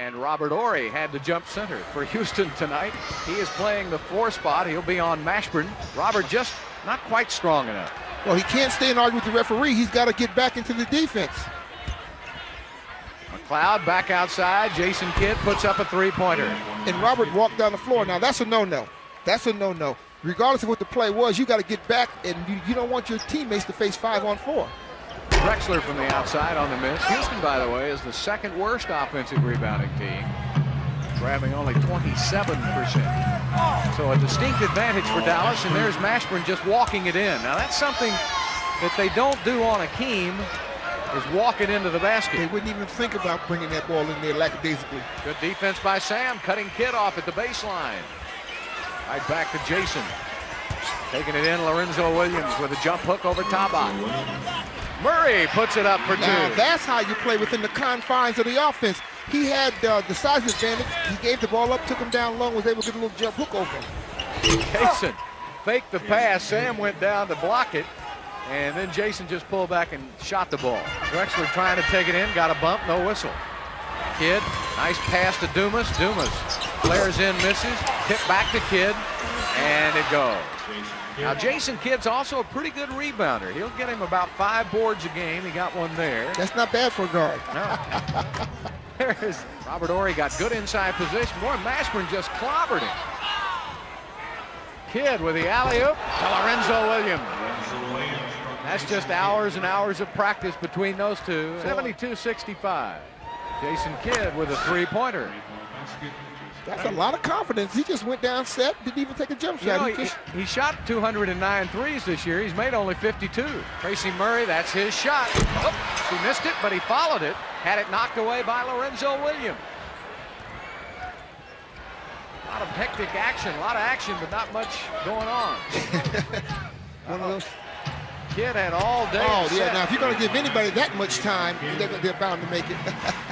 And Robert Horry had to jump center for Houston tonight. He is playing the 4 spot. He'll be on Mashburn. Robert just not quite strong enough. Well, he can't stay and argue with the referee. He's got to get back into the defense. McLeod back outside. Jason Kidd puts up a 3-pointer. And Robert walked down the floor. Now, that's a no-no. That's a no-no. Regardless of what the play was, you got to get back, and you don't want your teammates to face 5-on-4. Drexler from the outside on the miss. Houston, by the way, is the 2nd worst offensive rebounding team, grabbing only 27%. So a distinct advantage for Dallas, and there's Mashburn just walking it in. Now that's something that they don't do on Akeem, is walk it into the basket. They wouldn't even think about bringing that ball in there lackadaisically. Good defense by Sam, cutting Kidd off at the baseline. Right back to Jason. Taking it in, Lorenzo Williams with a jump hook over Tabak. Murray puts it up for 2. Now that's how you play within the confines of the offense. He had the size advantage. He gave the ball up, took him down low, was able to get a little jump hook over him. Jason faked the pass. Sam went down to block it, and then Jason just pulled back and shot the ball. Drexler trying to take it in, got a bump, no whistle. Kidd, nice pass to Dumas. Dumas flares in, misses, tip back to Kidd, and it goes. Now Jason Kidd's also a pretty good rebounder. He'll get him about 5 boards a game. He got one there. That's not bad for a guard. No. There's Robert Horry, got good inside position. Boy, Mashburn just clobbered him. Kidd with the alley-oop to Lorenzo Williams. That's just hours and hours of practice between those two. 72-65. Jason Kidd with a 3-pointer. That's a lot of confidence. He just went down set, didn't even take a jump shot. He shot 209 threes this year. He's made only 52. Tracy Murray, that's his shot. Oh, he missed it, but he followed it. Had it knocked away by Lorenzo Williams. A lot of hectic action, a lot of action, but not much going on. One of those. Kidd had all day. Oh, yeah. Now, if you're going to give anybody that much time, they're bound to make it.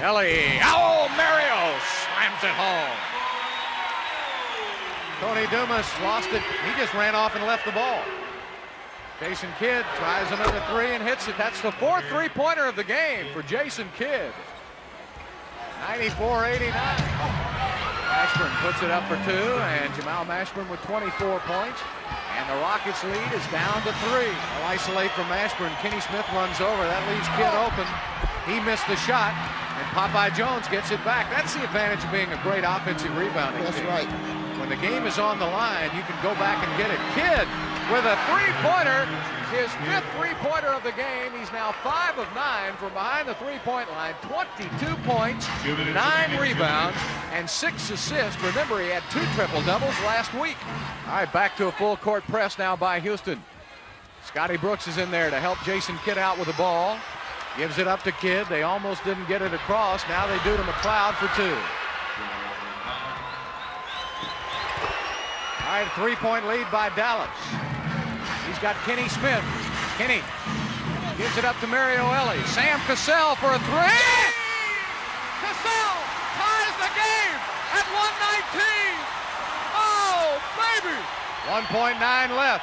Ellie. Oh, Mario slams it home. Tony Dumas lost it. He just ran off and left the ball. Jason Kidd tries another 3 and hits it. That's the 4th 3-pointer of the game for Jason Kidd. 94-89. Mashburn puts it up for 2, and Jamal Mashburn with 24 points. And the Rockets lead is down to 3. They'll isolate from Mashburn. Kenny Smith runs over. That leaves Kidd open. He missed the shot, and Popeye Jones gets it back. That's the advantage of being a great offensive rebounding team. That's right. When the game is on the line, you can go back and get it. Kidd with a 3-pointer, his 5th 3-pointer of the game. He's now 5 of 9 from behind the 3-point line. 22 points, 9 rebounds, and 6 assists. Remember, he had 2 triple-doubles last week. All right, back to a full-court press now by Houston. Scotty Brooks is in there to help Jason Kidd out with the ball. Gives it up to Kidd. They almost didn't get it across. Now they do to McLeod for 2. All right, 3-point lead by Dallas. He's got Kenny Smith. Kenny gives it up to Mario Ellie. Sam Cassell for a 3. Cassell ties the game at 119. Oh, baby. 1.9 left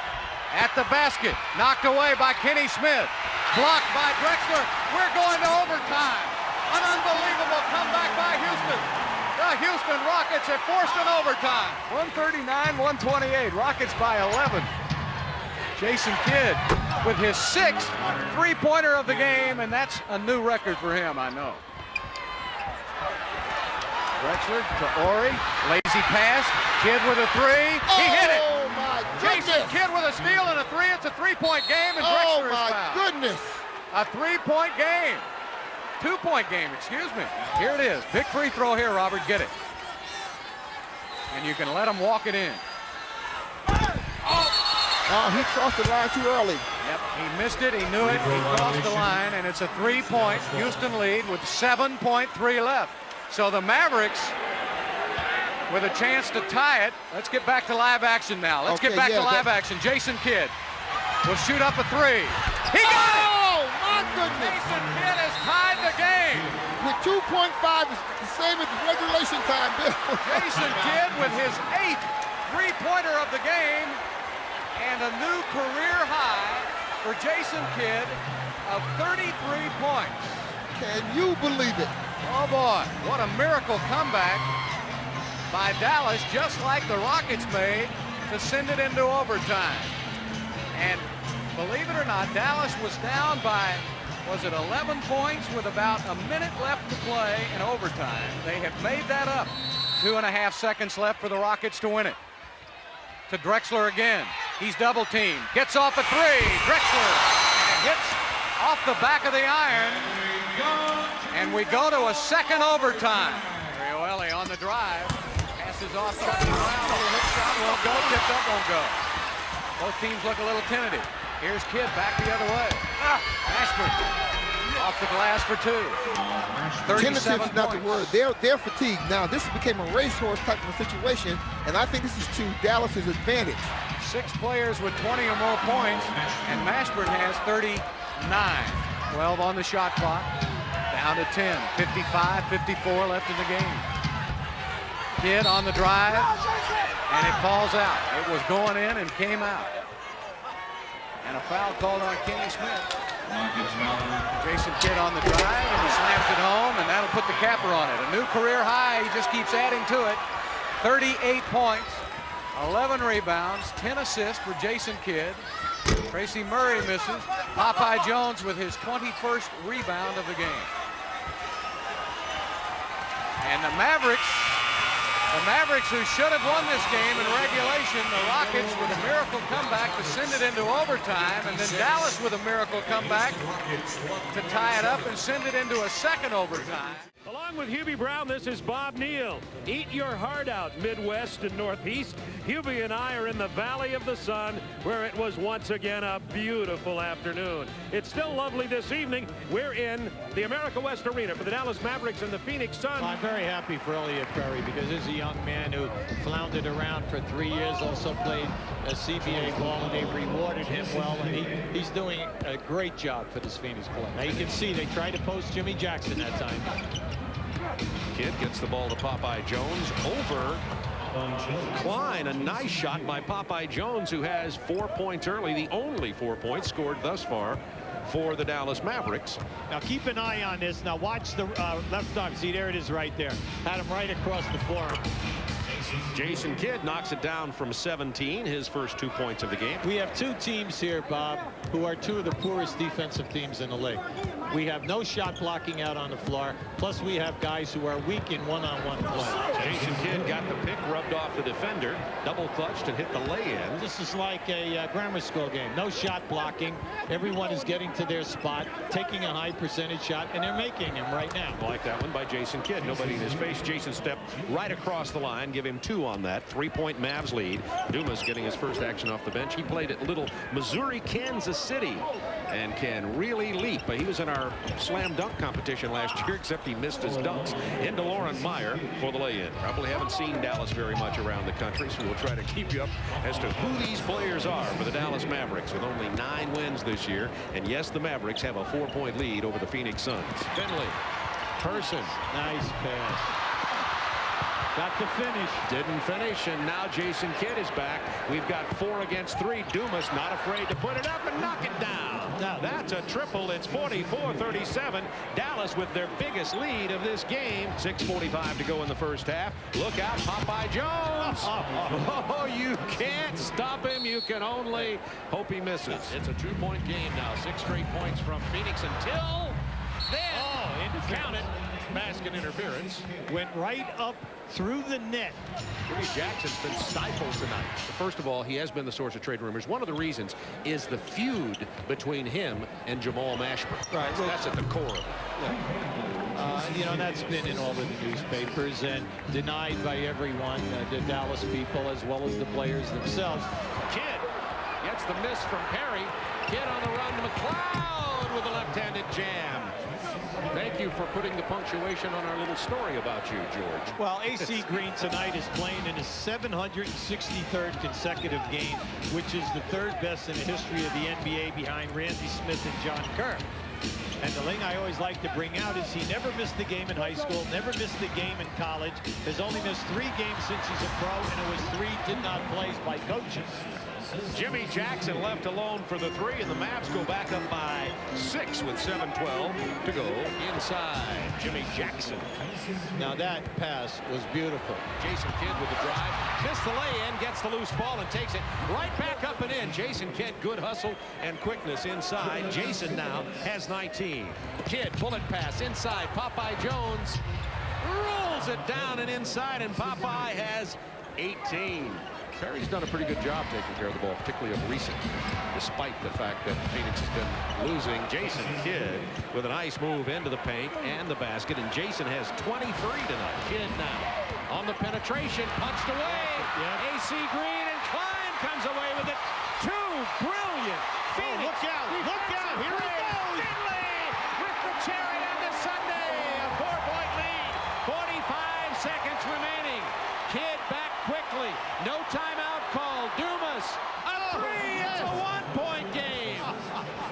at the basket. Knocked away by Kenny Smith. Blocked by Drexler. We're going to overtime. An unbelievable comeback by Houston. The Houston Rockets have forced an overtime. 139-128. Rockets by 11. Jason Kidd with his 6th 3-pointer of the game, and that's a new record for him, I know. Drexler to Horry. Lazy pass. Kidd with a 3. He hit it. Oh, my goodness. Jason Kidd with a steal and a 3. It's a 3-point game, and Drexler is fouled. Oh, my goodness. A 3-point game. 2-point game, excuse me. Here it is. Big free throw here, Robert. Get it. And you can let him walk it in. Oh, he crossed the line too early. Yep, he missed it. He knew it. He crossed the line, and it's a 3-point Houston lead with 7.3 left. So the Mavericks with a chance to tie it. Let's get back to live action now. Let's get back to live action. Jason Kidd will shoot up a 3. He got it! Oh, my goodness. Jason Kidd has tied the game. With 2.5, it's the same as regulation time, Bill. Jason Kidd with his 8th 3-pointer of the game, and a new career high for Jason Kidd of 33 points. Can you believe it? Oh boy, what a miracle comeback by Dallas, just like the Rockets made to send it into overtime. And believe it or not, Dallas was down by, was it 11 points with about a minute left to play in overtime. They have made that up. 2.5 seconds left for the Rockets to win it. To Drexler again. He's double teamed. Gets off a three. Drexler. And it hits off the back of the iron. And we go to a second overtime. Rioelli on the drive. Passes off. Chucky Brown. Little hook shot won't go. Tipped up won't go. Both teams look a little tentative. Here's Kidd back the other way. Ashford off the glass for two. 37 is not the word. They're fatigued. Now, this became a racehorse type of a situation, and I think this is to Dallas's advantage. 6 players with 20 or more points, and Mashburn has 39. 12 on the shot clock. Down to 10. 55, 54 left in the game. Kidd on the drive, and it falls out. It was going in and came out. And a foul called on Kenny Smith. Jason Kidd on the drive, and he slams it home, and that'll put the capper on it. A new career high. He just keeps adding to it. 38 points, 11 rebounds, 10 assists for Jason Kidd. Tracy Murray misses. Popeye Jones with his 21st rebound of the game. And the Mavericks who should have won this game in regulation, the Rockets with a miracle comeback to send it into overtime, and then Dallas with a miracle comeback to tie it up and send it into a second overtime. Along with Hubie Brown, this is Bob Neal. Eat your heart out, Midwest and Northeast. Hubie and I are in the Valley of the Sun, where it was once again a beautiful afternoon. It's still lovely this evening. We're in the America West Arena for the Dallas Mavericks and the Phoenix Suns. I'm very happy for Elliot Perry because this is a young man who floundered around for 3 years, also played a CBA ball, and they rewarded him well, and he's doing a great job for this Phoenix club. Now you can see they tried to post Jimmy Jackson that time. Kidd gets the ball to Popeye Jones over Klein. A nice shot by Popeye Jones, who has 4 points early, the only 4 points scored thus far for the Dallas Mavericks. Now keep an eye on this. Now watch the left arm. See, there it is right there. Had him right across the forearm. Jason Kidd knocks it down from 17, his first 2 points of the game. We have 2 teams here, Bob, who are 2 of the poorest defensive teams in the league. We have no shot blocking out on the floor, plus we have guys who are weak in one-on-one play. Jason Kidd got the pick rubbed off the defender, double clutched and hit the lay-in. This is like a grammar school game. No shot blocking. Everyone is getting to their spot, taking a high percentage shot, and they're making them right now. I like that one by Jason Kidd. Nobody in his face. Jason stepped right across the line, give him 2 on that. 3-point Mavs lead. Dumas getting his first action off the bench. He played at Little Missouri, Kansas City, and can really leap. He was in our slam dunk competition last year, except he missed his dunks. Into Lauren Meyer for the lay-in. Probably haven't seen Dallas very much around the country, so we'll try to keep you up as to who these players are for the Dallas Mavericks, with only 9 wins this year. And yes, the Mavericks have a 4-point lead over the Phoenix Suns. Finley, Person, Nice pass. Got to finish. didn't finish, and now Jason Kidd is back. We've got 4 against 3. Dumas not afraid to put it up and knock it down. Now that's a triple. It's 44-37. Dallas with their biggest lead of this game. 6:45 to go in the first half. Look out, Popeye Jones. Oh, you can't stop him. You can only hope he misses. It's a 2-point game now. 6 straight points from Phoenix until then. Count it. Basket interference. Went right up through the net. Jimmy Jackson's been stifled tonight. First of all, he has been the source of trade rumors. One of the reasons is the feud between him and Jamal Mashburn. Right. That's at the core of it. You know, that's been in all of the newspapers and denied by everyone, the Dallas people as well as the players themselves. Kidd gets the miss from Perry. Kidd on the run. McLeod with a left-handed jam. Thank you for putting the punctuation on our little story about you, George. Well, AC Green tonight is playing in his 763rd consecutive game, which is the 3rd best in the history of the NBA behind Randy Smith and John Kerr. And the thing I always like to bring out is he never missed a game in high school, never missed a game in college. Has only missed 3 games since he's a pro, and it was 3 did not plays by coaches. Jimmy Jackson left alone for the three, and the Mavs go back up by 6 with 7:12 to go inside. Jimmy Jackson. Now that pass was beautiful. Jason Kidd with the drive. Missed the lay-in, gets the loose ball and takes it right back up and in. Jason Kidd, good hustle and quickness inside. Jason now has 19. Kidd, bullet pass inside. Popeye Jones rolls it down and inside, and Popeye has 18. Perry's done a pretty good job taking care of the ball, particularly of recent, despite the fact that Phoenix has been losing. Jason Kidd with a nice move into the paint and the basket, and Jason has 23 tonight. Kidd now on the penetration, punched away. AC Green, and Klein comes away with it. Two brilliant Phoenix. Look out, look out, here it goes. Finley with the cherry on the Sunday. A 4-point lead, 45 seconds remaining. Kidd back quickly. No timeout called. Dumas, a three. It's a 1-point game.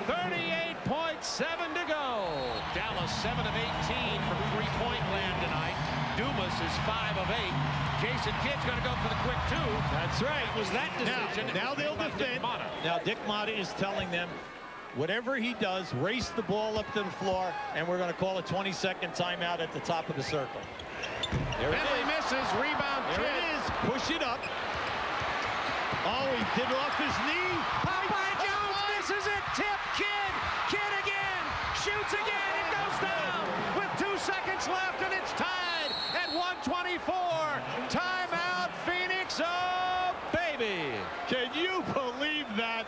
38.7 to go. Dallas 7 of 18 from three-point land tonight. Dumas is 5 of 8. Jason Kidd's going to go for the quick two. That's right. It was that decision. Now they'll defend. Now Dick Motta is telling them, whatever he does, race the ball up to the floor, and we're going to call a 20-second timeout at the top of the circle. Bentley misses. Rebound. There Kidd. it is. Push it up. Oh, he did off his knee. Popeye Jones misses it. Tip. Kidd. Kidd again. Shoots again. It goes down with 2 seconds left, and it's tied at 124. Timeout, Phoenix. Oh, baby. Can you believe that?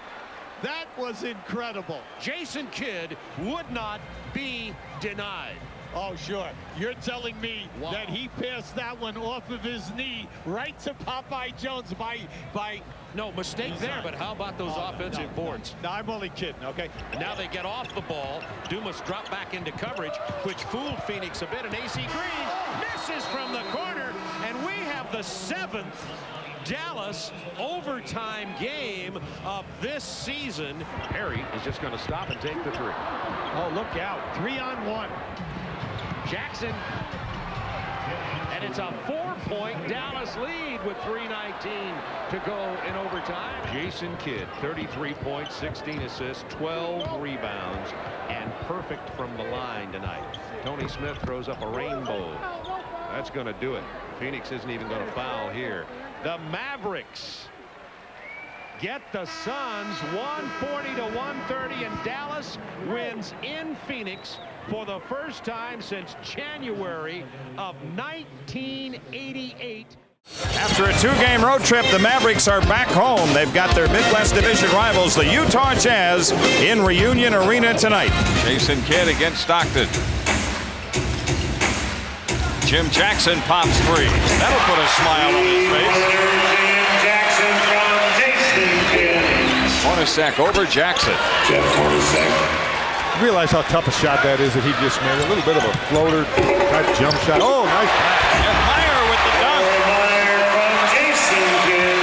That was incredible. Jason Kidd would not be denied. Oh, sure. You're telling me that he passed that one off of his knee right to Popeye Jones by No mistake there, but how about those offensive boards? No, I'm only kidding, okay? And now they get off the ball. Dumas dropped back into coverage, which fooled Phoenix a bit, and AC Green misses from the corner, and we have the 7th Dallas overtime game of this season. Perry is just going to stop and take the three. Oh, look out. 3-on-1. Jackson, and it's a 4-point Dallas lead with 3:19 to go in overtime. Jason Kidd, 33 points, 16 assists, 12 rebounds, and perfect from the line tonight. Tony Smith throws up a rainbow. That's going to do it. Phoenix isn't even going to foul here. The Mavericks get the Suns 140 to 130, and Dallas wins in Phoenix for the first time since January of 1988. After a 2-game road trip, the Mavericks are back home. They've got their Midwest Division rivals, the Utah Jazz, in Reunion Arena tonight. Jason Kidd against Stockton. Jim Jackson pops 3. That'll put a smile on his face. Jackson from Jason Kidd. Hornacek over Jackson. Jeff Hornacek. Realize how tough a shot that is that he just made. A little bit of a floater type jump shot. Oh, nice pass. And Meyer with the dunk. Meyer from Jason Kidd.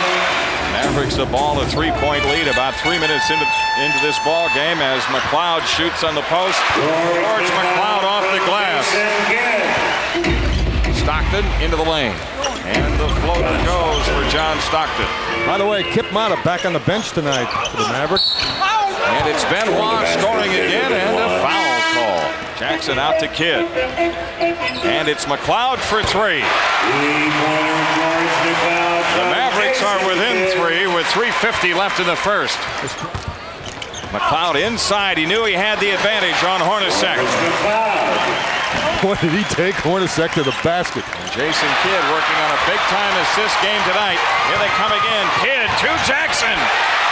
Mavericks the ball, a 3-point lead about 3 minutes into this ball game as McLeod shoots on the post. George McLeod off the glass. Stockton into the lane. And the floater goes for John Stockton. By the way, Kip Motta back on the bench tonight for the Mavericks. And it's Benoit scoring again, and a foul call. Jackson out to Kidd. And it's McLeod for 3. The Mavericks are within 3 with 3:50 left in the first. McLeod inside. He knew he had the advantage on Hornacek. What did he take Hornacek to the basket? Jason Kidd working on a big-time assist game tonight. Here they come again. Kidd to Jackson.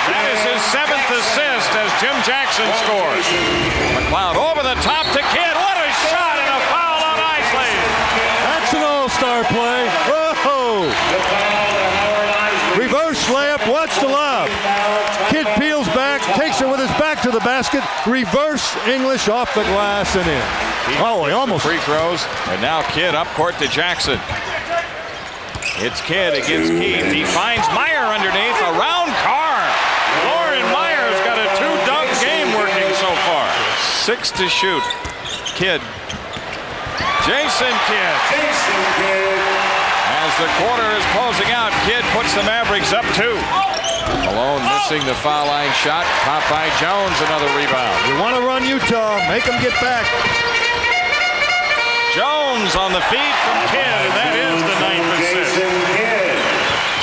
That is his 7th assist as Jim Jackson scores. McLeod over the top to Kidd. What a shot and a foul on Isley. That's an all-star play. Whoa! Reverse layup. Watch the lob. Kidd peels back, takes it with his back to the basket. Reverse English off the glass and in. Oh, he almost free throws. And now Kidd up court to Jackson. It's Kidd against Keith. He finds Meyer underneath. Around Carr. Lauren Meyer's got a 2-dunk game working so far. 6 to shoot. Kidd. Jason Kidd. Jason Kidd. Has the quarter is closing out. Kidd puts the Mavericks up 2. Malone missing the foul line shot. Popped by Jones, another rebound. You want to run Utah, make them get back. Jones on the feed from Kidd, and that is the 9th assist.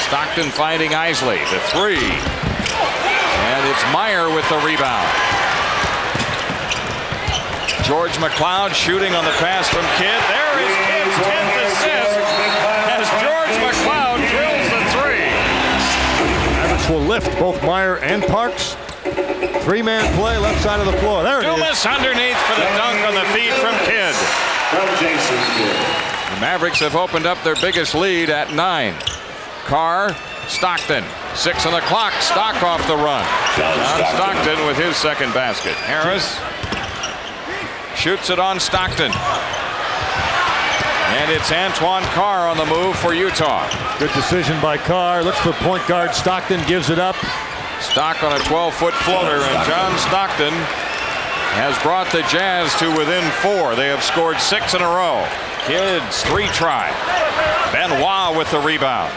Stockton finding Isley, the 3. And it's Meyer with the rebound. George McLeod shooting on the pass from Kidd. There is Kidd's 10th assist as George McLeod drills the 3. Mavericks will lift both Meyer and Parks. 3-man play left side of the floor. There it is. Dumas underneath for the dunk on the feed from Kidd. The Mavericks have opened up their biggest lead at 9. Carr, Stockton, 6 on the clock. Stock off the run. John Stockton with his second basket. Harris shoots it on Stockton. And it's Antoine Carr on the move for Utah. Good decision by Carr. Looks for point guard. Stockton gives it up. Stock on a 12-foot floater, and John Stockton has brought the Jazz to within 4. They have scored 6 in a row. Kidd's 3 try. Benoit with the rebound.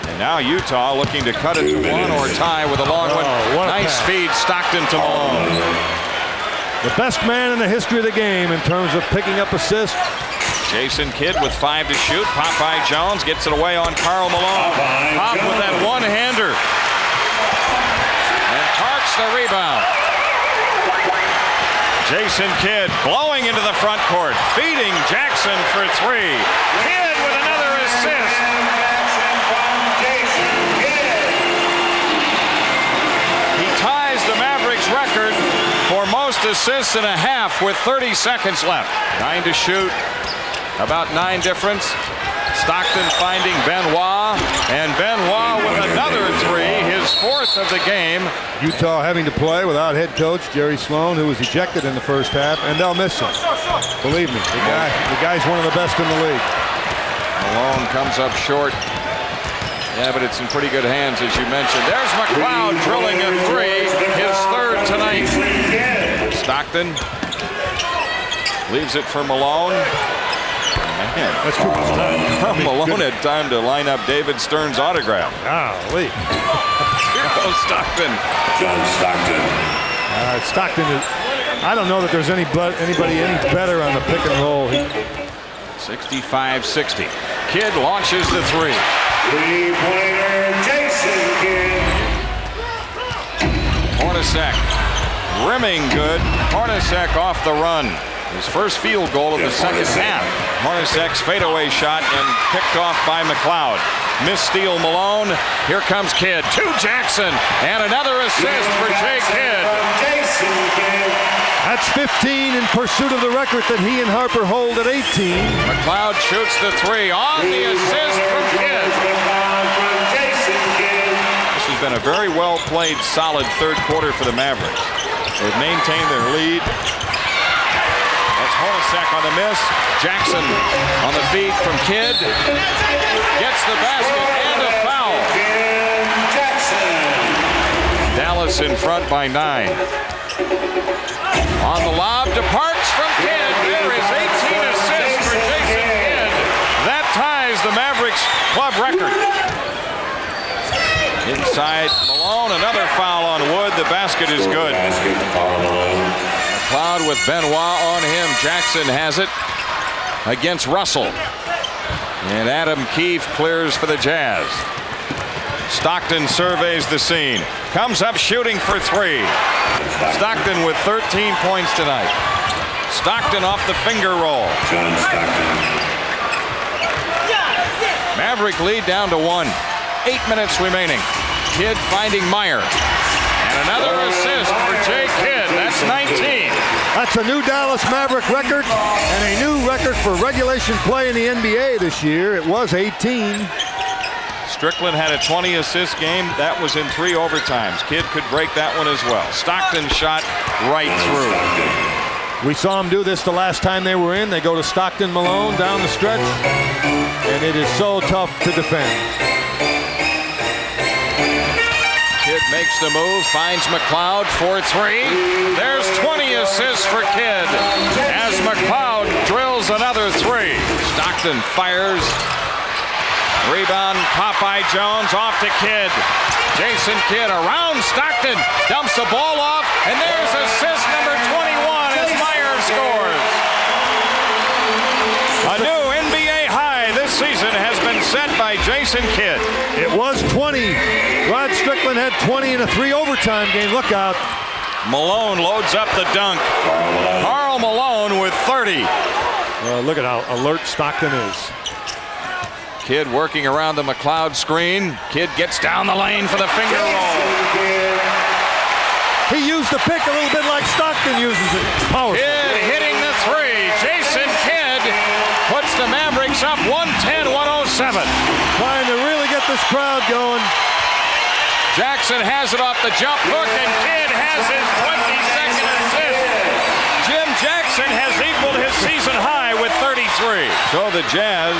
And now Utah looking to cut it to 1 or tie with a long one. Nice feed, Stockton to Malone. The best man in the history of the game in terms of picking up assists. Jason Kidd with 5 to shoot. Pop by Jones, gets it away on Karl Malone. Pop with that one-hander. And Parks the rebound. Jason Kidd blowing into the front court, feeding Jackson for 3. Kidd with another assist. He ties the Mavericks record for most assists in a half with 30 seconds left. 9 to shoot, about 9 difference. Stockton finding Benoit, and Benoit with another 3, his 4th of the game. Utah having to play without head coach Jerry Sloan, who was ejected in the first half, and they'll miss him. Believe me, the guy's one of the best in the league. Malone comes up short. Yeah, but it's in pretty good hands, as you mentioned. There's McLeod drilling a 3, his 3rd tonight. Stockton leaves it for Malone. Man, that's too much time. Malone had time to line up David Stern's autograph. Golly. Here goes Stockton. John Stockton. Stockton is, I don't know that there's anybody any better on the pick and roll. 65-60. Kidd launches the 3. Three-pointer, Jason Kidd. Hornacek rimming good. Hornacek off the run. His first field goal of the second half. Hornacek's fadeaway shot and picked off by McLeod. Missed steal Malone. Here comes Kidd to Jackson, and another assist for Jay Kidd. That's 15 in pursuit of the record that he and Harper hold at 18. McLeod shoots the 3 on the assist from Kidd. This has been a very well played, solid 3rd quarter for the Mavericks. They've maintained their lead. Hornacek on the miss. Jackson on the feed from Kidd. Gets the basket and a foul. Dallas in front by 9. On the lob to Parks from Kidd. There is 18 assists for Jason Kidd. That ties the Mavericks club record. Inside Malone, another foul on Wood. The basket is good. McLeod with Benoit on him. Jackson has it against Russell. And Adam Keefe clears for the Jazz. Stockton surveys the scene. Comes up shooting for 3. Stockton with 13 points tonight. Stockton off the finger roll. John Stockton. Maverick lead down to 1. 8 minutes remaining. Kidd finding Meyer. And another assist for Jay Kidd. That's 19. That's a new Dallas Maverick record and a new record for regulation play in the NBA this year. It was 18. Strickland had a 20-assist game. That was in 3 overtimes. Kidd could break that one as well. Stockton shot right through. We saw him do this the last time they were in. They go to Stockton Malone down the stretch, and it is so tough to defend. Kidd makes the move, finds McLeod for 3. There's 20 assists for Kidd as McLeod drills another 3. Stockton fires. Rebound, Popeye Jones off to Kidd. Jason Kidd around Stockton, dumps the ball off, and there's assist number 21 as Meyer scores. A new NBA high this season has been set by Jason Kidd. It was 20. Rod Strickland had 20 in a 3 overtime game. Look out. Malone loads up the dunk. Karl Malone with 30. Look at how alert Stockton is. Kidd working around the McLeod screen. Kidd gets down the lane for the finger roll. He used the pick a little bit like Stockton uses it. Powerful. Kidd hitting the 3. Jason Kidd puts the Mavericks up 110-107. Trying to really get this crowd going. Jackson has it off the jump hook, and Kidd has his 22nd assist. Jim Jackson has equaled his season high with 33. So the Jazz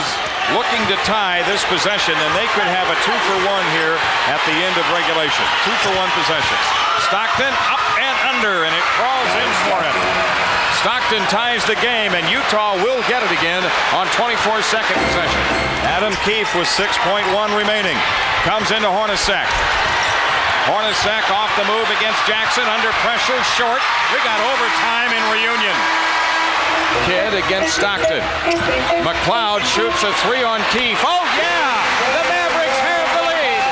looking to tie this possession, and they could have a 2-for-1 here at the end of regulation. 2-for-1 possession. Stockton up and under, and it crawls in for him. Stockton ties the game, and Utah will get it again on 24-second possession. Adam Keefe with 6.1 remaining. Comes into Hornacek. Hornacek off the move against Jackson, under pressure, short. We got overtime in Reunion. Kidd against Stockton. McLeod shoots a 3 on Keefe. Oh yeah! The Mavericks have the lead.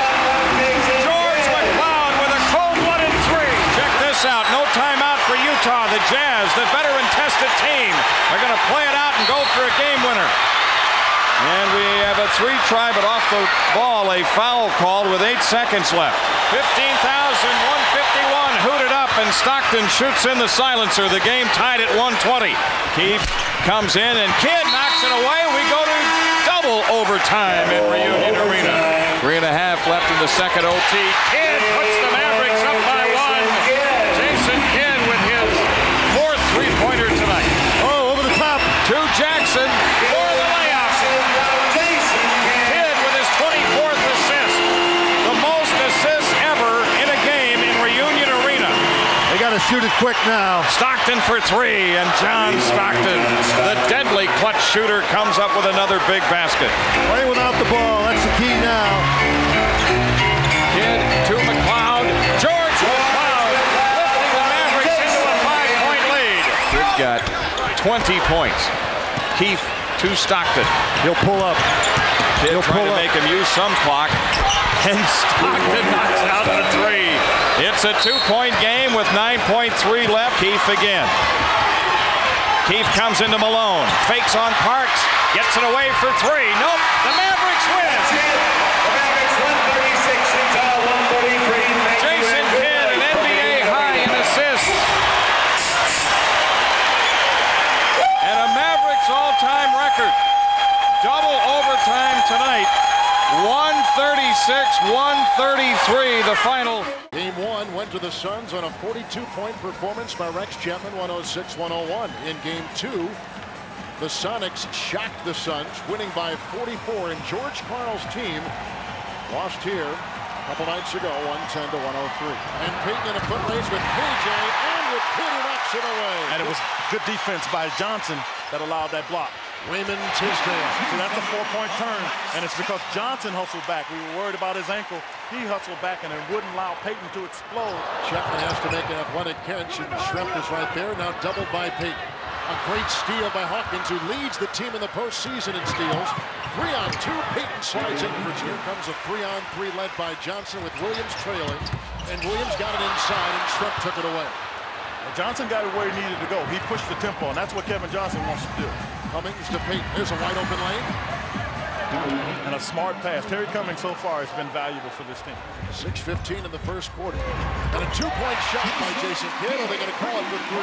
George McLeod with a cold-blooded 3. Check this out. No timeout for Utah. The Jazz, the veteran-tested team, are going to play it out and go for a game winner. And we have a 3-try, but off the ball, a foul called with 8 seconds left. 15,151 hooted up, and Stockton shoots in the silencer. The game tied at 120. Keefe comes in, and Kidd knocks it away. We go to double overtime in Reunion Arena. 3.5 left in the second OT. Kidd puts the Mavericks up by 1. Jason Kidd with his 4th three-pointer tonight. Oh, over the top. To Jackson for the layup. Kidd with his 24th assist. The most assists ever in a game in Reunion Arena. They got to shoot it quick now. Stockton for 3, and John Stockton, the deadly clutch shooter, comes up with another big basket. Play without the ball. That's the key now. Kidd to McLeod. George McLeod lifting the Mavericks into a 5-point lead. Kidd got 20 points. Keefe to Stockton. He'll pull up. Kidd trying to make him use some clock. And Stockton knocks out the 3. It's a 2-point game with 9.3 left. Keefe again. Keefe comes into Malone. Fakes on Parks. Gets it away for 3. Nope. The Mavericks win. Jason Kidd, an NBA high in assists. And a Mavericks all-time record. Double overtime tonight. 136-133, the final. Game 1 went to the Suns on a 42-point performance by Rex Chapman, 106-101. In Game 2, the Sonics shocked the Suns, winning by 44, and George Karl's team lost here a couple nights ago, 110-103. And Payton in a foot race with KJ, and with Payton knocks it away. And it was good defense by Johnson that allowed that block. Raymond Tisdale. So that's a 4-point turn, and it's because Johnson hustled back. We were worried about his ankle. He hustled back, and it wouldn't allow Payton to explode. Chapman has to make an athletic catch, and Schrempf is right there, now doubled by Payton. A great steal by Hawkins, who leads the team in the postseason in steals. 3-on-2, Payton slides in for 2. Here comes a 3-on-3 led by Johnson with Williams trailing, and Williams got it inside, and Schrempf took it away. Well, Johnson got it where he needed to go. He pushed the tempo, and that's what Kevin Johnson wants to do. Cummings to Payton. There's a wide open lane. And a smart pass. Terry Cummings so far has been valuable for this team. 6:15 in the first quarter. And a 2-point shot by Jason Kidd. Are they going to call it for 3?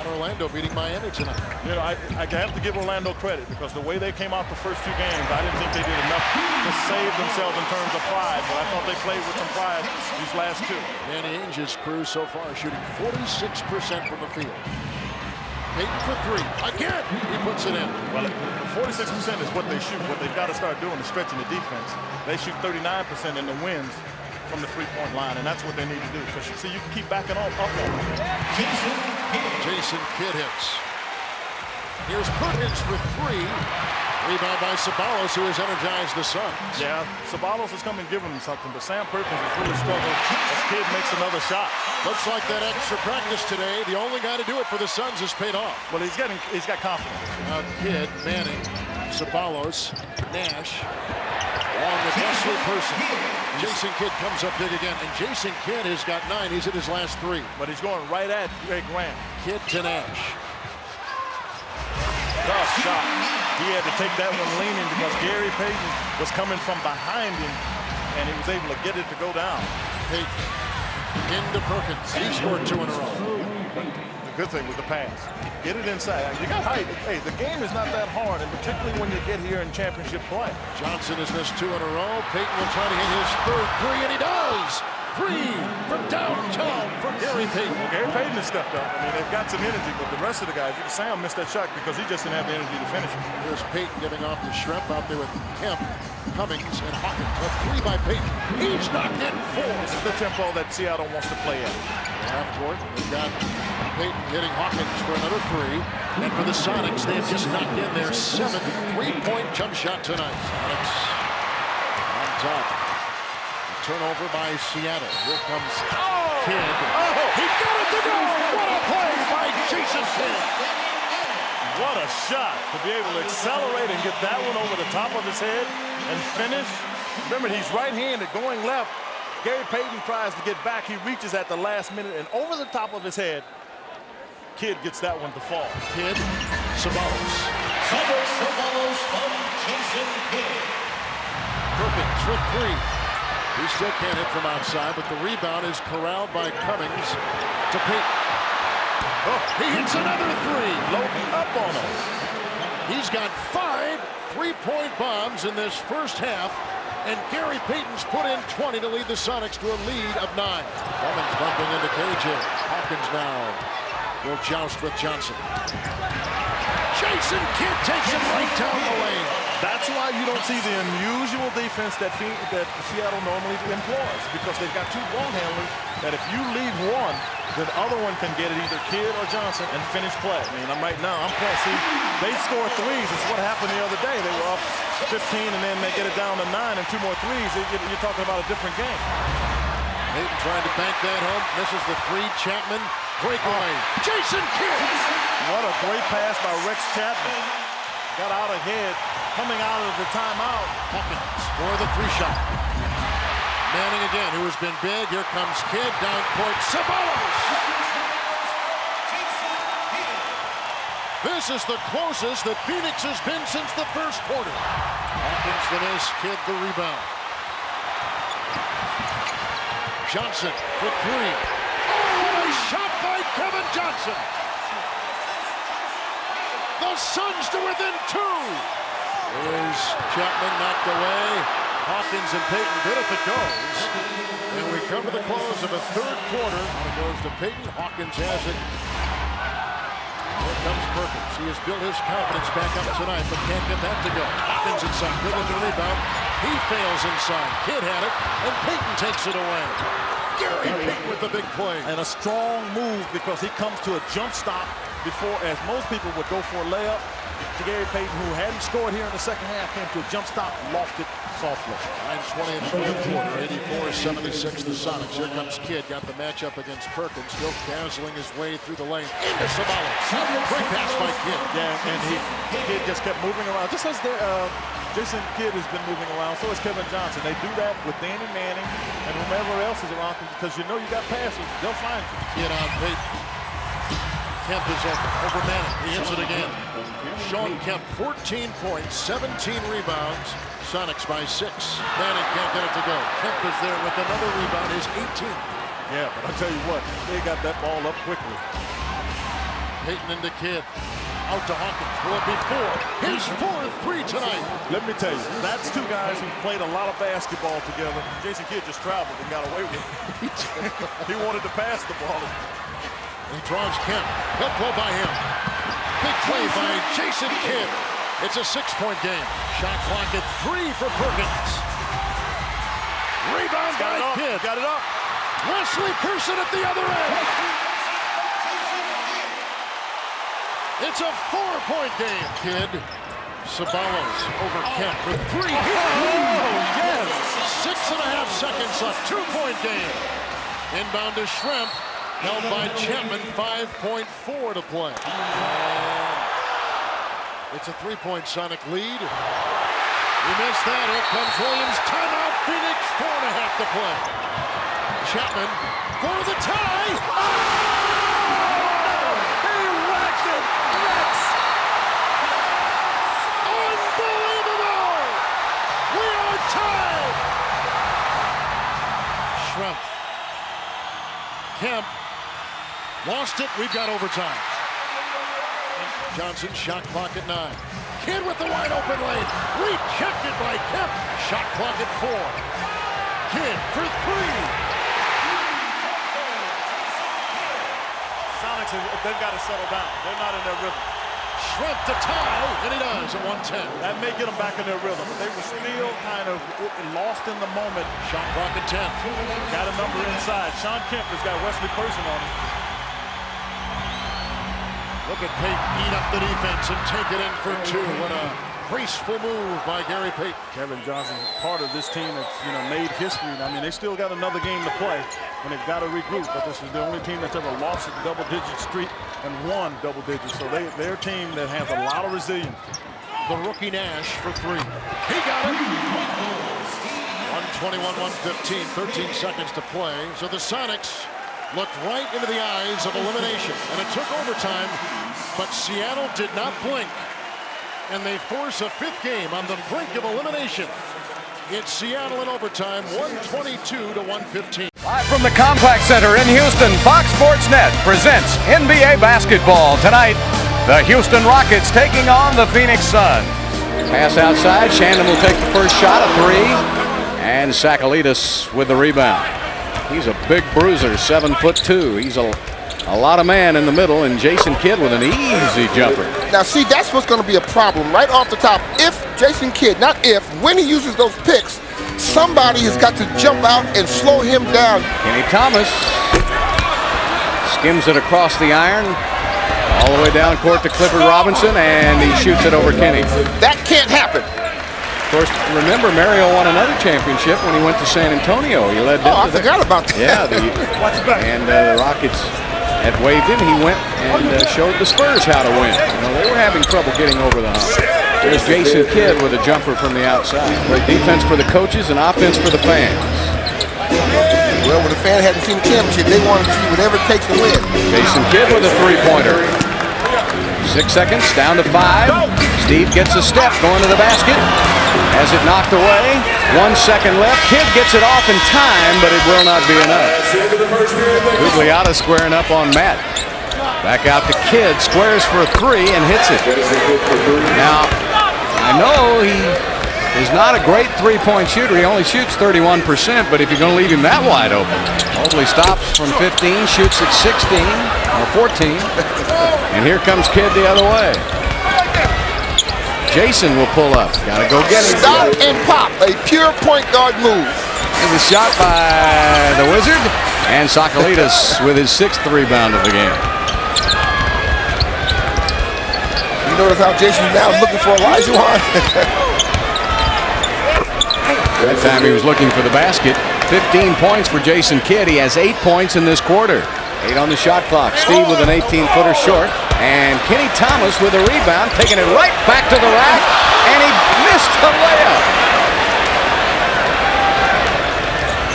On Orlando beating Miami tonight. You know, I have to give Orlando credit because the way they came out the first 2 games, I didn't think they did enough to save themselves in terms of pride, but I thought they played with some pride these last 2. Danny Ainge's crew so far shooting 46% from the field. Payton for 3. Again, he puts it in. Well, 46% is what they shoot. What they've got to start doing is stretching the defense. They shoot 39% in the wins from the 3-point line, and that's what they need to do. Because you see, you can keep backing up on them. Jason Kidd hits. Here's Perkins for 3. Rebound by Ceballos, who has energized the Suns. Yeah, Ceballos is coming and giving them something, but Sam Perkins is really struggling as Kidd makes another shot. Looks like that extra practice today, the only guy to do it for the Suns has paid off. Well, he's got confidence. Now Kidd, Manning, Ceballos, Nash, along with Wesley Person. Jason Kidd comes up big again, and Jason Kidd has got 9. He's in his last 3. But he's going right at Greg Grant. Kidd to Nash. Tough shot. He had to take that one leaning because Gary Payton was coming from behind him, and he was able to get it to go down. Payton into Perkins. He scored 2 in a row. The good thing was the pass. Get it inside. You got height. Hey, the game is not that hard, and particularly when you get here in championship play. Johnson has missed 2 in a row. Payton will try to hit his 3rd 3, and he does. 3 from downtown for Gary Payton. Well, Gary Payton has stepped up. I mean, they've got some energy, but the rest of the guys, you can say Sam missed that shot because he just didn't have the energy to finish it. Here's Payton giving off the shrimp out there with Kemp, Cummings, and Hawkins. A 3 by Payton. He's knocked in 4. This is the tempo that Seattle wants to play at. Half court, they've got Payton hitting Hawkins for another 3. And for the Sonics, they have just knocked in their 7th 3-point jump shot tonight. Sonics on top. Turnover by Seattle. Here comes Kidd. Oh, he got it to go! What a play by Jason Kidd! What a shot to be able to accelerate and get that one over the top of his head and finish. Remember, he's right-handed going left. Gary Payton tries to get back. He reaches at the last minute and over the top of his head. Kidd gets that one to fall. Kidd, Ceballos. Ceballos from Jason Kidd. Perkins for 3. He still can't hit from outside, but the rebound is corralled by Cummings to Payton. Oh, he hits another 3. Loading up on him. He's got 5 3-point bombs in this first half, and Gary Payton's put in 20 to lead the Sonics to a lead of 9. Cummings bumping into KJ. Hawkins now will joust with Johnson. Jason Kidd takes him right down the lane. That's why you don't see the unusual defense that Seattle normally employs, because they've got 2 ball handlers that if you leave one, the other one can get it, either Kidd or Johnson, and finish play. I mean, I'm playing. See, they score 3s. It's what happened the other day. They were up 15, and then they get it down to 9 and 2 more 3s. You're talking about a different game. Payton trying to bank that home. This is the 3 Chapman breakaway. Jason Kidd! What a great pass by Rex Chapman. Got out ahead, coming out of the timeout. Hawkins for the 3-shot. Manning again, who has been big. Here comes Kidd down court. Ceballos! This is the closest that Phoenix has been since the first quarter. Hawkins the miss, Kidd the rebound. Johnson for 3. Oh, a shot by Kevin Johnson. The Suns to within 2. There's Chapman knocked away. Hawkins and Payton good if it goes. And we come to the close of a 3rd quarter. It goes to Payton. Hawkins has it. Here comes Perkins. He has built his confidence back up tonight, but can't get that to go. Hawkins inside. Good with the rebound. He fails inside. Kidd had it, and Payton takes it away. Gary Payton with the big play. And a strong move because he comes to a jump stop before, as most people would go for a layup. To Gary Payton, who hadn't scored here in the second half, came to a jump stop, lofted softly. 9:20 in the 4th quarter, 84-76 the Sonics. Here comes Kidd, got the matchup against Perkins, still dazzling his way through the lane into Ceballos. Great pass by Kidd. Yeah, and Kidd just kept moving around. Just as Jason Kidd has been moving around, so has Kevin Johnson. They do that with Danny Manning and whomever else is around, because you know you got passes. They'll find you. Kidd on Payton. Kemp is open over Manning. He hits it again. Sean Kemp, 14 points, 17 rebounds. Sonics by 6. Manning can't get it to go. Kemp is there with another rebound, his 18th. Yeah, but I'll tell you what, they got that ball up quickly. Payton into Kidd. Out to Hawkins. Will it be 4? His 4th 3 tonight. Let me tell you, that's 2 guys who played a lot of basketball together. Jason Kidd just traveled and got away with it. He wanted to pass the ball. He draws Kemp. He'll blow by him. Big play by Jason Kidd. It's a 6-point game. Shot clock at 3 for Perkins. Rebound by Kidd. Got it up. Wesley Person at the other end. It's a 4-point game. Kidd Ceballos over Kemp for three. Oh, yes! 6.5 seconds left. 2-point game. Inbound to Shrimp. Held by Chapman. 5.4 to play. It's a 3-point Sonic lead. He missed that. Here comes Williams. Timeout. Phoenix. 4.5 to play. Chapman for the tie. He whacked it. Rex. Unbelievable. We are tied. Shrimp. Kemp lost it. We've got overtime. Johnson, shot clock at 9. Kidd with the wide open lane. Rejected by Kemp. Shot clock at 4. Kidd for 3. Sonics, they've got to settle down. They're not in their rhythm. Shrimp to tie, and he does at 110. That may get them back in their rhythm. They were still kind of lost in the moment. Shot clock at 10. Got a number inside. Sean Kemp has got Wesley Person on him. Look at Payton eat up the defense and take it in for 2. What a graceful move by Gary Payton. Kevin Johnson, part of this team that's made history. I mean, they still got another game to play, and they've got to regroup. But this is the only team that's ever lost a double-digit streak and won double digits. So they're a team that has a lot of resilience. The rookie Nash for 3. He got it. 121-115. 13 seconds to play. So the Sonics looked right into the eyes of elimination, and it took overtime, but Seattle did not blink, and they force a 5th game on the brink of elimination. It's Seattle in overtime, 122-115. Live from the Complex Center in Houston, Fox Sports Net presents NBA basketball. Tonight, the Houston Rockets taking on the Phoenix Suns. Pass outside, Shandon will take the first shot, a 3, and Sakalidis with the rebound. He's a big bruiser, 7'2". He's a lot of man in the middle, and Jason Kidd with an easy jumper. Now, see, that's what's going to be a problem right off the top. If Jason Kidd, not if, when he uses those picks, somebody has got to jump out and slow him down. Kenny Thomas skims it across the iron, all the way down court to Clifford Robinson, and he shoots it over Kenny. That can't happen. Of course, remember, Mario won another championship when he went to San Antonio. He led them I forgot about that. Yeah, and the Rockets had waved him. He went and showed the Spurs how to win. They were having trouble getting over the hump. There's Jason Kidd with a jumper from the outside. Defense for the coaches and offense for the fans. Well, when the fan hadn't seen the championship, they wanted to see whatever it takes to win. Jason Kidd with a 3-pointer. 6 seconds, down to 5. Steve gets a step, going to the basket. Has it knocked away. 1 second left. Kidd gets it off in time, but it will not be enough. Gugliotta squaring up on Matt. Back out to Kidd, squares for a 3 and hits it. Now, I know he is not a great 3-point shooter. He only shoots 31%, but if you're going to leave him that wide open, Mobley stops from 15, shoots at 16 or 14, and here comes Kidd the other way. Jason will pull up. Got to go get it. Stop and pop, a pure point guard move. There's a shot by the Wizard, and Sakalidis with his 6th rebound of the game. You notice how Jason's now looking for Olajuwon? That time he was looking for the basket. 15 points for Jason Kidd. He has 8 points in this quarter. 8 on the shot clock. Steve with an 18-footer short. And Kenny Thomas with a rebound, taking it right back to the rack. And he missed a layup.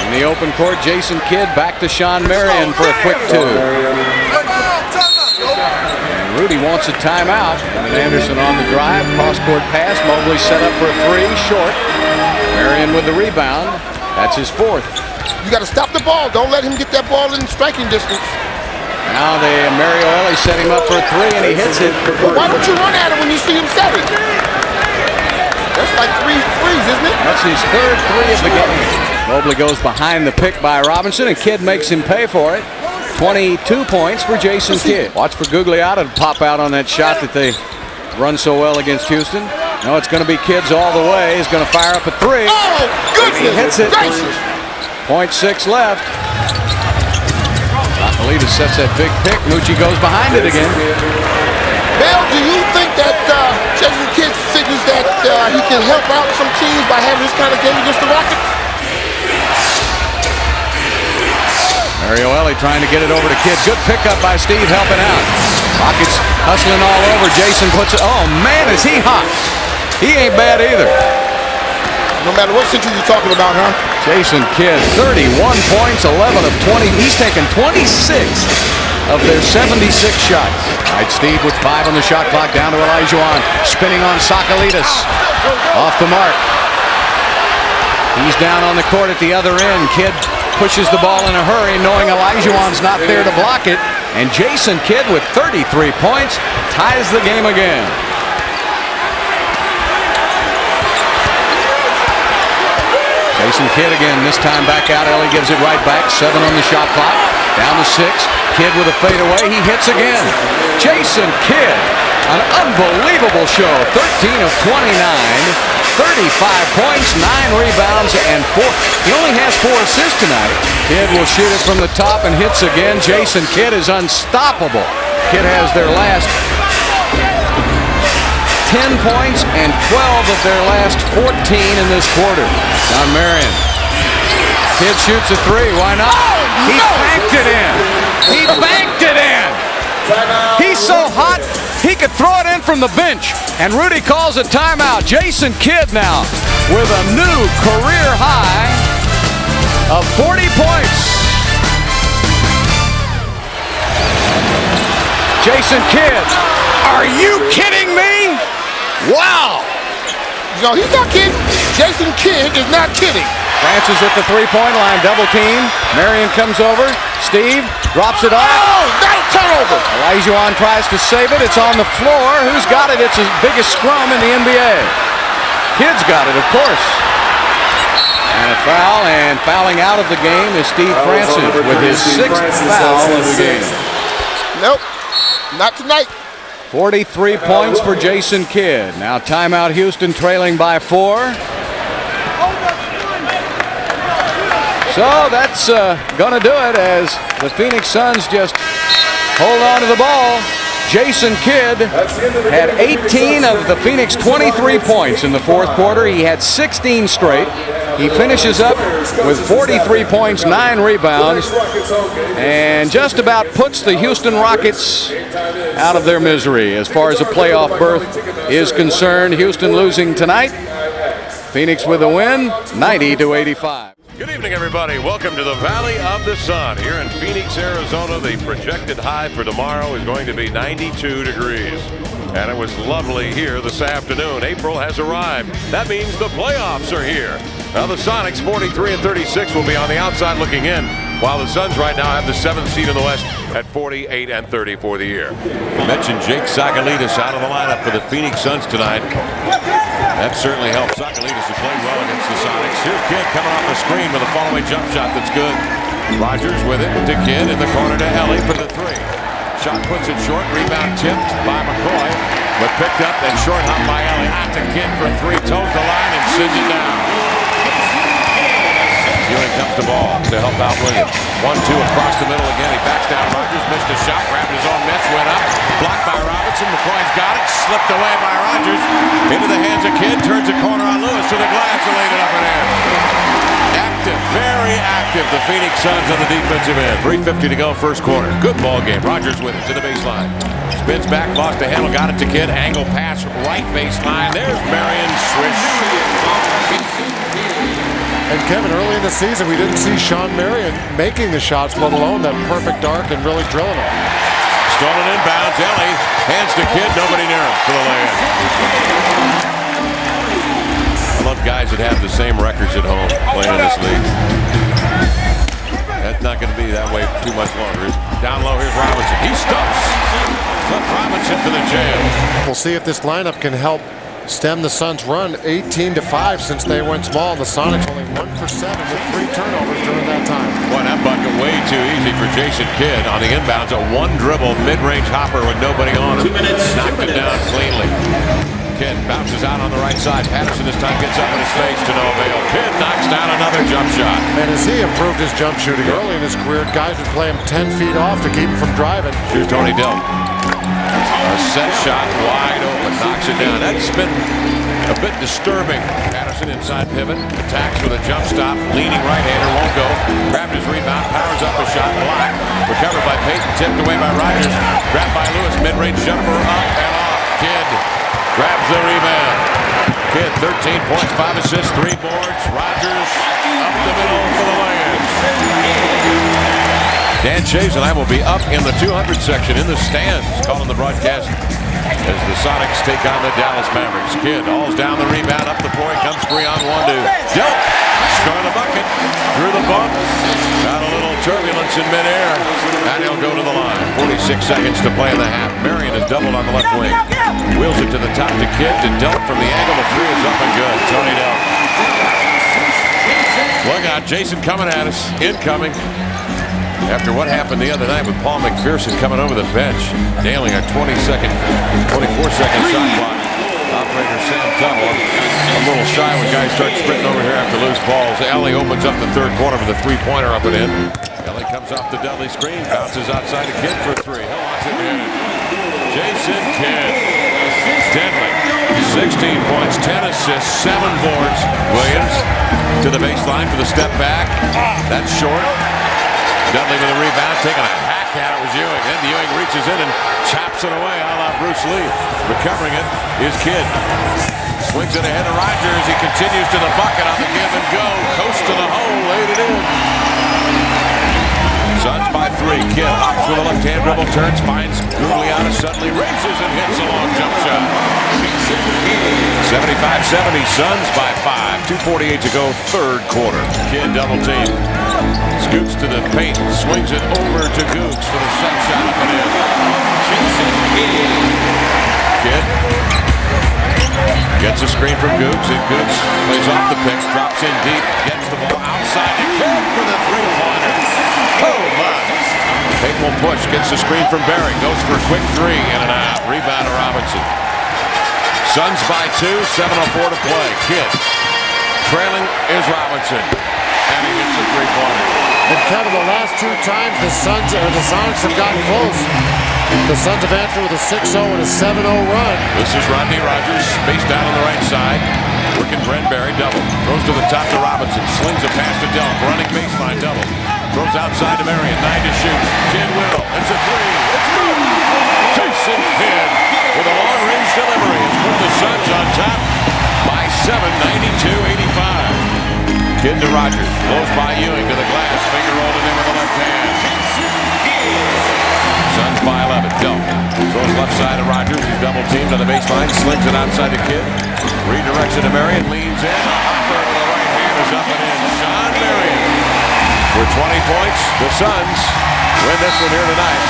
In the open court, Jason Kidd back to Sean Marion for a quick 2. And Rudy wants a timeout. And Anderson on the drive. Cross-court pass. Mobley set up for a 3. Short. Marion with the rebound. That's his 4th. You got to stop the ball. Don't let him get that ball in striking distance. Now Mario Ellie set him up for a 3, and he hits it. Well, why don't you run at him when you see him set it? That's like 3 threes, isn't it? That's his 3rd 3 of the game. Mobley goes behind the pick by Robinson, and Kidd makes him pay for it. 22 points for Jason Kidd. Watch for Gugliotta to pop out on that shot that they run so well against Houston. No, it's going to be Kidd's all the way. He's going to fire up a 3. Oh, goodness! He hits it. 0.6 left. Sakalidis sets that big pick. Lucci goes behind it again. Bill, do you think that Jason Kidd figures that he can help out some teams by having this kind of game against the Rockets? Mario Ellie trying to get it over to Kidd. Good pickup by Steve, helping out. Rockets hustling all over. Jason puts it. Oh, man, is he hot. He ain't bad either. No matter what century you're talking about, huh? Jason Kidd, 31 points, 11 of 20. He's taken 26 of their 76 shots. All right, Steve with 5 on the shot clock, down to Olajuwon. Spinning on Sakalitis. Off the mark. He's down on the court at the other end. Kidd pushes the ball in a hurry, knowing Olajuwon's not there to block it. And Jason Kidd with 33 points ties the game again. Jason Kidd again, this time back out. Ellie gives it right back. 7 on the shot clock. Down to 6. Kidd with a fadeaway. He hits again. Jason Kidd, an unbelievable show. 13 of 29. 35 points, 9 rebounds, and 4. He only has 4 assists tonight. Kidd will shoot it from the top and hits again. Jason Kidd is unstoppable. Kidd has their last 10 points and 12 of their last 14 in this quarter. John Marion. Kidd shoots a 3. Why not? He banked it in. He banked it in. He's so hot, he could throw it in from the bench. And Rudy calls a timeout. Jason Kidd now with a new career high of 40 points. Jason Kidd, are you kidding me? Wow! No, he's not kidding. Jason Kidd is not kidding. Francis at the three-point line, double team. Marion comes over. Steve drops it off. Oh, not a turnover. Olajuwon tries to save it. It's on the floor. Who's got it? It's the biggest scrum in the NBA. Kidd's got it, of course. And a foul, and fouling out of the game is Steve Francis with his 6th foul of the game. Nope, not tonight. 43 points for Jason Kidd. Now timeout, Houston trailing by 4. So that's going to do it as the Phoenix Suns just hold on to the ball. Jason Kidd had 18 of the Phoenix 23 points in the 4th quarter. He had 16 straight. He finishes up with 43 points, 9 rebounds, and just about puts the Houston Rockets out of their misery as far as a playoff berth is concerned. Houston losing tonight. Phoenix with a win, 90-85. Good evening, everybody. Welcome to the Valley of the Sun here in Phoenix, Arizona. The projected high for tomorrow is going to be 92 degrees. And it was lovely here this afternoon. April has arrived. That means the playoffs are here. Now the Sonics, 43 and 36, will be on the outside looking in, while the Suns right now have the 7th seed in the West at 48 and 30 for the year. We mentioned Jake Sakalitis out of the lineup for the Phoenix Suns tonight. That certainly helped Sakalitis to play well against the Sonics. Here's Kidd coming off the screen with a fallaway jump shot that's good. Rogers with it to Kidd in the corner to Ellie for the 3. Shot puts it short, rebound tipped by McCoy, but picked up and short hop by Ellie. Out to Kidd for 3, toes the line and sends it down. Ewing comes to ball to help out Williams. 1-2 across the middle again. He backs down. Rogers missed a shot, grabbed his own miss, went up, blocked by Robinson. McCoy's got it, slipped away by Rogers. Into the hands of Kidd, turns a corner on Lewis to the glass and laid it up and in. Active, very active, the Phoenix Suns on the defensive end. 3:50 to go, 1st quarter. Good ball game. Rogers with it to the baseline. Spins back, lost the handle, got it to Kidd. Angle pass, right baseline. There's Marion, swish. And Kevin, early in the season, we didn't see Sean Marion making the shots, let alone that perfect arc and really drilling them. Stolen inbounds. Ellie hands to Kidd. Nobody near him for the lay-in. I love guys that have the same records at home playing in this league. That's not going to be that way too much longer. Down low, here's Robinson. He stuffs. Left Robinson to the jail. We'll see if this lineup can help stem the Suns' run 18-5 since they went small. The Sonics only 1 for 7 with 3 turnovers during that time. Boy, that bucket way too easy for Jason Kidd on the inbounds. A 1-dribble mid-range hopper with nobody on him. Knocked it down cleanly. Kidd bounces out on the right side. Patterson this time gets up in his face to no avail. Kidd knocks down another jump shot. And as he improved his jump shooting early in his career, guys would play him 10 feet off to keep him from driving. Here's Tony Delk. A set shot wide open, knocks it down. That's been a bit disturbing. Patterson inside pivot, attacks with a jump stop, leaning right-hander, won't go. Grabbed his rebound, powers up a shot, blocked. Recovered by Payton, tipped away by Rogers. Grabbed by Lewis, mid-range jumper, up and off. Kidd grabs the rebound. Kidd, 13 points, 5 assists, 3 boards. Rogers up the middle for the lay-in. Dan Chase and I will be up in the 200 section in the stands, calling the broadcast as the Sonics take on the Dallas Mavericks. Kidd hauls down the rebound, up the floor. He comes free on one, two. Dilt, score the bucket, through the bump. Got a little turbulence in midair, and he'll go to the line. 46 seconds to play in the half. Marion is doubled on the left wing. Wheels it to the top to Kidd, to Dilt from the angle. The three is up and good. Tony Dilt. Look out, Jason coming at us, incoming. After what happened the other night with Paul McPherson coming over the bench, nailing a 24-second shot clock. Operator Sam Tuttle a little shy when guys start sprinting over here after loose balls. Ellie opens up the third quarter with a three-pointer up and in. Ellie comes off the Dudley screen, bounces outside to Kidd for three. He'll watch it in. Jason Kidd, deadly. 16 points, 10 assists, 7 boards. Williams to the baseline for the step back. That's short. Dudley with a rebound, taking a hack at it was Ewing. Then Ewing reaches in and chops it away a la Bruce Lee. Recovering it is Kidd. Swings it ahead of Rogers. He continues to the bucket on the give and go. Coast to the hole, laid it in. Suns by 3. Kidd hops with a left-hand dribble, turns, finds Gugliotta, suddenly raises and hits a long jump shot. 75-70, Suns by 5. 2:48 to go, third quarter. Kidd double team. Scoots to the paint, swings it over to Googs for the set shot up and in. Kidd gets a screen from Googs, and Googs plays off the pick, drops in deep, gets the ball outside to Kidd for the three-pointer. Oh my! Payton will push, gets the screen from Barry, goes for a quick three, in and out. Rebound to Robinson. Suns by 2, 7:04 to play. Kidd trailing is Robinson, and he hits a three-pointer. And Kevin, the last 2 times the Sonics have gotten close. The Suns have answered with a 6-0 and a 7-0 run. This is Rodney Rogers, spaced out on the right side. Working Brent Barry, double. Throws to the top to Robinson. Slings a pass to Delp. Running baseline, double. Throws outside to Marion. 9 to shoot. Kidd will. It's a three. It's good. Jason Kidd with a long-range delivery has put the Suns on top by 7, 92-85. Kidd to Rogers. Blows by Ewing to the glass. Finger rolled it in with the left hand. Suns by 11. Delp throws left side to Rogers. He's double teamed on the baseline. Slings it outside to Kidd. Redirects it to Marion. Leans in. A hopper with the right hand is up and in. Sean Marion for 20 points. The Suns win this one here tonight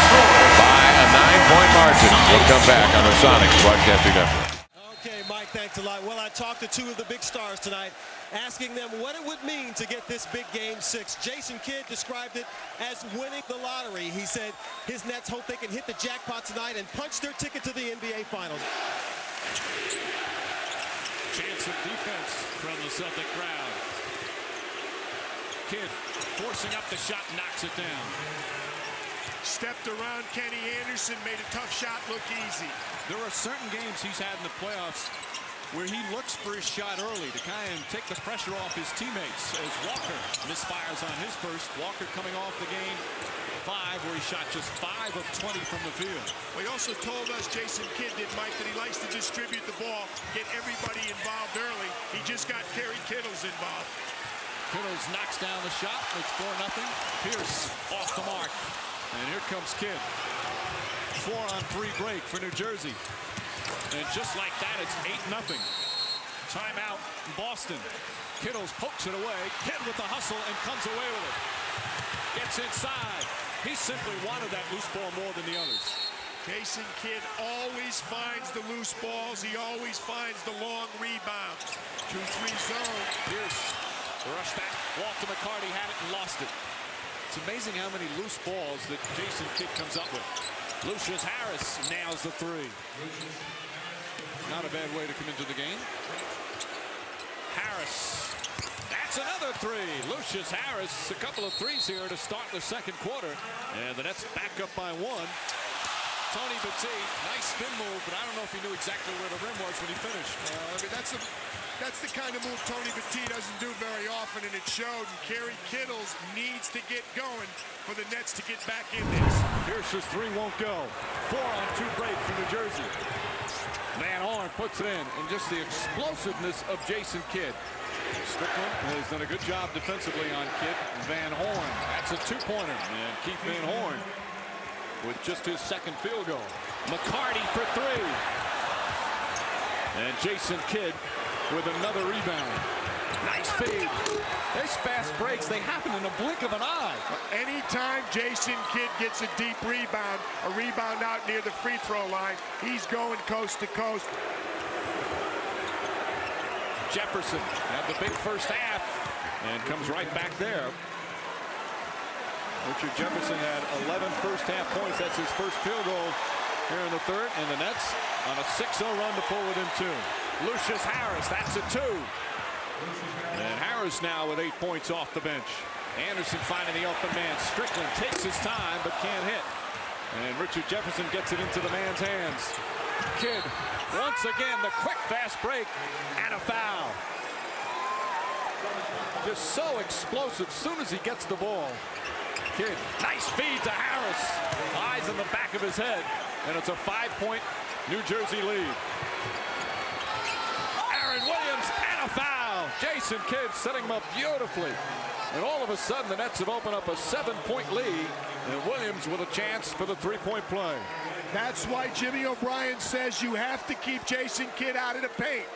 by a 9-point margin. We'll come back on the Sonics Broadcasting Network. Okay, Mike, thanks a lot. Well, I talked to 2 of the big stars tonight, asking them what it would mean to get this big game 6. Jason Kidd described it as winning the lottery. He said his Nets hope they can hit the jackpot tonight and punch their ticket to the NBA Finals. Chance of defense from the Celtic crowd. Kidd forcing up the shot, knocks it down. Stepped around Kenny Anderson, made a tough shot look easy. There are certain games he's had in the playoffs where he looks for his shot early to kind of take the pressure off his teammates as Walker misfires on his first. Walker coming off the game 5 where he shot just 5 of 20 from the field. Well, he also told us, Jason Kidd did, Mike, that he likes to distribute the ball, get everybody involved early. He just got Kerry Kittles involved. Kittles knocks down the shot. It's 4-0. Pierce off the mark. And here comes Kidd. 4-on-3 break for New Jersey. And just like that, it's 8-0. Timeout in Boston. Kittles pokes it away. Kidd with the hustle and comes away with it. Gets inside. He simply wanted that loose ball more than the others. Jason Kidd always finds the loose balls. He always finds the long rebounds. 2-3 zone. Pierce rushed that. Walter McCarty had it and lost it. It's amazing how many loose balls that Jason Kidd comes up with. Lucius Harris nails the 3. Not a bad way to come into the game. Harris. That's another 3. Lucius Harris, a couple of threes here to start the second quarter. And the Nets back up by 1. Tony Batiste, nice spin move, but I don't know if he knew exactly where the rim was when he finished. I mean, that's the kind of move Tony Batiste doesn't do very often, and it showed. And Kerry Kittles needs to get going for the Nets to get back in this. Pierce's three won't go. 4-on-2 break for New Jersey. Van Horn puts it in, and just the explosiveness of Jason Kidd. Strickland has done a good job defensively on Kidd. Van Horn, that's a two-pointer. And Keith Van Horn with just his second field goal. McCarty for three. And Jason Kidd with another rebound. Nice feed. There's fast breaks. They happen in a blink of an eye. Anytime Jason Kidd gets a deep rebound, a rebound out near the free throw line, he's going coast to coast. Jefferson had the big first half and comes right back there. Richard Jefferson had 11 first half points. That's his first field goal here in the third. And the Nets on a 6-0 run to pull within two. Lucius Harris, that's a two. And Harris now with 8 points off the bench. Anderson finding the open man. Strickland takes his time but can't hit. And Richard Jefferson gets it into the man's hands. Kidd, once again, the quick fast break and a foul. Just so explosive as soon as he gets the ball. Kidd, nice feed to Harris. Eyes in the back of his head. And it's a 5-point New Jersey lead. Aaron Williams and a foul. Jason Kidd setting him up beautifully. And all of a sudden, the Nets have opened up a 7-point lead. And Williams with a chance for the three-point play. That's why Jimmy O'Brien says you have to keep Jason Kidd out of the paint.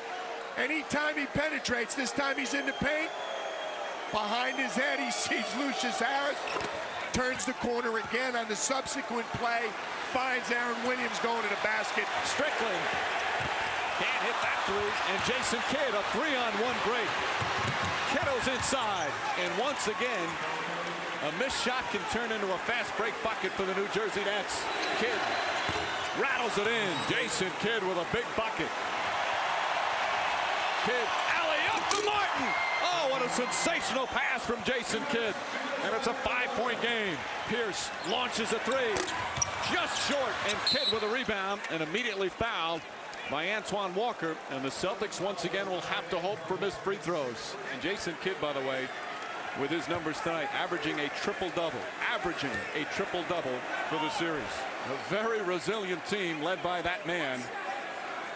Anytime he penetrates, this time he's in the paint. Behind his head, he sees Lucius Harris. Turns the corner again on the subsequent play. Finds Aaron Williams going to the basket. Strickland can't hit that three. And Jason Kidd, a 3-on-1 break. Kittle's inside. And once again, a missed shot can turn into a fast break bucket for the New Jersey Nets. Kidd rattles it in. Jason Kidd with a big bucket. Kidd, alley-up to Martin. Oh, what a sensational pass from Jason Kidd. And it's a 5-point game. Pierce launches a three. Just short. And Kidd with a rebound and immediately fouled by Antoine Walker. And the Celtics once again will have to hope for missed free throws. And Jason Kidd, by the way, with his numbers tonight, averaging a triple-double for the series. A very resilient team led by that man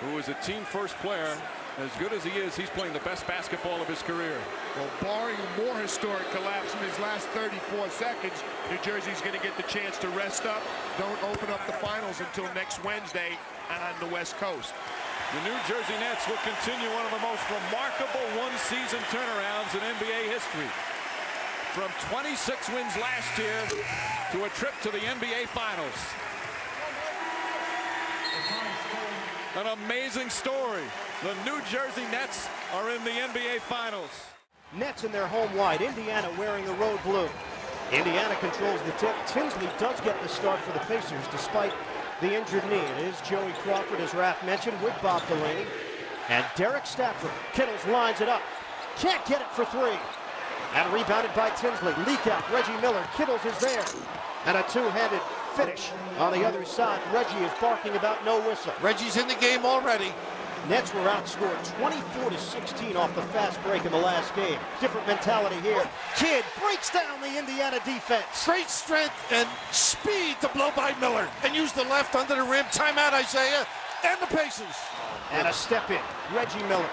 who is a team-first player. As good as he is, he's playing the best basketball of his career. Well, barring a more historic collapse in his last 34 seconds, New Jersey's going to get the chance to rest up. Don't open up the finals until next Wednesday on the West Coast. The New Jersey Nets will continue one of the most remarkable one-season turnarounds in NBA history. From 26 wins last year to a trip to the NBA Finals. An amazing story. The New Jersey Nets are in the NBA Finals. Nets in their home white. Indiana wearing the road blue. Indiana controls the tip. Tinsley does get the start for the Pacers despite the injured knee. It is Joey Crawford, as Raph mentioned, with Bob Delaney. And Derek Stafford. Kittles lines it up. Can't get it for three. And rebounded by Tinsley. Leak out. Reggie Miller. Kittles is there. And a two-handed finish on the other side. Reggie is barking about no whistle. Reggie's in the game already. Nets were outscored 24-16 off the fast break in the last game. Different mentality here. Kidd breaks down the Indiana defense. Great strength and speed to blow by Miller. And use the left under the rim. Timeout, Isaiah. And the Pacers. And a step in. Reggie Miller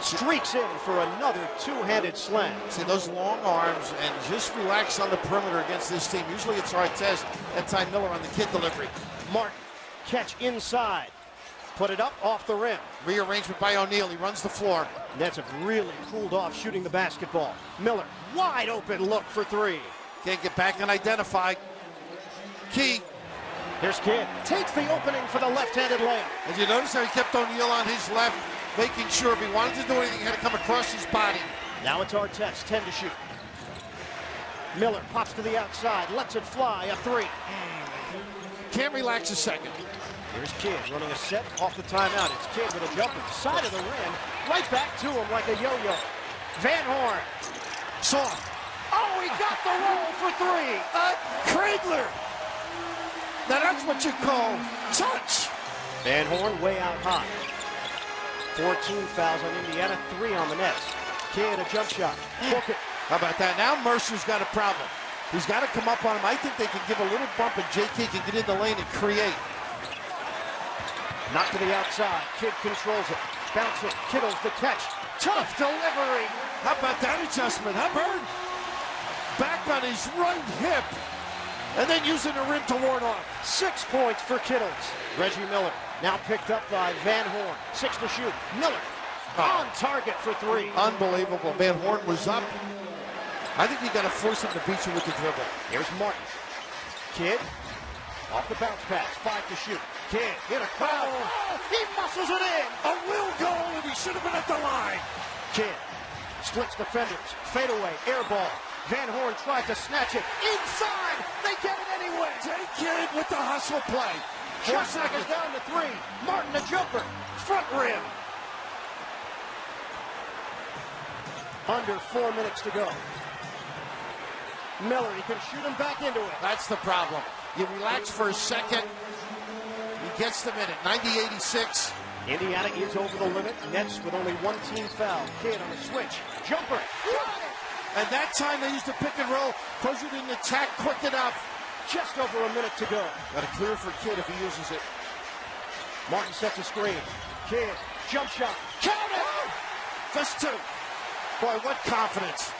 streaks in for another two-handed slam. See those long arms and just relax on the perimeter against this team. Usually it's Artest. That time Miller on the Kidd delivery. Martin, catch inside. Put it up off the rim. Rearrangement by O'Neal. He runs the floor. Nets have really cooled off shooting the basketball. Miller, wide open look for three. Can't get back and identify. Key. Here's Kidd. Takes the opening for the left-handed layup. Did you notice how he kept O'Neal on his left, making sure if he wanted to do anything, he had to come across his body. Now it's Artest, 10 to shoot. Miller pops to the outside, lets it fly, a three. Can't relax a second. Here's Kidd running a set off the timeout. It's Kidd with a jumper, side of the rim, right back to him like a yo-yo. Van Horn. Soft. Oh, he got the roll for three. Kriegler. Now that's what you call touch. Van Horn way out high. 14 fouls on Indiana, 3 on the Nets. Kidd, a jump shot. Book it. How about that? Now Mercer's got a problem. He's got to come up on him. I think they can give a little bump and JK can get in the lane and create. Knock to the outside. Kidd controls it. Bounce it. Kittles the catch. Tough delivery. How about that adjustment, Hubbard? Back on his right hip. And then using the rim to ward off. 6 points for Kittles. Reggie Miller now picked up by Van Horn. 6 to shoot. Miller on target for 3. Unbelievable. Van Horn was up. I think you got to force him to beat you with the dribble. Here's Martin. Kidd off the bounce pass. 5 to shoot. Kidd hit a crowd. Oh, he muscles it in. A will goal, and he should have been at the line. Kidd splits defenders. Fade away. Air ball. Van Horn tried to snatch it. Inside. They get it anyway. Take Kidd with the hustle play. 4 seconds down to 3. Martin a jumper. Front rim. Under 4 minutes to go. Miller, he can shoot him back into it. That's the problem. You relax for a second. He gets them in at 90-86. Indiana is over the limit. Nets with only 1 team foul. Kidd on the switch. Jumper. And that time they used the pick and roll. Crozier didn't attack quick enough. Just over a minute to go. Got to clear for Kidd if he uses it. Martin sets a screen. Kidd, jump shot. Count it! Just 2. Boy, what confidence.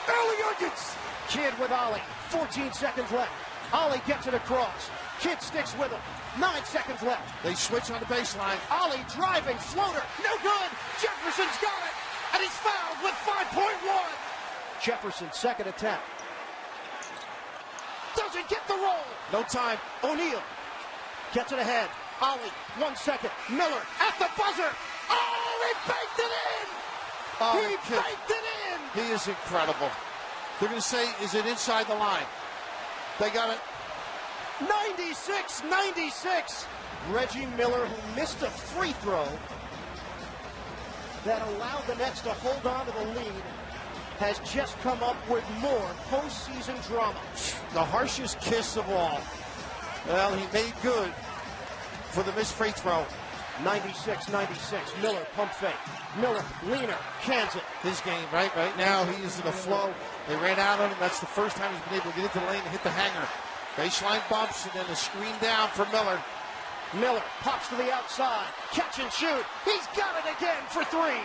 Early Nuggets. Kidd with Ollie. 14 seconds left. Ollie gets it across. Kidd sticks with him. 9 seconds left. They switch on the baseline. Ollie driving, floater. No good. Jefferson's got it. And he's fouled with 5.1. Jefferson, second attempt. Doesn't get the roll. No time. O'Neal gets it ahead. Ollie, 1 second. Miller at the buzzer. Oh, he baked it in. Oh, he baked it in. He is incredible. They're going to say, is it inside the line? They got it. 96-96. Reggie Miller, who missed a free throw that allowed the Nets to hold on to the lead, has just come up with more postseason drama. The harshest kiss of all. Well, he made good for the missed free throw. 96-96. Miller, pump fake. Miller, leaner, cans it. His game, right now, he is in the flow. They ran out on him. That's the first time he's been able to get into the lane and hit the hanger. Baseline bumps and then a screen down for Miller. Miller pops to the outside. Catch and shoot. He's got it again for 3.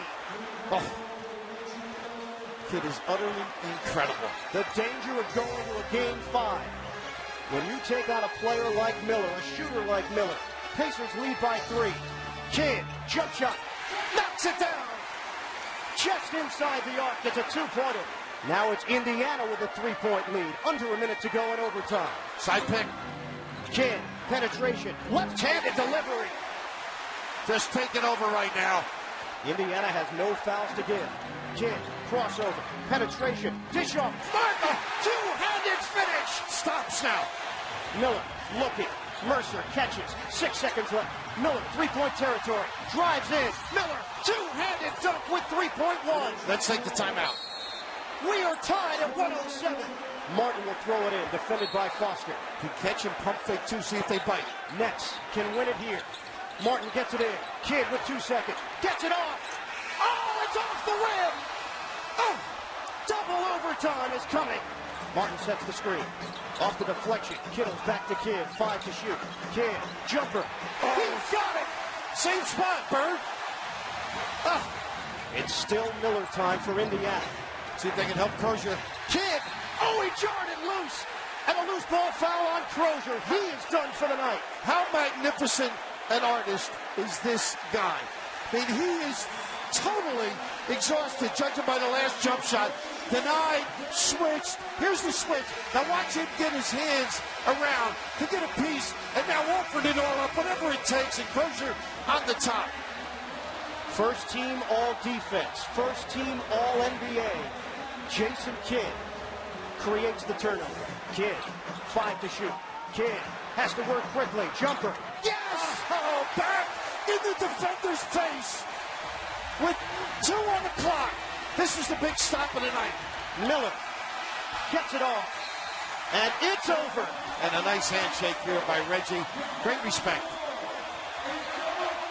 Oh. Kid is utterly incredible. The danger of going to a game 5. When you take on a player like Miller, a shooter like Miller, Pacers lead by 3. Kidd, jump shot, knocks it down. Just inside the arc, it's a 2-pointer. Now it's Indiana with a 3-point lead. Under a minute to go in overtime. Side pick. Kidd, penetration, left-handed delivery. Just taking over right now. Indiana has no fouls to give. Kidd, crossover, penetration, dish off. Martin, two-handed finish. Stops now. Miller looking. Mercer catches. 6 seconds left. Miller, 3-point territory. Drives in. Miller, two-handed dunk with 3.1. Let's take the timeout. We are tied at 107. Martin will throw it in, defended by Foster. Can catch and pump fake too, see if they bite. Nets can win it here. Martin gets it in. Kidd with 2 seconds. Gets it off. Oh, it's off the rim. Oh, double overtime is coming. Martin sets the screen. Off the deflection. Kittles back to Kidd. 5 to shoot. Kidd, jumper. Oh, he's got it. Same spot, Bird. Oh, it's still Miller time for Indiana. See if they can help Crozier. Kidd. Oh, he jarred it loose. And a loose ball foul on Crozier. He is done for the night. How magnificent an artist is this guy? I mean, he is totally exhausted, judging by the last jump shot. Denied, switched. Here's the switch. Now watch him get his hands around to get a piece, and now offered it all up, whatever it takes, and Crozier on the top. First team all defense. First team all NBA. Jason Kidd creates the turnover. Kidd, 5 to shoot. Kidd has to work quickly. Jumper. Yes! Oh, back in the defender's face with 2 on the clock. This is the big stop of the night. Miller gets it off. And it's over. And a nice handshake here by Reggie. Great respect.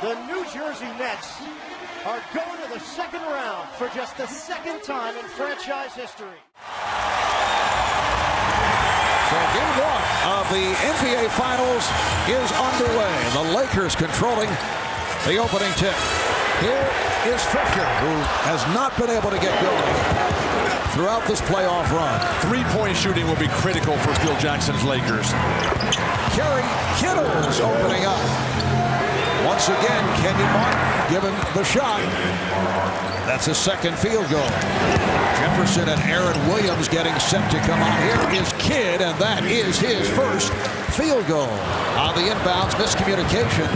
The New Jersey Nets are going to the second round for just the second time in franchise history. So game one of the NBA Finals is underway. The Lakers controlling the opening tip. Here is Fisher, who has not been able to get going throughout this playoff run. Three-point shooting will be critical for Phil Jackson's Lakers. Kerry Kittle's opening up. Once again, Kenyon Martin given the shot. That's his second field goal. Jefferson and Aaron Williams getting set to come on. Here is Kidd, and that is his first field goal. On the inbounds, miscommunication.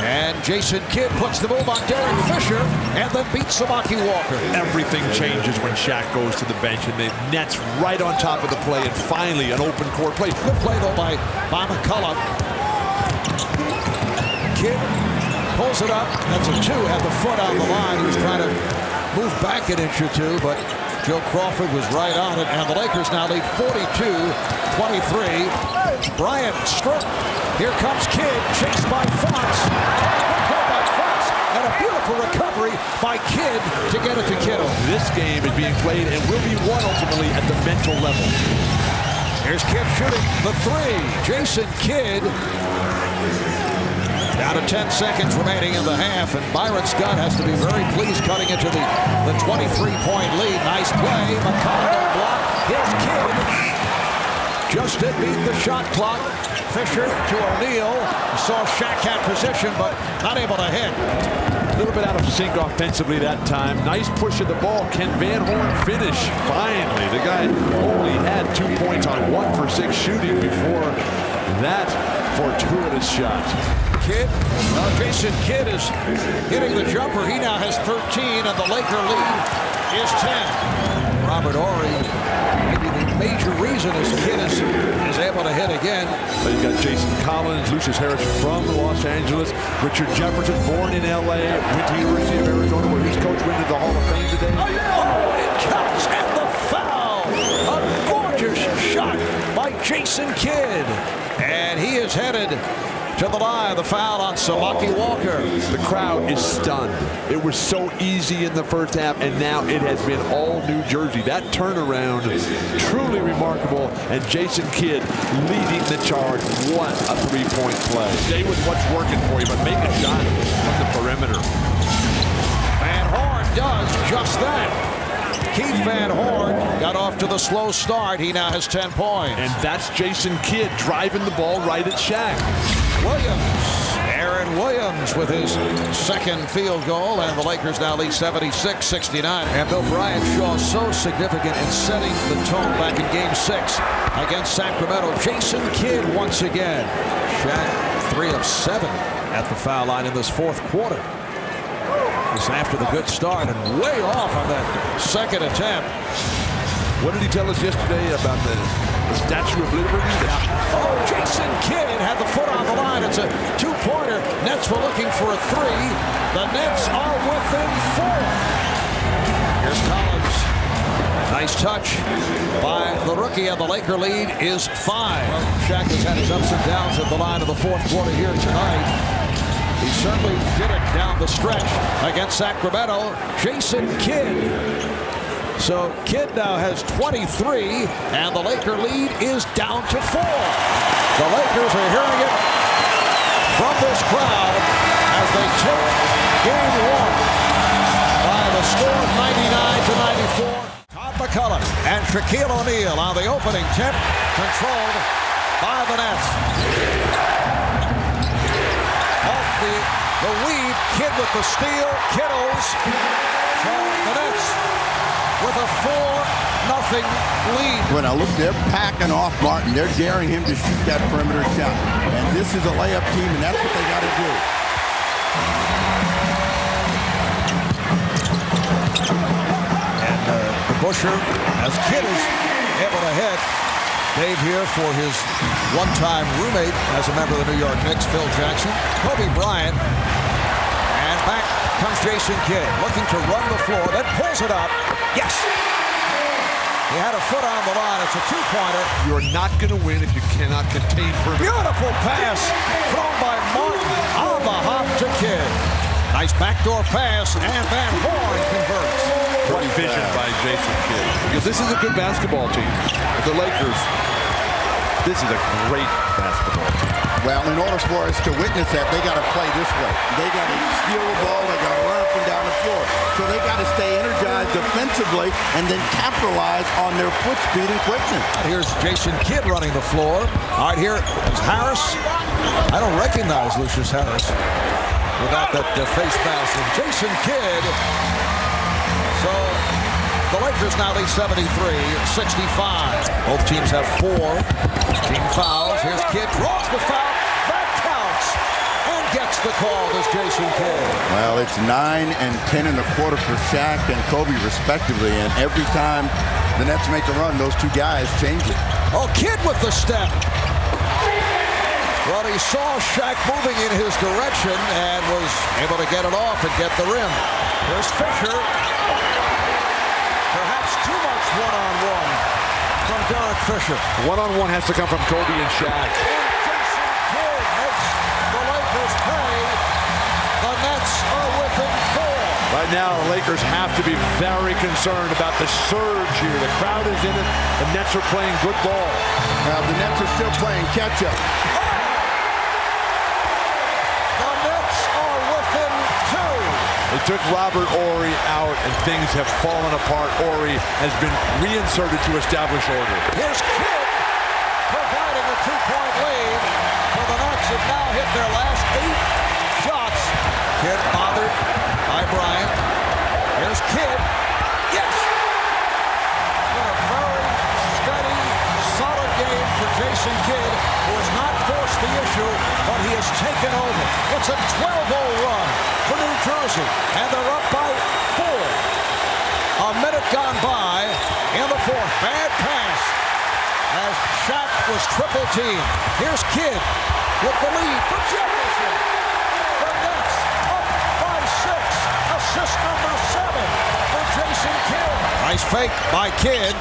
And Jason Kidd puts the move on Derek Fisher and then beats Samaki Walker. Everything changes when Shaq goes to the bench, and the Nets right on top of the play, and finally an open court play. Good play, though, by McCullough. Kidd pulls it up. That's a two. Had the foot on the line. He was trying to move back an inch or two, but Joe Crawford was right on it. And the Lakers now lead 42-23. Bryant struck. Here comes Kidd, chased by Fox. And a beautiful recovery by Kidd to get it to Kittle. This game is being played and will be won ultimately at the mental level. Here's Kidd shooting the three. Jason Kidd. Down to 10 seconds remaining in the half, and Byron Scott has to be very pleased cutting into the 23-point lead. Nice play. McCullough block. Here's Kidd. Just did beat the shot clock. Fisher to O'Neal. Saw Shaq had position, but not able to hit. A little bit out of sync offensively that time. Nice push of the ball. Can Van Horn finish? Finally, the guy only had 2 points on 1 for 6 shooting before that fortuitous shot. Kidd, Jason Kidd is hitting the jumper. He now has 13, and the Laker lead is 10. Robert Horry, maybe the major reason is Kidd is able to hit again. But you've got Jason Collins, Lucius Harris from Los Angeles, Richard Jefferson, born in L.A., went to University of Arizona, where his coach went to the Hall of Fame today. Oh, it counts, and the foul! A gorgeous shot by Jason Kidd, and he is headed to the line. The foul on Samaki Walker. The crowd is stunned. It was so easy in the first half, and now it has been all New Jersey. That turnaround is truly remarkable, and Jason Kidd leading the charge. What a three-point play. Stay with what's working for you, but make a shot from the perimeter. Van Horn does just that. Keith Van Horn got off to the slow start. He now has 10 points. And that's Jason Kidd driving the ball right at Shaq. Aaron Williams with his second field goal, and the Lakers now lead 76-69. And Bill Bryant Shaw so significant in setting the tone back in Game 6 against Sacramento. Jason Kidd once again. Shaq 3 of 7 at the foul line in this fourth quarter. This after the good start and way off on that second attempt. What did he tell us yesterday about the Statue of Liberty? Oh, Jason Kidd had the foot on the line. It's a two-pointer. Nets were looking for a three. The Nets are within 4. Here's Collins. Nice touch by the rookie, and the Laker lead is 5. Well, Shaq has had his ups and downs at the line of the fourth quarter here tonight. He certainly did it down the stretch against Sacramento. Jason Kidd. So Kidd now has 23, and the Laker lead is down to 4. The Lakers are hearing it from this crowd as they take Game 1 by the score of 99-94. Todd McCullough and Shaquille O'Neal on the opening tip, controlled by the Nets. Off the weave, Kidd with the steal, Kittles. So the Nets with a 4-0 lead. Well, now look, they're packing off Martin. They're daring him to shoot that perimeter shot. And this is a layup team, and that's what they got to do. And the Busher, as Kidd is able to hit. Dave here for his one-time roommate as a member of the New York Knicks, Phil Jackson, Kobe Bryant. And back comes Jason Kidd, looking to run the floor, then pulls it up. Yes! He had a foot on the line. It's a two-pointer. You're not going to win if you cannot contain perimeter. Beautiful pass thrown by Martin on the hop to Kidd. Nice backdoor pass, and Van Horn converts. Great vision by Jason Kidd. Because this is a good basketball team. The Lakers, this is a great basketball team. Well, in order for us to witness that, they got to play this way. They got to steal the ball. They got to run up and down the floor. So they got to stay energized defensively and then capitalize on their foot speed and quickness. Here's Jason Kidd running the floor. All right, here is Harris. I don't recognize Lucius Harris without that face mask. And Jason Kidd. So the Lakers now lead 73-65. Both teams have 4 team fouls. Here's Kidd, draws the foul. That counts. And gets the call, this Jason Kidd. Well, it's 9 and 10 in the quarter for Shaq and Kobe respectively. And every time the Nets make a run, those two guys change it. Oh, Kidd with the step. Well, he saw Shaq moving in his direction and was able to get it off and get the rim. Here's Fisher. Perhaps too much one-on-one from Derek Fisher. One-on-one has to come from Kobe and Shaq. And Jason Kidd makes the Lakers pay. The Nets are within 4. Right now, the Lakers have to be very concerned about the surge here. The crowd is in it. The Nets are playing good ball. Now, the Nets are still playing catch-up. They took Robert Horry out, and things have fallen apart. Horry has been reinserted to establish order. Here's Kidd providing a 2-point lead. For the Nets have now hit their last 8 shots. Kidd bothered by Bryant. Here's Kidd. Yes! What a very steady, solid game for Jason Kidd, who has not forced the issue, but he has taken over. It's a 12-0 run for New Jersey, and they're up by 4. A minute gone by in the 4th. Bad pass as Shaq was triple teamed. Here's Kidd with the lead for Jefferson. The Nets up by 6. Assist number 7 for Jason Kidd. Nice fake by Kidd.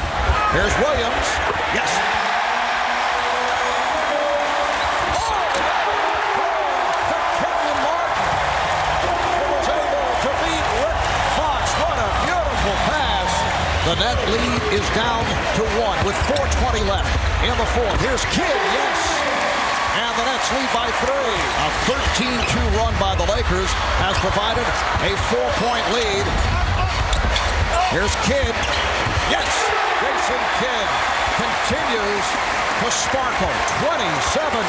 Here's Williams. Yes. The net lead is down to 1 with 4:20 left in the 4th. Here's Kidd, yes. And the Nets lead by 3. A 13-2 run by the Lakers has provided a 4-point lead. Here's Kidd. Yes! Jason Kidd continues to sparkle. 27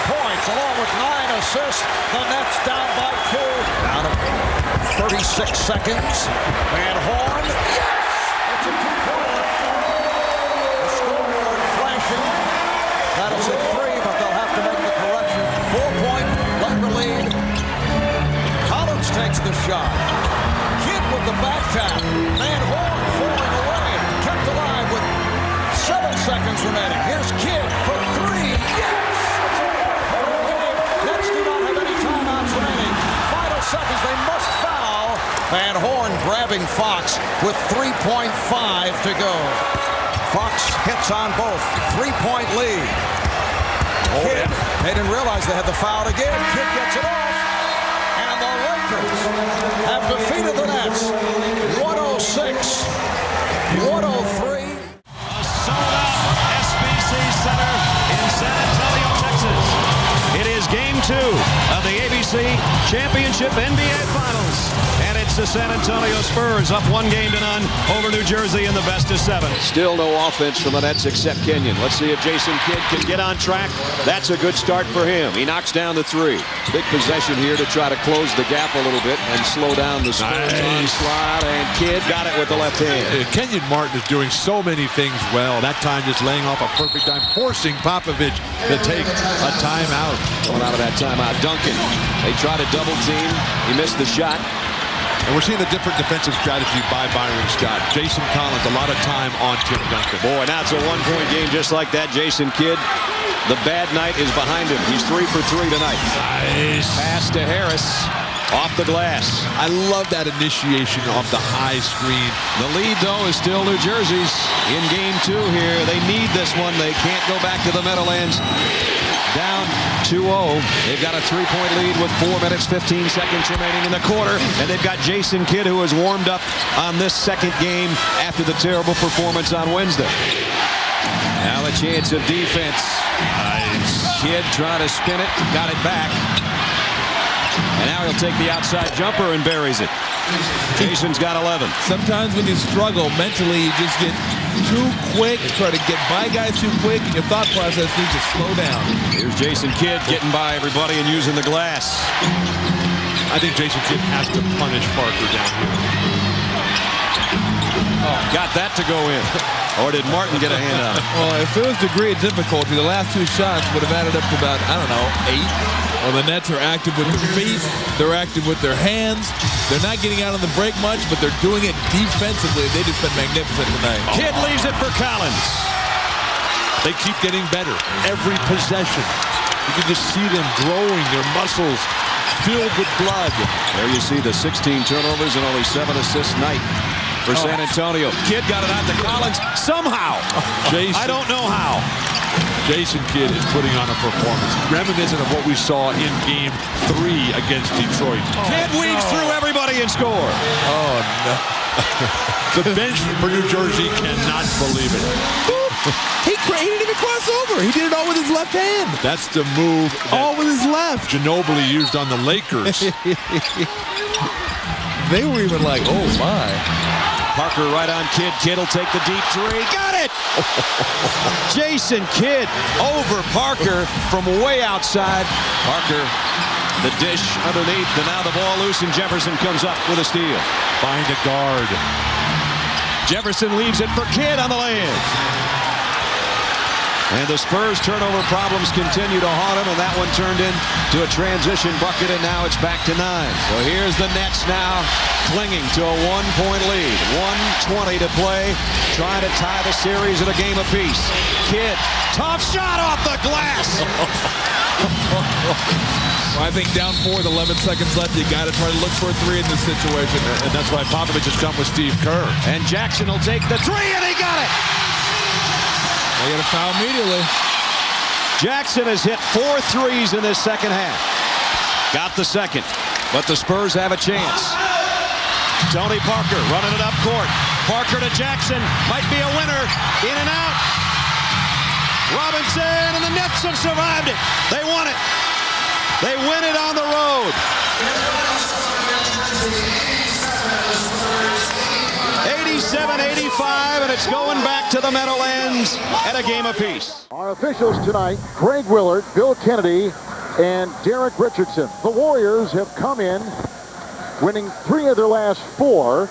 points along with 9 assists. The Nets down by 2. Down to 36 seconds. Van Horn. Yes! It's a 2-pointer. The scoreboard flashing. That is a 3, but they'll have to make the correction. 4-point Laker lead. Collins takes the shot. Kidd with the back tap. Van Horn falling away. Kept alive with 7 seconds remaining. Here's Kidd for 3. Yes! It's a 4-point game. Nets do not have any timeouts remaining. Final seconds. They must foul. Van Horn grabbing Fox with 3.5 to go. Fox hits on both. 3-point lead. Kidd, they didn't realize they had the foul again. Kidd gets it off. And the Lakers have defeated the Nets. 106-103. Sold out SBC Center in San Antonio, Texas. It is game 2 of the ABC Championship NBA Finals. And it's the San Antonio Spurs up 1-0 over New Jersey in the best of 7. Still no offense from the Nets except Kenyon. Let's see if Jason Kidd can get on track. That's a good start for him. He knocks down the 3. Big possession here to try to close the gap a little bit and slow down the Spurs onslaught. And Kidd got it with the left hand. Kenyon Martin is doing so many things well. That time just laying off a perfect time, forcing Popovich to take a timeout. Going out of that timeout, Duncan. They try to double team. He missed the shot. And we're seeing a different defensive strategy by Byron Scott. Jason Collins, a lot of time on Tim Duncan. Boy, now it's a 1-point game just like that. Jason Kidd, the bad night is behind him. He's 3 for 3 tonight. Nice. Pass to Harris. Off the glass. I love that initiation off the high screen. The lead, though, is still New Jersey's. in game 2 here. They need this one. They can't go back to the Meadowlands down 2-0. They've got a 3-point lead with 4 minutes, 15 seconds remaining in the quarter. And they've got Jason Kidd, who has warmed up on this second game after the terrible performance on Wednesday. Now the chance of defense. Kidd trying to spin it, got it back. And now he'll take the outside jumper and buries it. Jason's got 11. Sometimes when you struggle mentally, you just get too quick, try to get by guys too quick, and your thought process needs to slow down. Here's Jason Kidd getting by everybody and using the glass. I think Jason Kidd has to punish Parker down here. Oh, got that to go in. Or did Martin get a hand on it? Well, if it was degree of difficulty, the last 2 shots would have added up to about, I don't know, 8. Well, the Nets are active with their feet. They're active with their hands. They're not getting out on the break much, but they're doing it defensively. They just been magnificent tonight. Kidd leaves it for Collins. They keep getting better every possession. You can just see them growing, their muscles filled with blood. There you see the 16 turnovers and only 7 assists night for San Antonio. Kidd got it out to Collins somehow. I don't know how. Jason Kidd is putting on a performance reminiscent of what we saw in game 3 against Detroit. Kidd weaves through everybody and score. Oh, no. The bench for New Jersey cannot believe it. He didn't even cross over. He did it all with his left hand. That's the move all with his left. Ginobili used on the Lakers. They were even like, oh, my. Parker right on Kidd. Kidd will take the deep 3. Got it! Jason Kidd over Parker from way outside. Parker, the dish underneath, and now the ball loose, and Jefferson comes up with a steal. Find a guard. Jefferson leaves it for Kidd on the lay-in. And the Spurs turnover problems continue to haunt him, and that one turned into a transition bucket, and now it's back to 9. So here's the Nets now clinging to a 1-point lead. 1:20 to play, trying to tie the series at a game apiece. Kidd, tough shot off the glass. Well, I think down 4 with 11 seconds left, you got to try to look for a 3 in this situation. And that's why Popovich has come with Steve Kerr. And Jackson will take the 3, and he got it. They got a foul immediately. Jackson has hit 4 threes in this second half. Got the second, but the Spurs have a chance. Tony Parker running it up court. Parker to Jackson, might be a winner. In and out. Robinson, and the Nets have survived it. They won it. They win it on the road. 87-85, and it's going back to the Meadowlands at a game apiece. Our officials tonight, Craig Willard, Bill Kennedy, and Derek Richardson. The Warriors have come in, winning 3 of their last 4,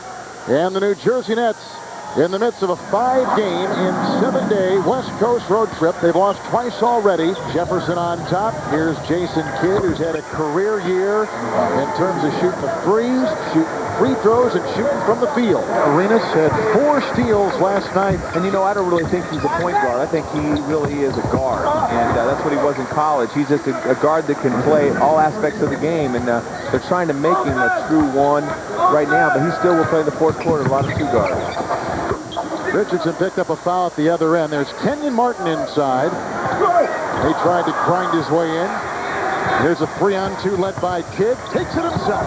and the New Jersey Nets in the midst of a 5-game in 7-day West Coast road trip. They've lost twice already. Jefferson on top. Here's Jason Kidd, who's had a career year in terms of shooting the threes, shooting free throws, and shooting from the field. Arenas had 4 steals last night. And, you know, I don't really think he's a point guard. I think he really is a guard. And that's what he was in college. He's just a guard that can play all aspects of the game. And they're trying to make him a true 1 right now. But he still will play the fourth quarter a lot of 2 guards. Richardson picked up a foul at the other end. There's Kenyon Martin inside. He tried to grind his way in. Here's a 3-on-2 led by Kidd. Takes it himself.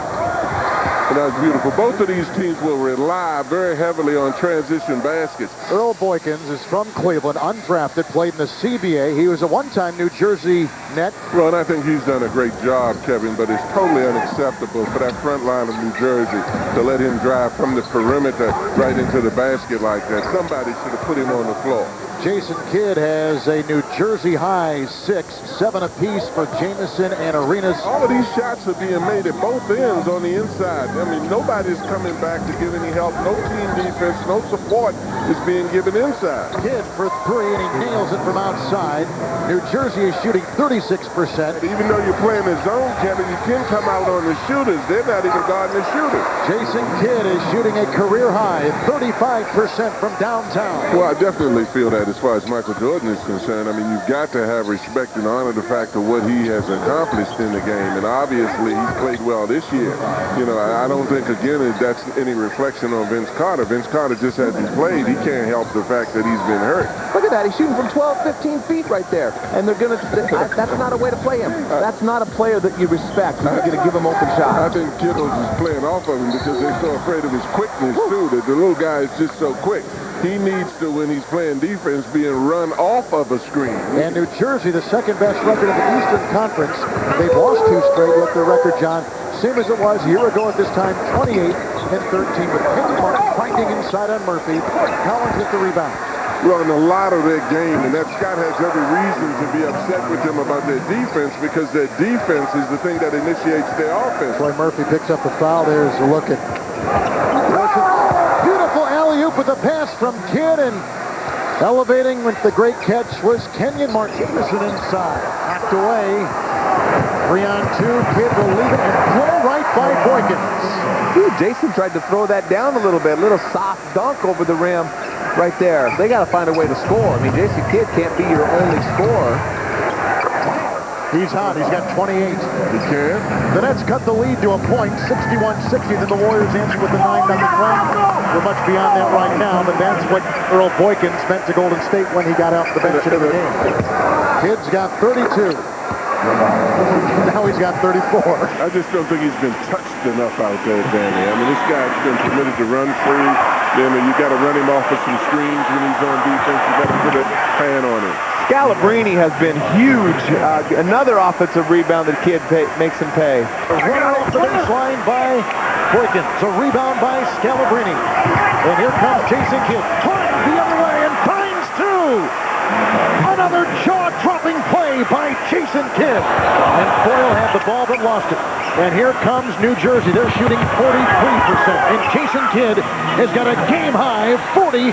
And that's beautiful. Both of these teams will rely very heavily on transition baskets. Earl Boykins is from Cleveland, undrafted, played in the CBA. He was a one-time New Jersey Net. Well, and I think he's done a great job, Kevin, but it's totally unacceptable for that front line of New Jersey to let him drive from the perimeter right into the basket like that. Somebody should have put him on the floor. Jason Kidd has a New Jersey high 6, 7 apiece for Jamison and Arenas. All of these shots are being made at both ends on the inside. I mean, nobody's coming back to give any help. No team defense, no support is being given inside. Kidd for 3, and he nails it from outside. New Jersey is shooting 36%. Even though you're playing the zone, Kevin, you can come out on the shooters. They're not even guarding the shooters. Jason Kidd is shooting a career high, 35% from downtown. Well, I definitely feel that as far as Michael Jordan is concerned. I mean, you've got to have respect and honor the fact of what he has accomplished in the game. And obviously, he's played well this year. You know, I don't think, again, that's any reflection on Vince Carter. Vince Carter just hasn't played. he can't help the fact that he's been hurt. Look at that. He's shooting from 12, 15 feet right there. And they're going to, that's not a way to play him. That's not a player that you respect. You're going to give him open shots. I think Kittles is playing off of him because they're so afraid of his quickness, too, that the little guy is just so quick. He needs to, when he's playing defense, being run off of a screen. And New Jersey, the second best record in the Eastern Conference. They've lost 2 straight with their record, John. Same as it was a year ago at this time, 28-13, with Payton finding inside on Murphy. Collins hit the rebound. Running a lot of their game, and that Scott has every reason to be upset with them about their defense, because their defense is the thing that initiates their offense. Troy Murphy picks up the foul. There's a look at beautiful alley-oop with a pass from Kidd, and elevating with the great catch was Kenyon Martinezson inside. Knocked away. 3-on-2. Kidd will leave it and play right by Boykins. Ooh, Jason tried to throw that down a little bit. A little soft dunk over the rim right there. They got to find a way to score. I mean, Jason Kidd can't be your only scorer. He's hot. He's got 28. He can. The Nets cut the lead to a point, 61-60. Then the Warriors answer with the 9-0 run. We're much beyond that right now, but that's what Earl Boykins meant to Golden State when he got off the bench in the game. Kidd's got 32. Now he's got 34. I just don't think he's been touched enough out there, Danny. I mean, this guy's been permitted to run free. Then you got to run him off of some screens when he's on defense. You got to put a pan on him. Scalabrine has been huge. Another offensive rebound that Kidd makes him pay. A run off the baseline by Boykins. A rebound by Scalabrine. And here comes Jason Kidd. Turns the other way and finds 2. Another jaw-dropping play by Jason Kidd. And Boyle had the ball but lost it. And here comes New Jersey. They're shooting 43%. And Jason Kidd has got a game-high 41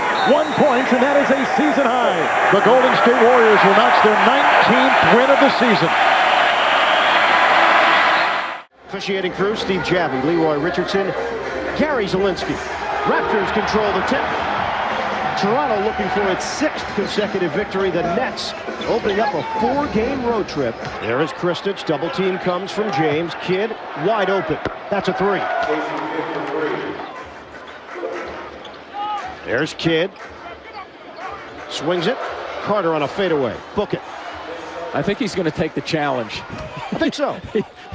points, and that is a season high. The Golden State Warriors will notch their 19th win of the season. Officiating crew, Steve Javie, Leroy Richardson, Gary Zielinski. Raptors control the tip. Toronto looking for its 6th consecutive victory. The Nets opening up a 4-game road trip. There is Kristich. Double team comes from James. Kidd wide open. That's a 3. There's Kidd. Swings it. Carter on a fadeaway. Book it. I think he's going to take the challenge. I think so.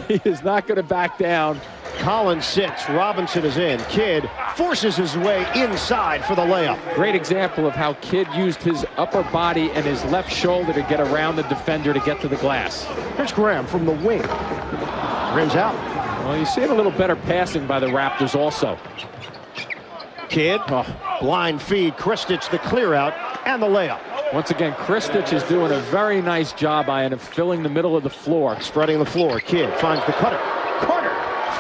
He is not going to back down. Collins sits. Robinson is in. Kidd forces his way inside for the layup. Great example of how Kidd used his upper body and his left shoulder to get around the defender to get to the glass. Here's Graham from the wing. Rims out. Well, you're seeing a little better passing by the Raptors also. Kidd, blind feed. Kristich the clear out and the layup. Once again, Kristich is doing a very nice job, Ian, of filling the middle of the floor. Spreading the floor. Kidd finds the cutter. Carter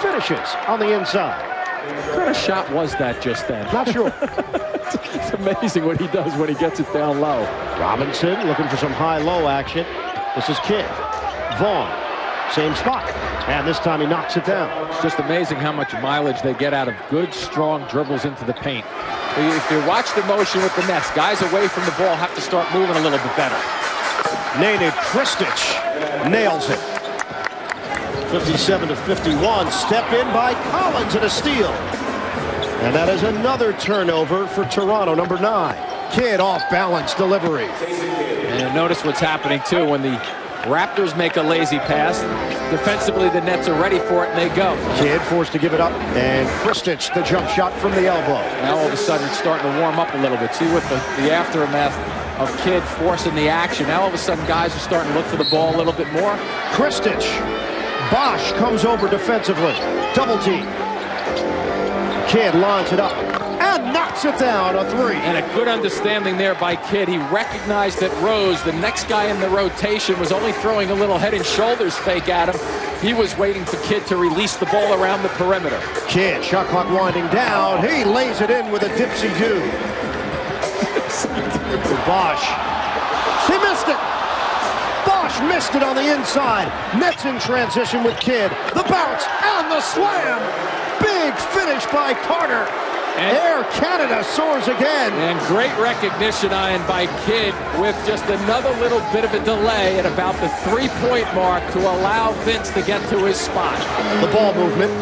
finishes on the inside. What kind of shot was that just then? Not sure. It's amazing what he does when he gets it down low. Robinson looking for some high-low action. This is Kidd. Vaughn, same spot. And this time he knocks it down. It's just amazing how much mileage they get out of good, strong dribbles into the paint. If you watch the motion with the Nets, guys away from the ball have to start moving a little bit better. Nene Kristich nails it. 57-51. Step in by Collins and a steal. And that is another turnover for Toronto, number 9. Kidd off balance delivery. And notice what's happening too when the Raptors make a lazy pass. Defensively, the Nets are ready for it, and they go. Kidd forced to give it up, and Kristich the jump shot from the elbow. Now all of a sudden it's starting to warm up a little bit. See with the aftermath of Kidd forcing the action. Now all of a sudden guys are starting to look for the ball a little bit more. Kristich. Bosch comes over defensively. Double team. Kidd lines it up and knocks it down, a 3. And a good understanding there by Kidd. He recognized that Rose, the next guy in the rotation, was only throwing a little head and shoulders fake at him. He was waiting for Kidd to release the ball around the perimeter. Kidd, shot clock winding down. He lays it in with a dipsy-do. Bosch. He missed it. Bosch missed it on the inside. Nets in transition with Kidd. The bounce and the slam. Big finish by Carter. And Air Canada soars again. And great recognition, Ian, by Kidd with just another little bit of a delay at about the 3-point mark to allow Vince to get to his spot. The ball movement.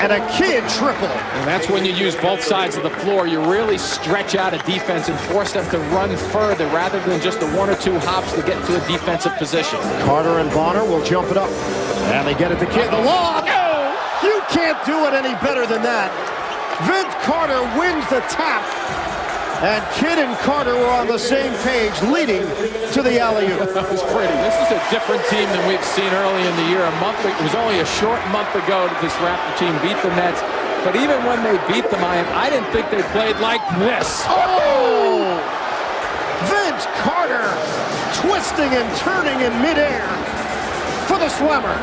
and a Kidd triple. And that's when you use both sides of the floor. You really stretch out a defense and force them to run further rather than just the 1 or 2 hops to get into a defensive position. Carter and Bonner will jump it up. And they get it to Kidd. The lob! Oh! You can't do it any better than that. Vince Carter wins the tap. And Kidd and Carter were on the same page, leading to the alley-oop. That was pretty. This is a different team than we've seen early in the year. It was only a short month ago that this Raptor team beat the Nets. But even when they beat them, I didn't think they played like this. Oh! Vince Carter twisting and turning in midair for the slammer.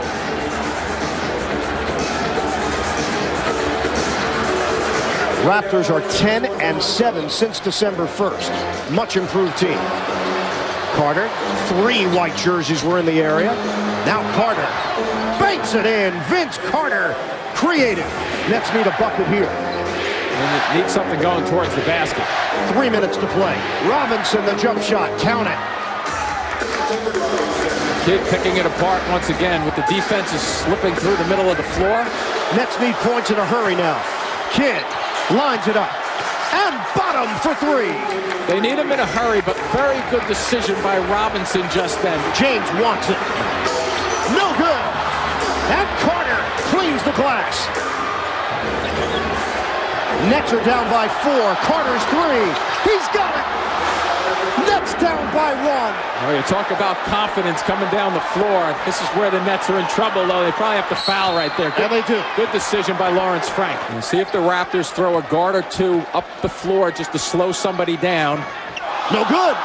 Raptors are 10-7 since December 1st. Much improved team. Carter, 3 white jerseys were in the area. Now Carter banks it in. Vince Carter, creative. Nets need a bucket here. And it needs something going towards the basket. 3 minutes to play. Robinson, the jump shot. Count it. Kidd picking it apart once again with the defense is slipping through the middle of the floor. Nets need points in a hurry now. Kidd lines it up and bottom for 3. They need him in a hurry, but very good decision by Robinson just then. James wants it. No good. And Carter cleans the glass. Nets are down by 4. Carter's 3. He's got it. Nets down by 1. Well, you talk about confidence coming down the floor. This is where the Nets are in trouble, though. They probably have to foul right there. Yeah, they do. Good decision by Lawrence Frank. And see if the Raptors throw a guard or 2 up the floor just to slow somebody down. No good.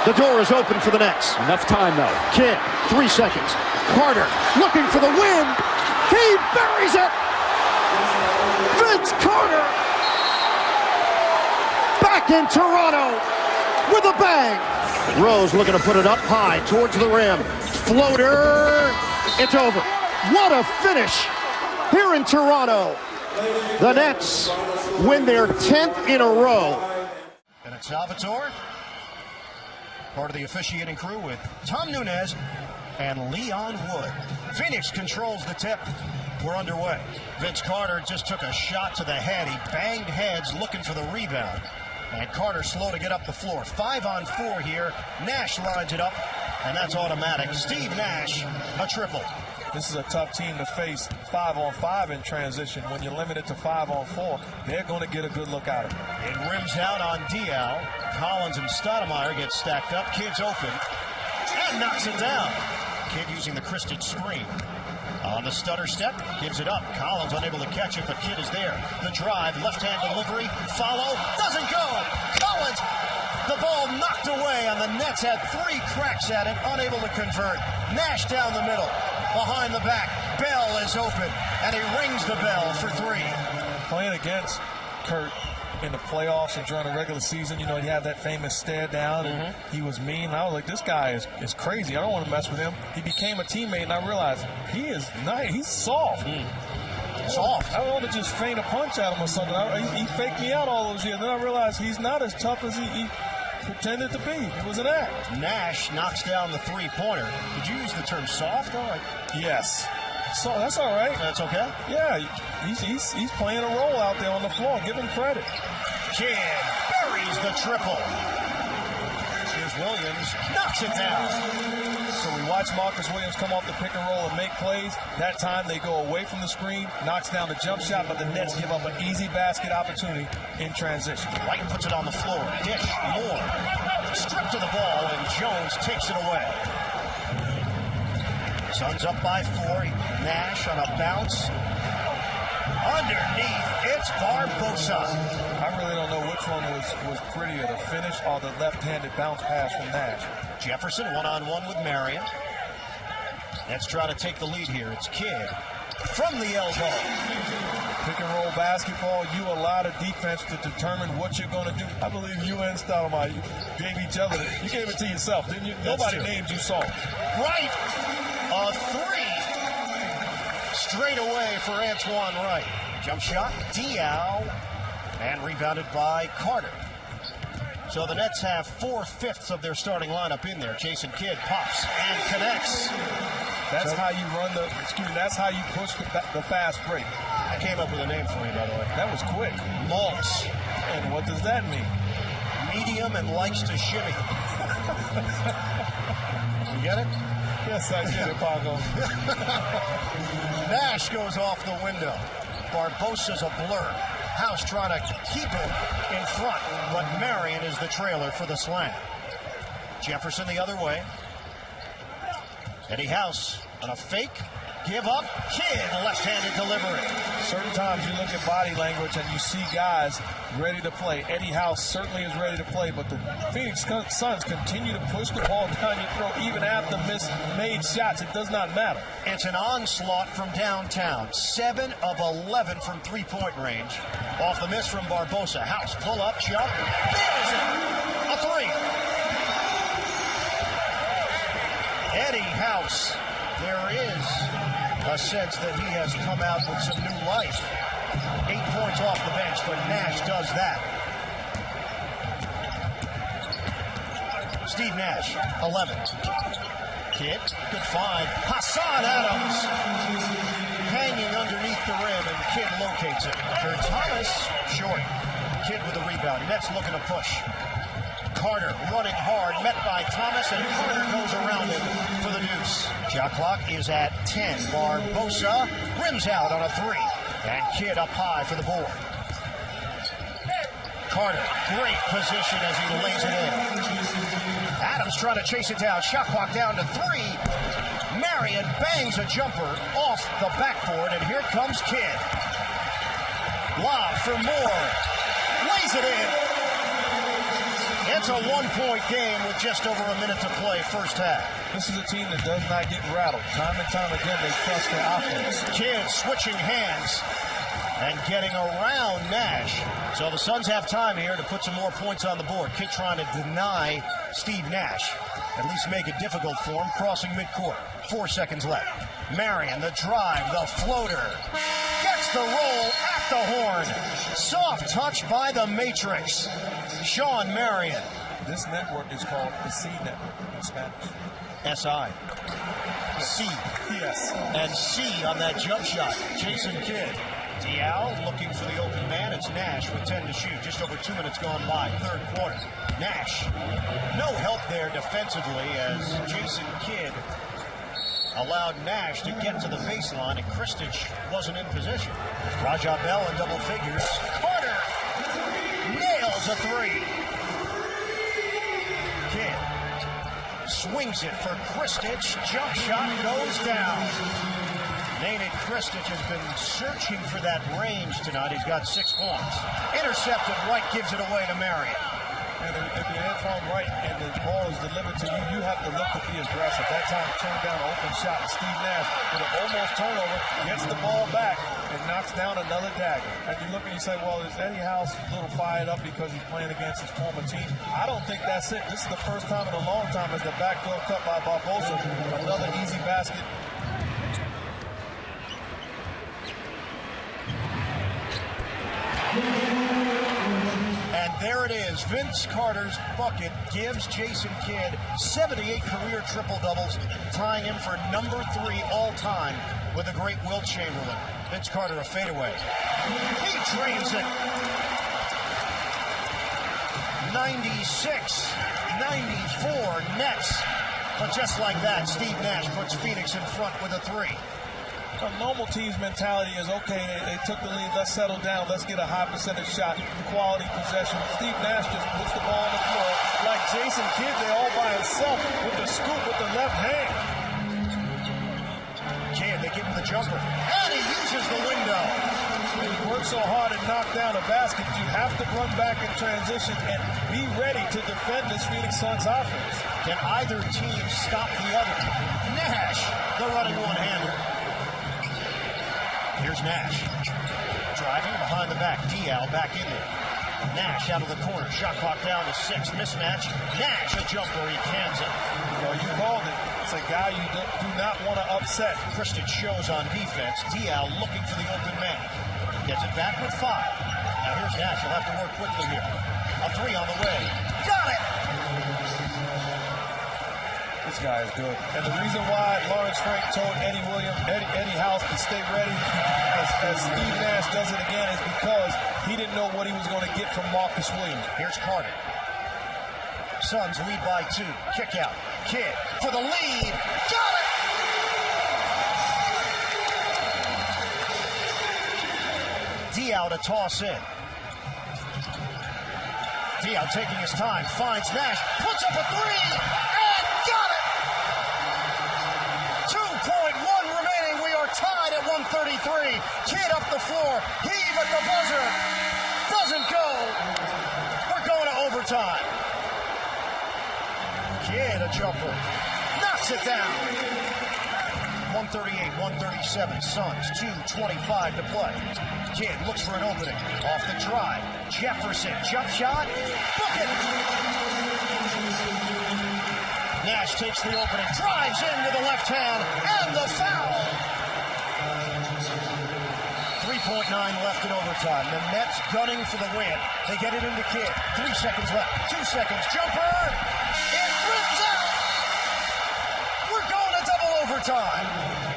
The door is open for the Nets. Enough time, though. Kidd, 3 seconds. Carter looking for the win. He buries it. Vince Carter back in Toronto with a bang. Rose looking to put it up high towards the rim. Floater. It's over. What a finish here in Toronto. The Nets win their 10th in a row. And it's Salvatore, part of the officiating crew with Tom Nunez and Leon Wood. Phoenix controls the tip. We're underway. Vince Carter just took a shot to the head. He banged heads looking for the rebound. And Carter slow to get up the floor. 5-on-4 here. Nash lines it up, and that's automatic. Steve Nash, a triple. This is a tough team to face 5-on-5 in transition. When you limit it to 5-on-4, they're going to get a good look at it. It rims out on Dial. Collins and Stoudemire get stacked up. Kidd's open and knocks it down. Kidd using the Christed screen. On the stutter step, gives it up. Collins unable to catch it, but Kidd is there. The drive, left-hand delivery, follow, doesn't go. Collins, the ball knocked away, and the Nets had 3 cracks at it, unable to convert. Nash down the middle, behind the back. Bell is open, and he rings the bell for 3. Playing against Kurt in the playoffs and during the regular season, you know, he had that famous stare down, and he was mean. I was like, this guy is crazy. I don't want to mess with him. He became a teammate, and I realized he is nice. He's soft. Soft. I don't want to just feint a punch at him or something. He faked me out all those years. Then I realized he's not as tough as he pretended to be. It was an act. Nash knocks down the 3-pointer. Did you use the term soft? Yes. So that's all right. That's okay? Yeah, he's playing a role out there on the floor. Give him credit. Kidd buries the triple. Here's Williams, knocks it down. So we watch Marcus Williams come off the pick and roll and make plays. That time they go away from the screen, knocks down the jump shot, but the Nets give up an easy basket opportunity in transition. White puts it on the floor. Dish, Moore, stripped to the ball, and Jones takes it away. Suns up by 4. Nash on a bounce. Underneath, it's Barbosa. I really don't know which one was prettier, the finish or the left-handed bounce pass from Nash. Jefferson one-on-one with Marion. Let's try to take the lead here. It's Kidd from the elbow. Pick and roll basketball, you allow the defense to determine what you're going to do. I believe you and Stoudemire gave each other. You gave it to yourself, didn't you? Nobody named you soft. Right. A 3 straight away for Antoine Wright. Jump shot, Dial, and rebounded by Carter. So the Nets have 4/5 of their starting lineup in there. Jason Kidd pops and connects. That's how you run that's how you push the fast break. came up with a name for you, by the way. That was quick. Maltz. And what does that mean? Medium and likes to shimmy. You get it? Yes, I get it, Pago. Nash goes off the window. Barbosa's a blur. House trying to keep him in front, but Marion is the trailer for the slam. Jefferson the other way. Eddie House on a fake. Give up. Kidd, left-handed delivery. Certain times you look at body language and you see guys ready to play. Eddie House certainly is ready to play, but the Phoenix Suns continue to push the ball down your throat even after made shots. It does not matter. It's an onslaught from downtown. 7 of 11 from three-point range. Off the miss from Barbosa. House, pull up, jump. There's it. A three. Eddie House. There is a sense that he has come out with some new life. 8 points off the bench, but Nash does that. Steve Nash, 11. Kidd, good find. Hassan Adams hanging underneath the rim, and Kidd locates it. Jared Thomas, short. Kidd with the rebound. Nets looking to push. Carter running hard, met by Thomas, and Carter goes around it for the deuce. Shot clock is at 10. Barbosa rims out on a three, and Kidd up high for the board. Carter, great position as he lays it in. Adams trying to chase it down. Shot clock down to 3. Marion bangs a jumper off the backboard, and here comes Kidd. Lob for Moore. Lays it in. It's a 1-point game with just over a minute to play first half. This is a team that does not get rattled. Time and time again, they trust their offense. Kidd switching hands and getting around Nash. So the Suns have time here to put some more points on the board. Kidd trying to deny Steve Nash, at least make it difficult for him, crossing midcourt. 4 seconds left. Marion, the drive, the floater. Gets the roll at the horn. Soft touch by the Matrix. Sean Marion. This network is called the C Network in Spanish. S-I. C. Yes. And C on that jump shot. Jason Kidd. Diao looking for the open man. It's Nash with 10 to shoot. Just over 2 minutes gone by. Third quarter. Nash. No help there defensively as Jason Kidd allowed Nash to get to the baseline, and Kristich wasn't in position. Raja Bell in double figures. Carter nails a three. Kidd swings it for Kristich. Jump shot goes down. Nate Kristich has been searching for that range tonight. He's got 6 points. Intercepted. Wright gives it away to Marion. And if you're in front right and the ball is delivered to you, you have to look to be aggressive. That time turned down an open shot. Steve Nash with an almost turnover gets the ball back and knocks down another dagger. And you look and you say, well, is Eddie House a little fired up because he's playing against his former team? I don't think that's it. This is the first time in a long time as the backdoor cut by Barbosa. Another easy basket. And there it is. Vince Carter's bucket gives Jason Kidd 78 career triple-doubles, tying him for number 3 all-time with the great Wilt Chamberlain. Vince Carter, a fadeaway. He drains it. 96-94 Nets. But just like that, Steve Nash puts Phoenix in front with a 3. A normal team's mentality is, okay, they took the lead, let's settle down, let's get a high percentage shot, quality possession. Steve Nash just puts the ball on the floor like Jason Kidd there all by himself with the scoop with the left hand. Kidd, they give him the jumper, and he uses the window. When you work so hard and knock down a basket, you have to run back in transition and be ready to defend this Phoenix Suns offense. Can either team stop the other? Nash, the running one-hander. Here's Nash. Driving behind the back. Diao back in there. Nash out of the corner. Shot clock down to 6. Mismatch. Nash a jumper. He cans it. Well, you called it. It's a guy you do not want to upset. Kristich shows on defense. Diao looking for the open man. Gets it back with 5. Now here's Nash. He'll have to work quickly here. A 3 on the way. Got it! It's This guy is good. And the reason why Lawrence Frank told Eddie House to stay ready, as Steve Nash does it again, is because he didn't know what he was going to get from Marcus Williams. Here's Carter. Suns lead by 2. Kick out. Kidd for the lead. Got it! Diaw to toss in. Diaw taking his time, finds Nash, puts up a 3, and got it! 2.1 remaining. We are tied at 133. Kidd up the floor. Heave at the buzzer. Doesn't go. We're going to overtime. Kidd, a jumper. Knocks it down. 138-137. Suns, 2:25 to play. Kidd looks for an opening. Off the drive. Jefferson, jump shot. Book it! Nash takes the opening, drives into the left hand, and the foul! 3.9 left in overtime. The Nets gunning for the win. They get it into Kidd. 3 seconds left. 2 seconds. Jumper! It rips out! We're going to double overtime.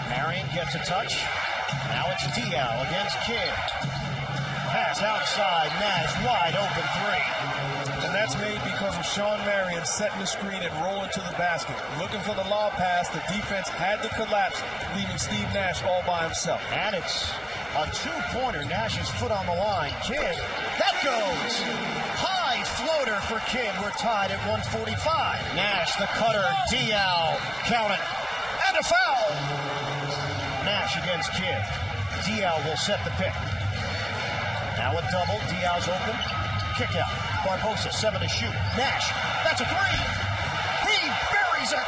Marion gets a touch. Now it's Diaw against Kidd. Pass outside. Nash wide open 3. And that's made because of Sean Marion setting the screen and rolling to the basket. Looking for the lob pass. The defense had to collapse, leaving Steve Nash all by himself. And it's a 2-pointer. Nash's foot on the line. Kidd. That goes. High floater for Kidd. We're tied at 145. Nash, the cutter. Diaw. Count it. And a foul. Nash against Kidd. Diaw will set the pick. Now a double. Diaw's open. Kick out. Barbosa, 7 to shoot. Nash. That's a 3. He buries it.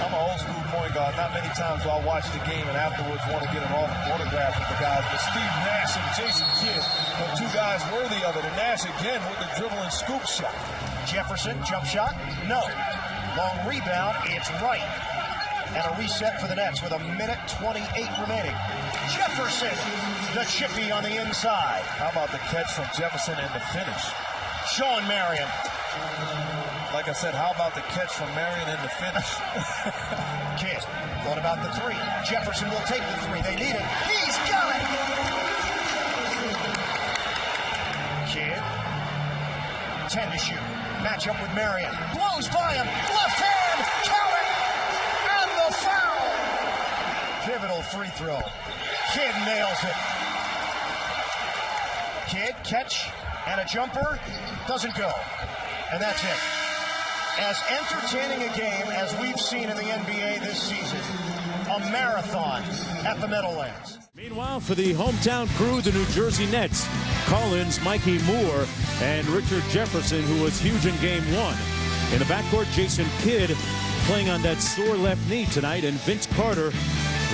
I'm an old school point guard. Not many times do I watch the game and afterwards want to get an autograph with the guys. But Steve Nash and Jason Kidd are 2 guys worthy of it. And Nash again with the dribble and scoop shot. Jefferson, jump shot. No. Long rebound. It's right. And a reset for the Nets with 1:28 remaining. Jefferson, the chippy on the inside. How about the catch from Jefferson and the finish? Sean Marion. Like I said, how about the catch from Marion and the finish? Kidd thought about the 3. Jefferson will take the 3. They need it. He's got it. Kidd. 10 to shoot. Match up with Marion. Blows by him. Left hand. Count it. The foul! Pivotal free throw. Kidd nails it. Kidd, catch, and a jumper. Doesn't go. And that's it. As entertaining a game as we've seen in the NBA this season. A marathon at the Meadowlands. Meanwhile, for the hometown crew, the New Jersey Nets, Collins, Mikey Moore, and Richard Jefferson, who was huge in Game 1. In the backcourt, Jason Kidd playing on that sore left knee tonight, and Vince Carter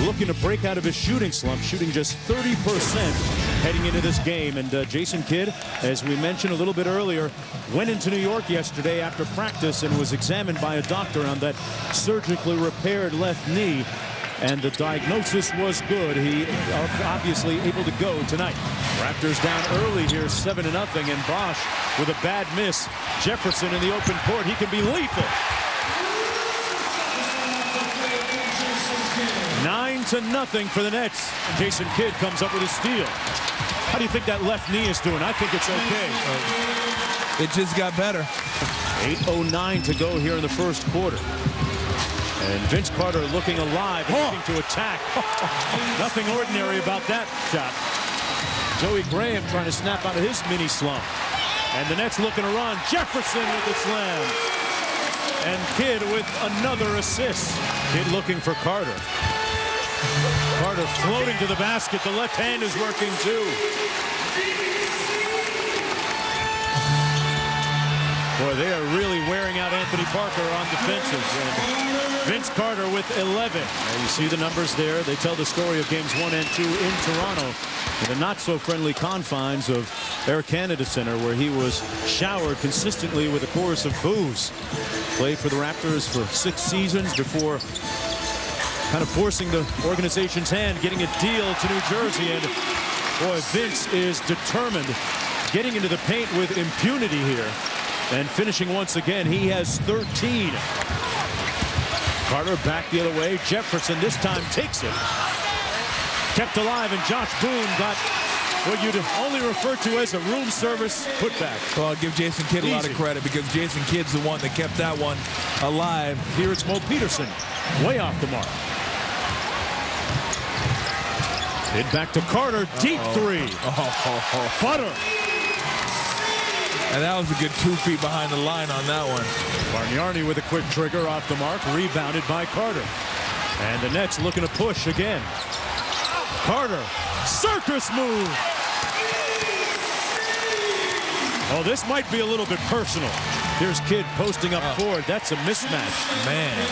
looking to break out of his shooting slump, shooting just 30% heading into this game. And Jason Kidd, as we mentioned a little bit earlier, went into New York yesterday after practice and was examined by a doctor on that surgically repaired left knee. And the diagnosis was good. He obviously able to go tonight. Raptors down early here, 7-0, and Bosch with a bad miss. Jefferson in the open court. He can be lethal. 9-0 for the Nets. Jason Kidd comes up with a steal. How do you think that left knee is doing? I think it's okay. It just got better. 8:09 to go here in the first quarter. And Vince Carter looking alive and looking to attack. Nothing ordinary about that shot. Joey Graham trying to snap out of his mini slump. And the Nets looking to run. Jefferson with the slam. And Kidd with another assist. Kidd looking for Carter. Carter floating to the basket. The left hand is working too. Boy, they are really wearing out Anthony Parker on defenses. And Vince Carter with 11. And you see the numbers there. They tell the story of games 1 and 2 in Toronto, in the not-so-friendly confines of Air Canada Center, where he was showered consistently with a chorus of boos. Played for the Raptors for 6 seasons before kind of forcing the organization's hand, getting a deal to New Jersey. And boy, Vince is determined, getting into the paint with impunity here. And finishing once again, he has 13. Carter back the other way. Jefferson this time takes it. Kept alive, and Josh Boone got what you'd only refer to as a room service putback. Well, I'll give Jason Kidd a lot of credit because Jason Kidd's the one that kept that one alive. Here it's Mo Peterson, way off the mark. Hit back to Carter, deep three. Butter. And that was a good 2 feet behind the line on that one. Bargnani with a quick trigger off the mark, rebounded by Carter. And the Nets looking to push again. Carter, circus move. Oh, this might be a little bit personal. Here's Kidd posting up forward. That's a mismatch. Man.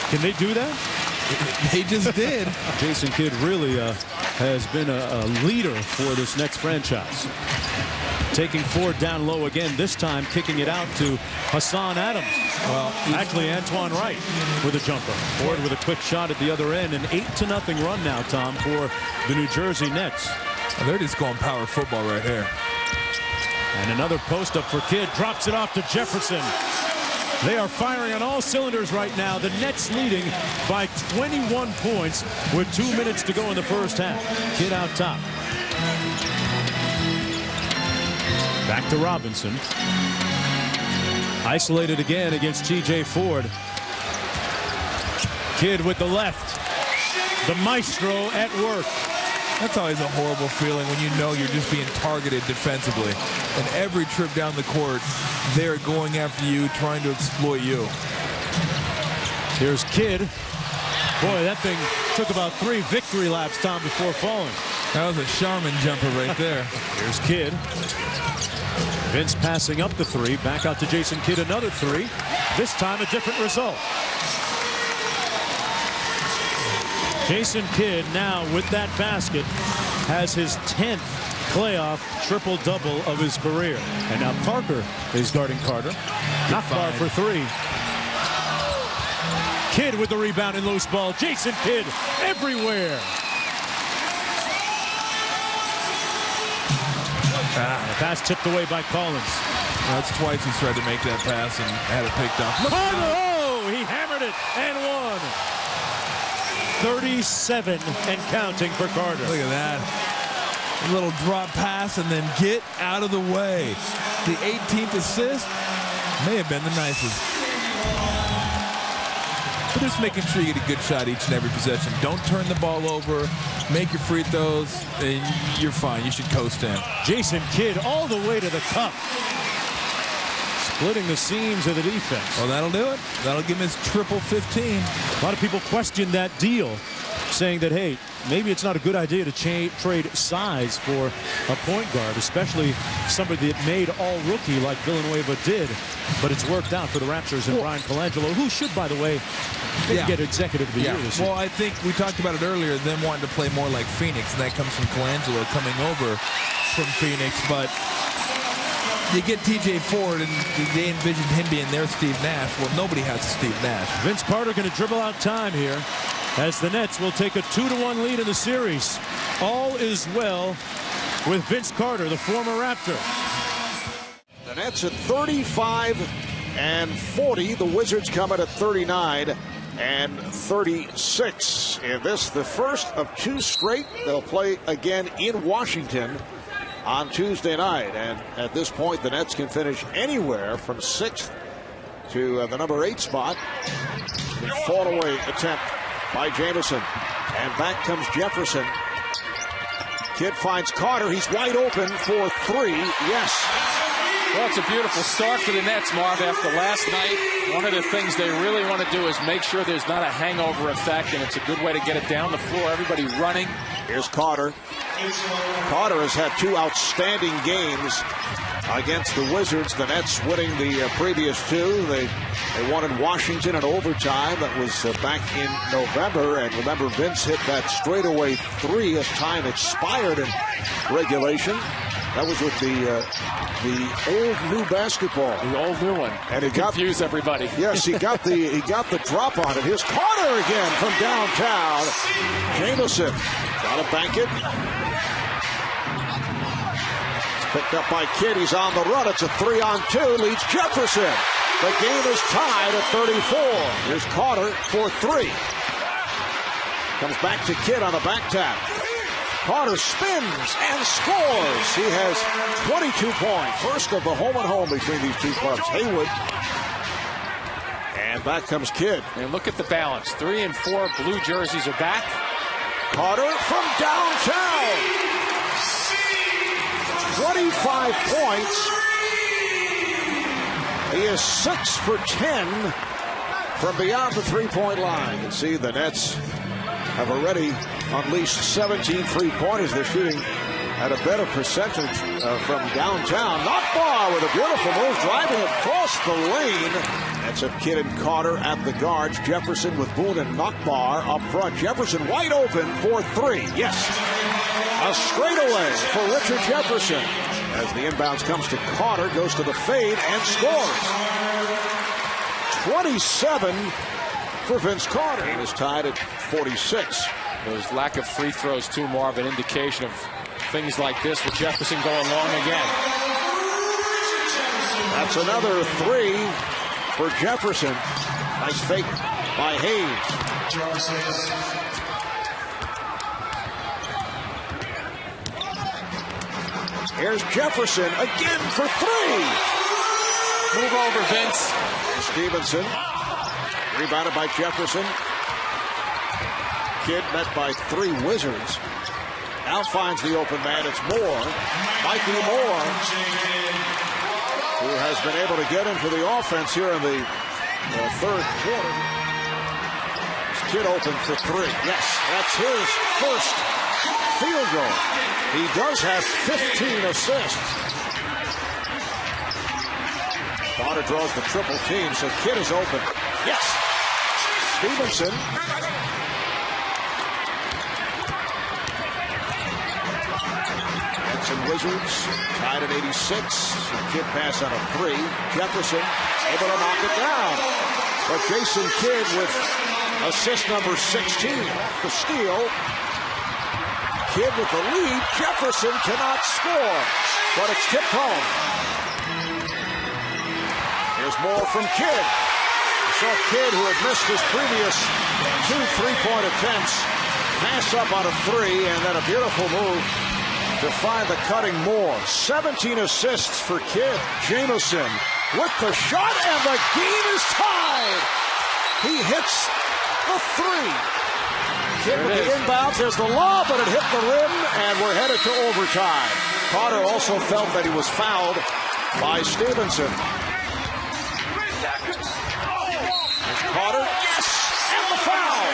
Can they do that? They just did. Jason Kidd really has been a leader for this Nets franchise. Taking Ford down low again, this time kicking it out to Hassan Adams. Well, actually Antoine Wright with a jumper. Ford with a quick shot at the other end. An 8-0 run now, Tom, for the New Jersey Nets. Well, they're just going power football right here. And another post up for Kidd. Drops it off to Jefferson. They are firing on all cylinders right now. The Nets leading by 21 points with 2 minutes to go in the first half. Kidd out top. Back to Robinson. Isolated again against T.J. Ford. Kidd with the left. The maestro at work. That's always a horrible feeling when you know you're just being targeted defensively. And every trip down the court, they're going after you, trying to exploit you. Here's Kidd. Boy, that thing took about 3 victory laps, Tom, before falling. That was a Charmin jumper right there. Here's Kidd. Vince passing up the 3. Back out to Jason Kidd, another 3. This time a different result. Jason Kidd now with that basket has his 10th playoff triple-double of his career. And now Parker is guarding Carter. Not far for 3. Kidd with the rebound and loose ball. Jason Kidd everywhere. The pass tipped away by Collins. That's twice he's tried to make that pass and had it picked up. Oh, he hammered it and won. 37 and counting for Carter. Look at that. A little drop pass and then get out of the way. The 18th assist may have been the nicest. But just making sure you get a good shot each and every possession. Don't turn the ball over. Make your free throws, and you're fine. You should coast in. Jason Kidd all the way to the cup. Splitting the seams of the defense. Well, that'll do it. That'll give him his triple 15. A lot of people question that deal, saying that, hey, maybe it's not a good idea to trade size for a point guard, especially somebody that made all rookie like Villanueva did. But it's worked out for the Raptors and Brian Colangelo, who should, by the way, get Executive of the Year this year. Well, I think we talked about it earlier, them wanting to play more like Phoenix, and that comes from Colangelo coming over from Phoenix. But you get T.J. Ford, and they envisioned him being their Steve Nash. Well, nobody has a Steve Nash. Vince Carter going to dribble out time here as the Nets will take a 2-1 lead in the series. All is well with Vince Carter, the former Raptor. The Nets at 35 and 40. The Wizards come in at 39 and 36. In this, the first of 2 straight. They'll play again in Washington on Tuesday night. And at this point, the Nets can finish anywhere from 6th to the number 8 spot. The fall-away attempt by Jamison. And back comes Jefferson. Kidd finds Carter. He's wide open for 3. Yes. Well, it's a beautiful start for the Nets, Marv, after last night. One of the things they really want to do is make sure there's not a hangover effect, and it's a good way to get it down the floor. Everybody running. Here's Carter. Carter has had 2 outstanding games against the Wizards. The Nets winning the previous 2. They won in Washington in overtime. That was back in November. And remember, Vince hit that straightaway 3 as time expired in regulation. That was with the old new basketball. The old new one. And it confused everybody. Yes, he got the drop on it. Here's Carter again from downtown. Jamison got to bank it. picked up by Kidd. He's on the run. It's a 3-on-2. Leads Jefferson. The game is tied at 34. Here's Carter for 3. Comes back to Kidd on the back tap. Carter spins and scores. He has 22 points. First of the home-and-home between these two clubs. Haywood. And back comes Kidd. And look at the balance. 3 and 4 blue jerseys are back. Carter from downtown. 25 points. He is 6 for 10 from beyond the three-point line. You can see the Nets have already unleashed 17 three-pointers. They're shooting at a better percentage from downtown. Knockbar with a beautiful move, driving across the lane. That's a Kidd and Carter at the guards. Jefferson with Boone and Knockbar up front. Jefferson wide open for 3. Yes. A straightaway for Richard Jefferson. As the inbounds comes to Carter, goes to the fade and scores. 27 for Vince Carter. Game is tied at 46. Those lack of free throws, too, more of an indication of things like this with Jefferson going long again. That's another 3 for Jefferson. Nice fake by Hayes. Here's Jefferson again for 3. Move over, Vince. Stevenson. Rebounded by Jefferson. Kidd met by 3 Wizards. Now finds the open man. It's Moore. Mikey Moore, who has been able to get into the offense here in the third quarter. Kidd open for 3. Yes, that's his first field goal. He does have 15 assists. Carter draws the triple team, so Kidd is open. Yes. Stevenson. Nets and Wizards tied at 86. Kidd pass on a 3. Jefferson able to knock it down. But Jason Kidd with assist number 16. The steal. Kidd with the lead. Jefferson cannot score, but it's tipped home. Here's more from Kidd. You saw Kidd, who had missed his previous 2 3-point attempts, pass up on a 3, and then a beautiful move to find the cutting Moore. 17 assists for Kidd. Jamison with the shot, and the game is tied. He hits the 3. Kidd with the inbounds. There's the lob, but it hit the rim, and we're headed to overtime. Carter also felt that he was fouled by Stevenson. There's Carter. Yes! And the foul!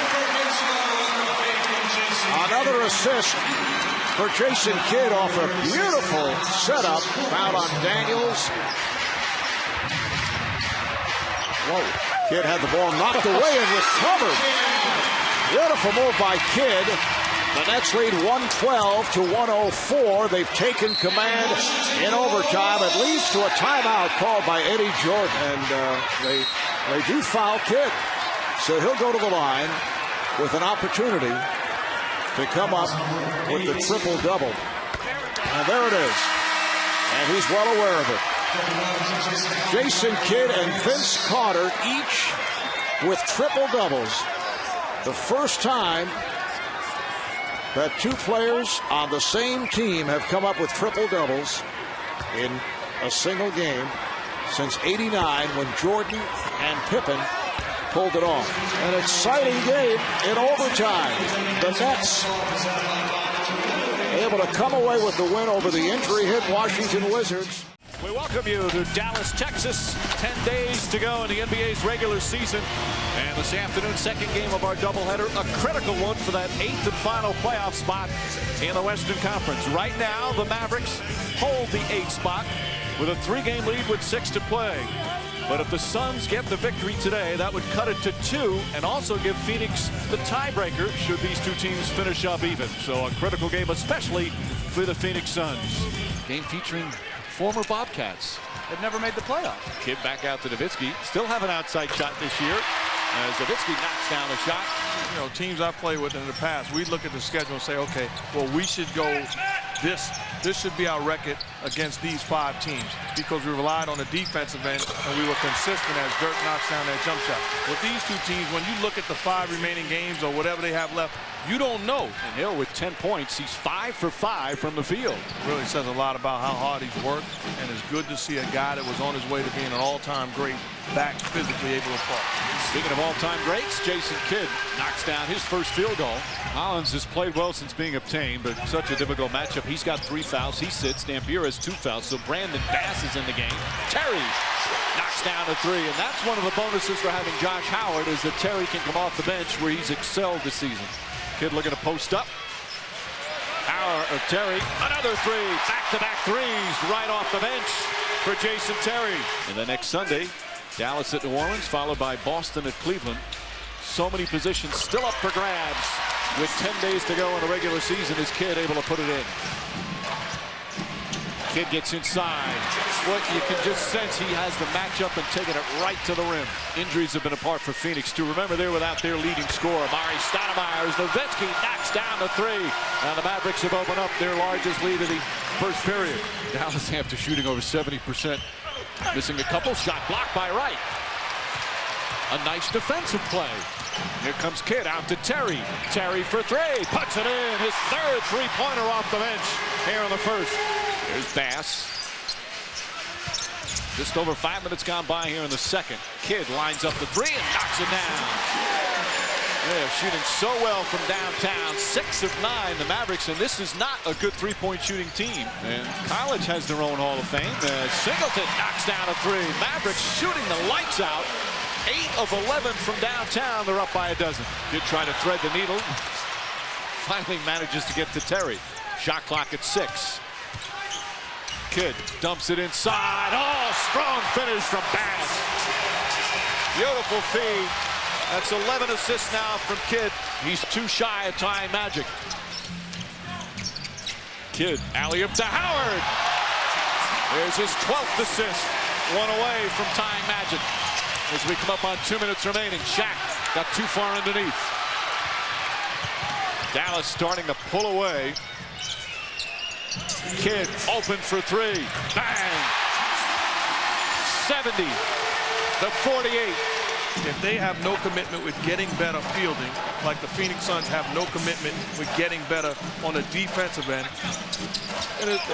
Another assist for Jason Kidd off a beautiful setup. Foul on Daniels. Whoa. Kidd had the ball knocked away and recovered. Beautiful move by Kidd. The Nets lead 112 to 104. They've taken command in overtime. It leads to a timeout called by Eddie Jordan. And they do foul Kidd. So he'll go to the line with an opportunity to come up with the triple-double. And there it is. And he's well aware of it. Jason Kidd and Vince Carter each with triple-doubles. The first time that 2 players on the same team have come up with triple-doubles in a single game since '89 when Jordan and Pippen pulled it off. An exciting game in overtime. The Nets able to come away with the win over the injury-hit Washington Wizards. We welcome you to Dallas, Texas. 10 days to go in the NBA's regular season. And this afternoon, second game of our doubleheader, a critical one for that 8th and final playoff spot in the Western Conference. Right now, the Mavericks hold the 8th spot with a 3-game lead with 6 to play. But if the Suns get the victory today, that would cut it to 2 and also give Phoenix the tiebreaker should these 2 teams finish up even. So a critical game, especially for the Phoenix Suns. Game featuring former Bobcats. They've never made the playoffs. Kidd back out to Nowitzki. Still have an outside shot this year as Nowitzki knocks down the shot. You know, teams I've played with in the past, we look at the schedule and say, okay, well, we should go this This should be our record against these 5 teams because we relied on the defensive end and we were consistent as Dirk knocks down that jump shot. With these 2 teams, when you look at the 5 remaining games or whatever they have left, you don't know. And Hill with 10 points, he's 5 for 5 from the field. Really says a lot about how hard he's worked, and it's good to see a guy that was on his way to being an all-time great back physically able to play. Speaking of all-time greats, Jason Kidd knocks down his first field goal. Collins has played well since being obtained, but such a difficult matchup. He's got 3 fouls. He sits. Dampier has 2 fouls. So Brandon Bass is in the game. Terry knocks down a 3, and that's one of the bonuses for having Josh Howard is that Terry can come off the bench where he's excelled this season. Kidd looking to post up. Terry, another 3. Back-to-back 3s right off the bench for Jason Terry. And the next Sunday, Dallas at New Orleans, followed by Boston at Cleveland. So many positions still up for grabs. With 10 days to go in the regular season, is Kidd able to put it in? Kidd gets inside. What you can just sense he has the matchup and taking it right to the rim. Injuries have been a part for Phoenix too. Remember, they're without their leading scorer, Mari Stoudemire. Nowitzki knocks down the 3. And the Mavericks have opened up their largest lead of the first period. Dallas after shooting over 70%. Missing a couple. Shot blocked by Wright. A nice defensive play. Here comes Kidd out to Terry. Terry for 3. Puts it in. His 3rd 3-pointer off the bench here in the first. Here's Bass. Just over 5 minutes gone by here in the second. Kidd lines up the 3 and knocks it down. They're shooting so well from downtown. 6 of 9, the Mavericks, and this is not a good 3-point shooting team. And college has their own Hall of Fame. Singleton knocks down a 3. Mavericks shooting the lights out. 8 of 11 from downtown. They're up by a dozen. Did try to thread the needle. Finally manages to get to Terry. Shot clock at 6. Kidd dumps it inside. Oh, strong finish from Bass. Beautiful feed. That's 11 assists now from Kidd. He's 2 shy of tying Magic. Kidd, alley-up to Howard. There's his 12th assist. 1 away from tying Magic. As we come up on 2 minutes remaining, Shaq got too far underneath. Dallas starting to pull away. Kidd open for 3. Bang! 70 to 48. If they have no commitment with getting better fielding, like the Phoenix Suns have no commitment with getting better on the defensive end,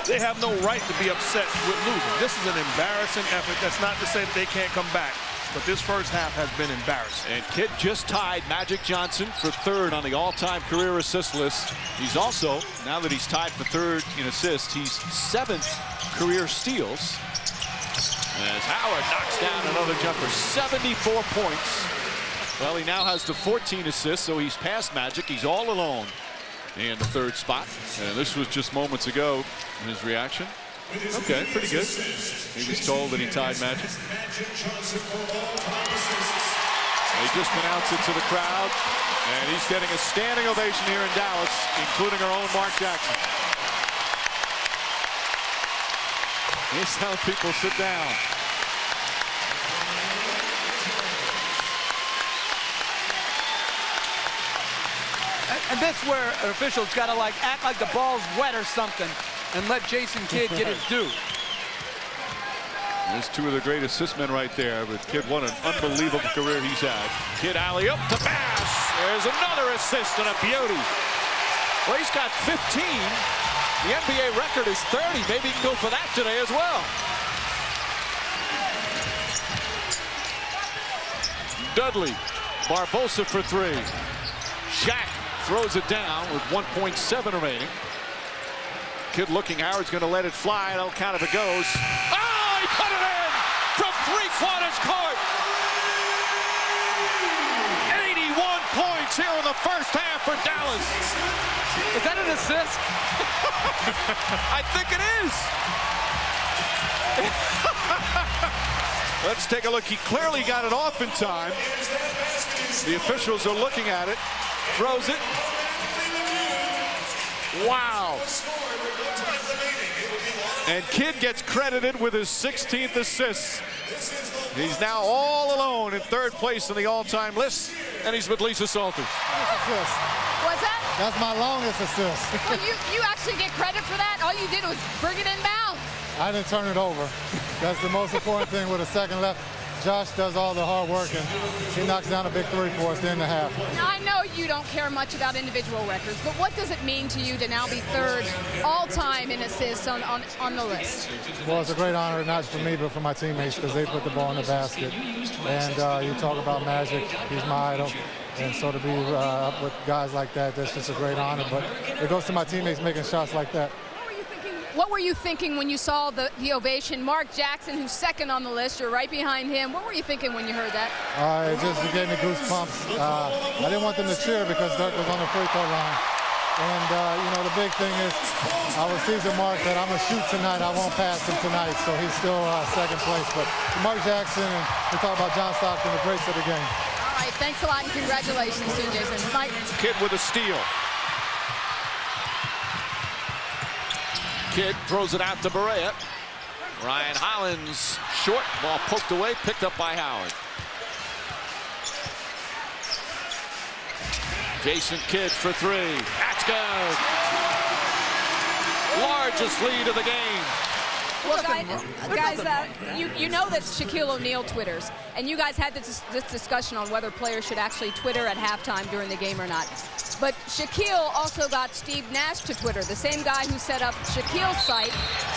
they have no right to be upset with losing. This is an embarrassing effort. That's not to say that they can't come back, but this first half has been embarrassing. And Kidd just tied Magic Johnson for 3rd on the all-time career assist list. He's also, now that he's tied for 3rd in assists, he's 7th career steals. As Howard knocks down another jumper, 74 points. Well, he now has the 14 assists, so he's past Magic. He's all alone in the 3rd spot. And this was just moments ago, his reaction. Okay, pretty good. He was told that he tied Magic. They just announced it to the crowd, and he's getting a standing ovation here in Dallas, including our own Mark Jackson. He's telling people sit down. And that's where an official's got to act like the ball's wet or something and let Jason Kidd get his due. There's 2 of the great assist men right there, but Kidd, what an unbelievable career he's had. Kidd alley up to Bass. There's another assist and a beauty. Well, he's got 15. The NBA record is 30. Maybe he can go for that today as well. Dudley, Barbosa for 3. Shaq throws it down with 1.7 remaining. Kidd looking, Howard's going to let it fly. I'll count if it goes. Oh, he put it in from 3/4 court. 81 points here in the first half for Dallas. Is that an assist? I think it is. Let's take a look. He clearly got it off in time. The officials are looking at it. Throws it. Wow. And Kidd gets credited with his 16th assist. He's now all alone in 3rd place in the all-time list, and he's with Lisa Salters. What's that? That's my longest assist. Well, you actually get credit for that? All you did was bring it in bounds. I didn't turn it over. That's the most important thing with a second left. Josh does all the hard work, and he knocks down a big three for us in the half. Now, I know you don't care much about individual records, but what does it mean to you to now be third all-time in assists on the list? Well, it's a great honor, not for me, but for my teammates, because they put the ball in the basket. And you talk about Magic, he's my idol. And so to be up with guys like that, that's just a great honor. But it goes to my teammates making shots like that. What were you thinking when you saw the ovation? Mark Jackson, who's second on the list, you're right behind him. What were you thinking when you heard that? It gave me goosebumps. I didn't want them to cheer because Dirk was on the free throw line. And, the big thing is I was teasing Mark that I'm going to shoot tonight. I won't pass him tonight, so he's still second place. But Mark Jackson, and we talk about John Stockton, the greats of the game. All right, thanks a lot, and congratulations to you, Jason. Mike. Kidd with a steal. Kidd throws it out to Berea. Ryan Hollins short, ball poked away, picked up by Howard. Jason Kidd for three. That's good. Largest lead of the game. Well, guys, you know that Shaquille O'Neal twitters, and you guys had this discussion on whether players should actually Twitter at halftime during the game or not. But Shaquille also got Steve Nash to Twitter. The same guy who set up Shaquille's site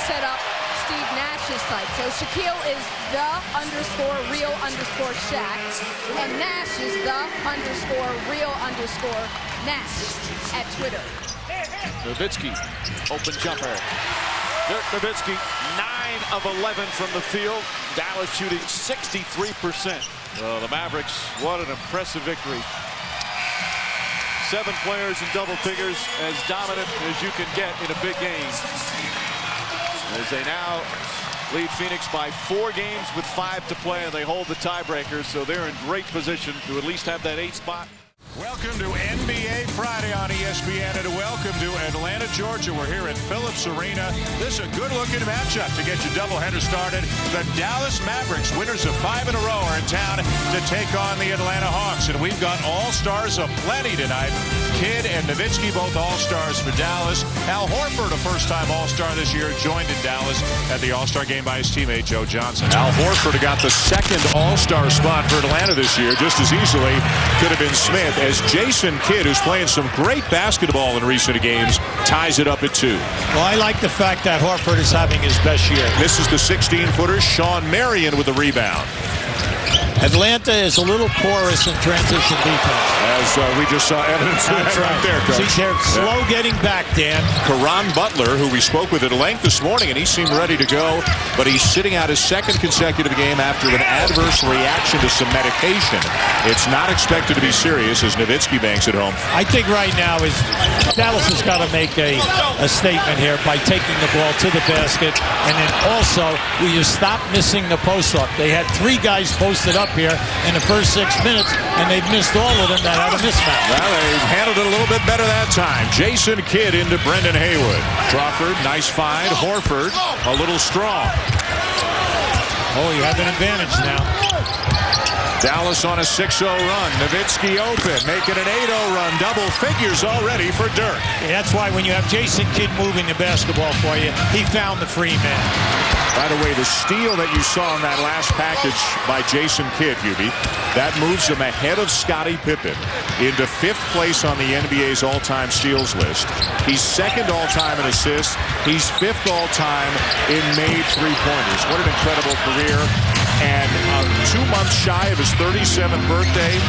set up Steve Nash's site. So Shaquille is the _real _ Shaq, and Nash is the _real _ Nash at Twitter. Nowitzki, open jumper. Dirk Nowitzki, 9 of 11 from the field. Dallas shooting 63%. Well, the Mavericks, what an impressive victory. 7 players in double figures, as dominant as you can get in a big game. As they now lead Phoenix by 4 games with 5 to play, and they hold the tiebreakers, so they're in great position to at least have that 8th spot. Welcome to NBA Friday on ESPN, and welcome to Atlanta, Georgia. We're here at Phillips Arena. This is a good-looking matchup to get your doubleheader started. The Dallas Mavericks, winners of 5 in a row, are in town to take on the Atlanta Hawks, and we've got all-stars aplenty tonight. Kidd and Nowitzki, both all-stars for Dallas. Al Horford, a first-time all-star this year, joined in Dallas at the all-star game by his teammate Joe Johnson. Al Horford got the 2nd all-star spot for Atlanta this year, just as easily could have been Smith, as Jason Kidd, who's playing some great basketball in recent games, ties it up at 2. Well, I like the fact that Horford is having his best year. This is the 16-footer, Sean Marion, with a rebound. Atlanta is a little porous in transition defense. As we just saw evidence of that right there, Coach. See, they're slow getting back, Dan. Caron Butler, who we spoke with at length this morning, and he seemed ready to go, but he's sitting out his 2nd consecutive game after an adverse reaction to some medication. It's not expected to be serious as Nowitzki banks at home. I think right now is Dallas has got to make a statement here by taking the ball to the basket, and then also will you stop missing the post up. They had 3 guys posted up here in the first 6 minutes, and they've missed all of them that had a mismatch. Well, they handled it a little bit better that time. Jason Kidd into Brendan Haywood. Crawford, nice find. Horford, a little strong. Oh, you have an advantage now. Dallas on a 6-0 run. Nowitzki open, making an 8-0 run. Double figures already for Dirk. Yeah, that's why when you have Jason Kidd moving the basketball for you, he found the free man. By the way, the steal that you saw in that last package by Jason Kidd, Hubie, that moves him ahead of Scottie Pippen into 5th place on the NBA's all-time steals list. He's 2nd all-time in assists. He's 5th all-time in made three-pointers. What an incredible career. And 2 months shy of his 37th birthday,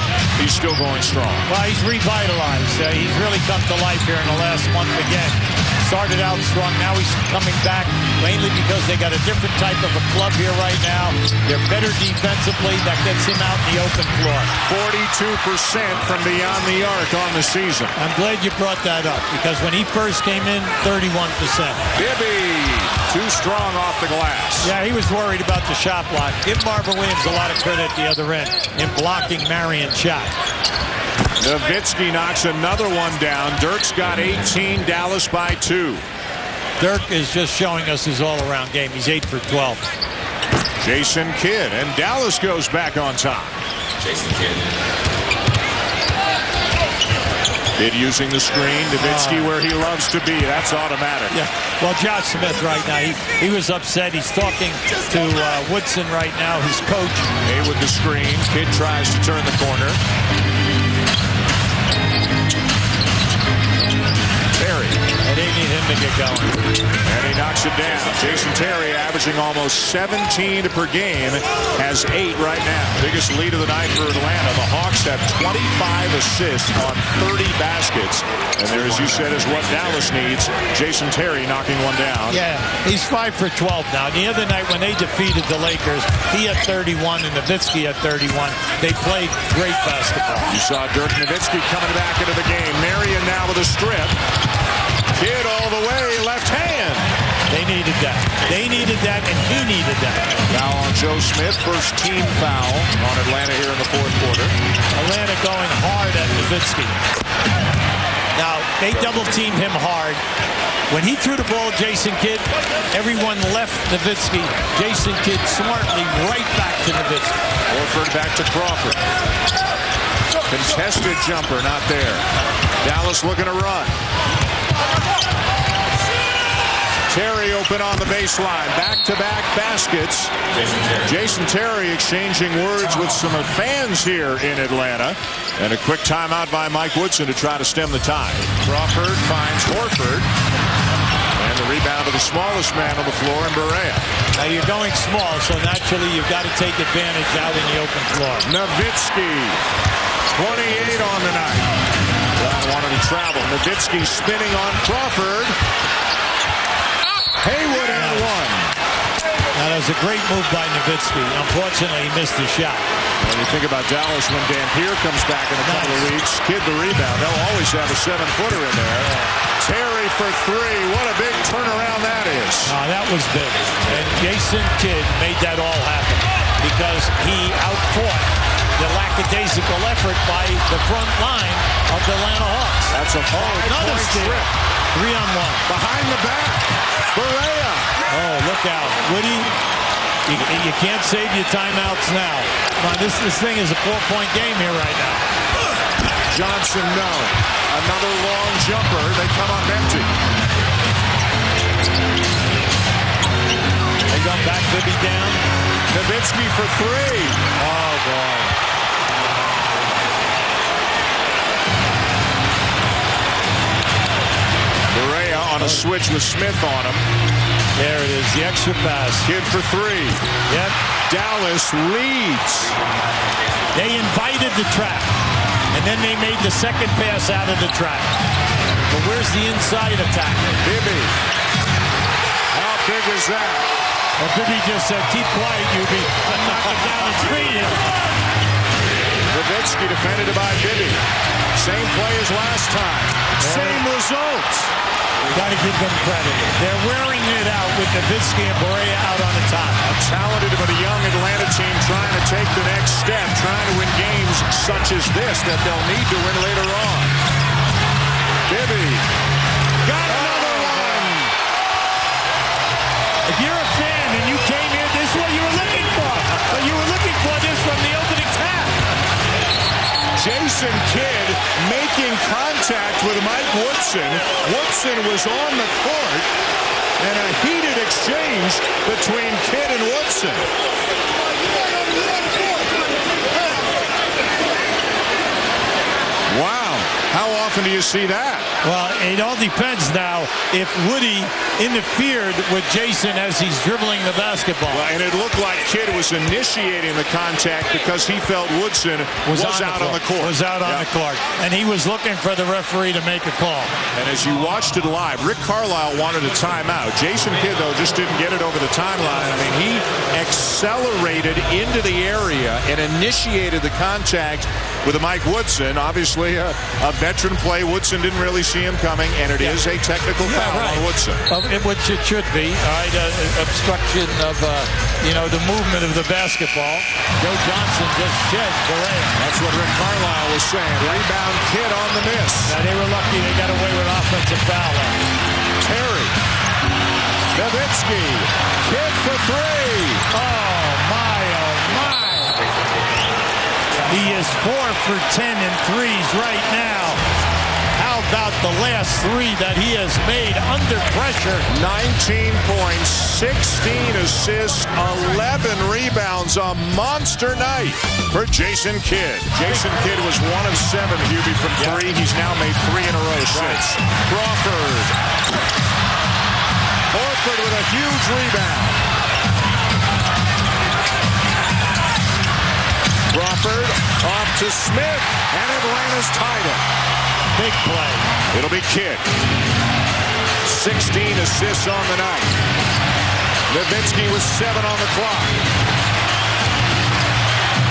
he's still going strong. Well, he's revitalized. He's really come to life here in the last month again. Started out strong, now he's coming back, mainly because they got a different type of a club here right now. They're better defensively. That gets him out in the open floor. 42% from beyond the arc on the season. I'm glad you brought that up, because when he first came in, 31%. Bibby, too strong off the glass. Yeah, he was worried about the shot block. Give Marvin Williams a lot of credit at the other end in blocking Marion's shot. Nowitzki knocks another one down. Dirk's got 18, Dallas by 2. Dirk is just showing us his all-around game. He's 8 for 12. Jason Kidd, and Dallas goes back on top. Jason Kidd. Kid using the screen. Nowitzki where he loves to be. That's automatic. Yeah. Well, Josh Smith right now, he was upset. He's talking to Woodson right now, his coach. A with the screen. Kid tries to turn the corner. Terry. And they need him to get going. And he knocks it down. Jason Terry averaging almost 17 per game. Has 8 right now. Biggest lead of the night for Atlanta. The Hawks have 25 assists on 30 baskets. And there, as you said, is what Dallas needs. Jason Terry knocking one down. Yeah, he's 5 for 12 now. The other night when they defeated the Lakers, he had 31 and Nowitzki had 31. They played great basketball. You saw Dirk Nowitzki coming back into the game. Marion now with a strip. Kid all the way, left hand. They needed that. They needed that, and he needed that. Foul on Joe Smith. First team foul on Atlanta here in the fourth quarter. Atlanta going hard at Nowitzki. Now, they double-teamed him hard. When he threw the ball at Jason Kidd, everyone left Nowitzki. Jason Kidd smartly right back to Nowitzki. Horford back to Crawford. Contested jumper, not there. Dallas looking to run. Terry open on the baseline. Back-to-back baskets. Jason Terry exchanging words with some fans here in Atlanta. And a quick timeout by Mike Woodson to try to stem the tide. Crawford finds Horford. And the rebound to the smallest man on the floor in Barea. Now you're going small, so naturally you've got to take advantage out in the open floor. Nowitzki, 28 on the night. Brown wanted to travel. Nowitzki spinning on Crawford. Haywood and one. Now that was a great move by Nowitzki. Unfortunately, he missed the shot. When you think about Dallas when Dampier comes back in a couple of weeks, Kidd the rebound. They'll always have a 7-footer in there. Terry for 3. What a big turnaround that is. Oh, that was big. And Jason Kidd made that all happen because he outfought the lackadaisical effort by the front line of the Atlanta Hawks. That's a another strip. 3-on-1. Behind the back. Barea. Oh, look out. Woody, you can't save your timeouts now. Come on, this thing is a 4-point game here right now. Johnson, no. Another long jumper. They come up empty. They go back, Bibby down. Nowitzki for 3. Oh, boy. Barea on a switch with Smith on him. There it is, the extra pass. Kidd for 3. Yep. Dallas leads. They invited the trap, and then they made the second pass out of the trap. But where's the inside attack? Bibby. How big is that? Well, Bibby just said, keep quiet, Yubi. I'm knocking down the screen. Nowitzki defended by Bibby. Same play as last time. Same results. Got to give them credit. They're wearing it out with Nowitzki and Barea out on the top. A talented but a young Atlanta team trying to take the next step, trying to win games such as this that they'll need to win later on. Bibby got another one. If you're a fan and you came here, this is what you were looking for. But you were looking for this from the opening tap. Jason Kidd making contact with Mike Woodson. Woodson was on the court, and a heated exchange between Kidd and Woodson. Wow. How often do you see that? Well, it all depends now if Woody interfered with Jason as he's dribbling the basketball. Well, and it looked like Kidd was initiating the contact because he felt Woodson was out on the court. Was out on the court. And he was looking for the referee to make a call. And as you watched it live, Rick Carlisle wanted a timeout. Jason Kidd, though, just didn't get it over the timeline. I mean, he accelerated into the area and initiated the contact with Mike Woodson. Obviously, a veteran play. Woodson didn't really see him coming, and it is a technical foul on Woodson. Which it should be. All right, obstruction of, the movement of the basketball. Joe Johnson just shed Barea. That's what Rick Carlisle was saying. Rebound Kidd on the miss. Now, they were lucky they got away with offensive foul. Terry. Nowitzki. Kidd for 3. Oh, my. He is 4 for 10 in threes right now. about the last 3 that he has made under pressure. 19 points, 16 assists, 11 rebounds. A monster night for Jason Kidd. Jason Kidd was 1 of 7, Hubie, from 3. He's now made 3 in a row since. Crawford. Horford with a huge rebound. Crawford off to Smith, and Atlanta's tied it. Big play. It'll be Kidd. 16 assists on the night. Nowitzki with 7 on the clock.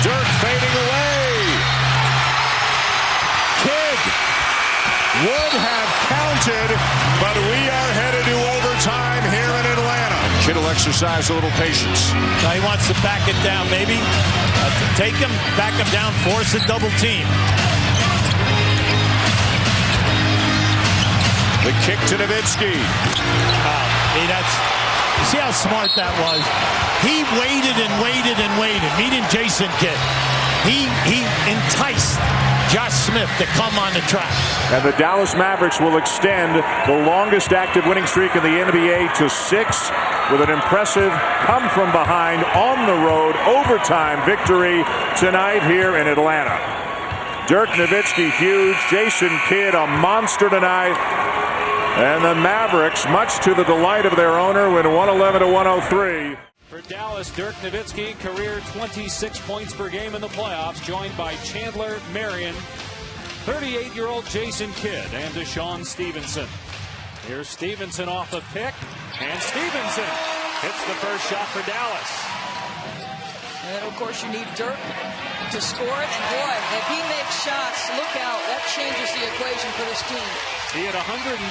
Dirk fading away. Kidd would have counted, but we are headed to overtime here in Atlanta. Kidd will exercise a little patience. Now he wants to back it down, maybe. Take him, back him down, force a double team. The kick to Nowitzki. You see how smart that was? He waited and waited and waited. Meeting Jason Kidd. He enticed Josh Smith to come on the track. And the Dallas Mavericks will extend the longest active winning streak in the NBA to 6 with an impressive come from behind on the road overtime victory tonight here in Atlanta. Dirk Nowitzki huge. Jason Kidd a monster tonight. And the Mavericks, much to the delight of their owner, win 111-103. For Dallas, Dirk Nowitzki, career 26 points per game in the playoffs, joined by Chandler Marion, 38-year-old Jason Kidd, and Deshaun Stevenson. Here's Stevenson off the pick, and Stevenson hits the first shot for Dallas. And of course, you need Dirk to score it, and boy, if he makes shots, look out, that changes the equation for this team. He had 133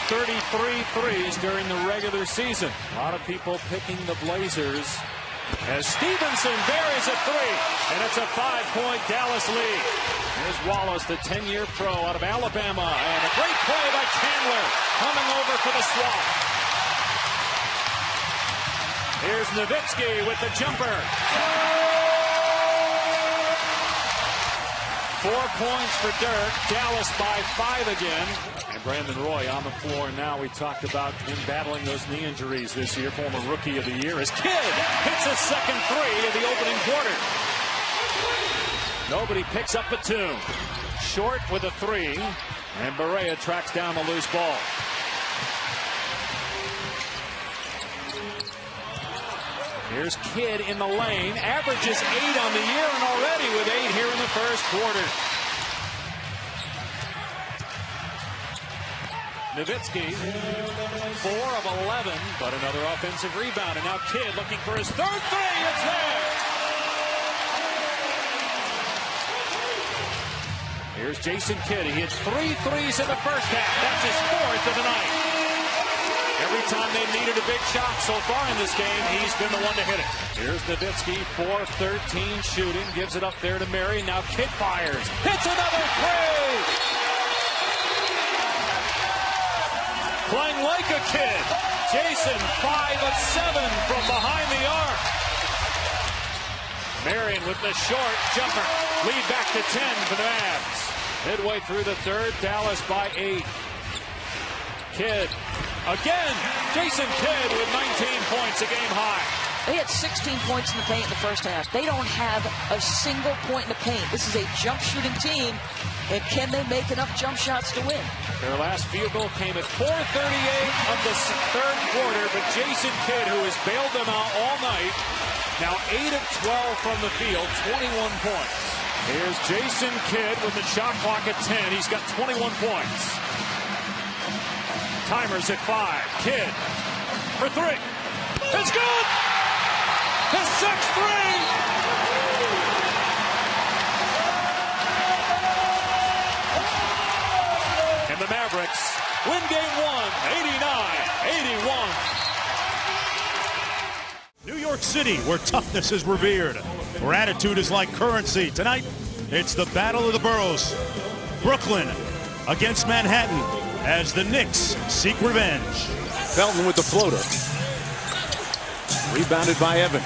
threes during the regular season. A lot of people picking the Blazers as Stevenson buries a 3, and it's a 5-point Dallas lead. Here's Wallace, the 10-year pro out of Alabama, and a great play by Chandler coming over for the swap. Here's Nowitzki with the jumper. 4 points for Dirk. Dallas by 5 again. And Brandon Roy on the floor now. We talked about him battling those knee injuries this year. Former Rookie of the Year. As Kidd hits a second 3 in the opening quarter. Nobody picks up Batum. Short with a 3. And Barea tracks down the loose ball. Here's Kidd in the lane. Averages 8 on the year and already with 8 here in the first quarter. Nowitzki, 4 of 11, but another offensive rebound. And now Kidd looking for his third 3. It's there. Here's Jason Kidd. He hits 3 threes in the first half. That's his 4th of the night. Every time they needed a big shot so far in this game, he's been the one to hit it. Here's Nowitzki, 4-13 shooting, gives it up there to Mary. Now Kidd fires, hits another 3. Playing like a kid. Jason, 5 of 7 from behind the arc. Marion with the short jumper. Lead back to 10 for the Mavs. Midway through the third, Dallas by 8. Kidd. Again, Jason Kidd with 19 points, a game high. They had 16 points in the paint in the first half. They don't have a single point in the paint. This is a jump shooting team, and can they make enough jump shots to win? Their last field goal came at 4:38 of the third quarter, but Jason Kidd, who has bailed them out all night, now 8 of 12 from the field, 21 points. Here's Jason Kidd with the shot clock at 10. He's got 21 points. Timers at 5. Kidd for 3. It's good! His 6th 3! And the Mavericks win game 1, 89-81. New York City, where toughness is revered, where attitude is like currency. Tonight, it's the Battle of the Boroughs. Brooklyn against Manhattan, as the Knicks seek revenge. Felton with the floater. Rebounded by Evans.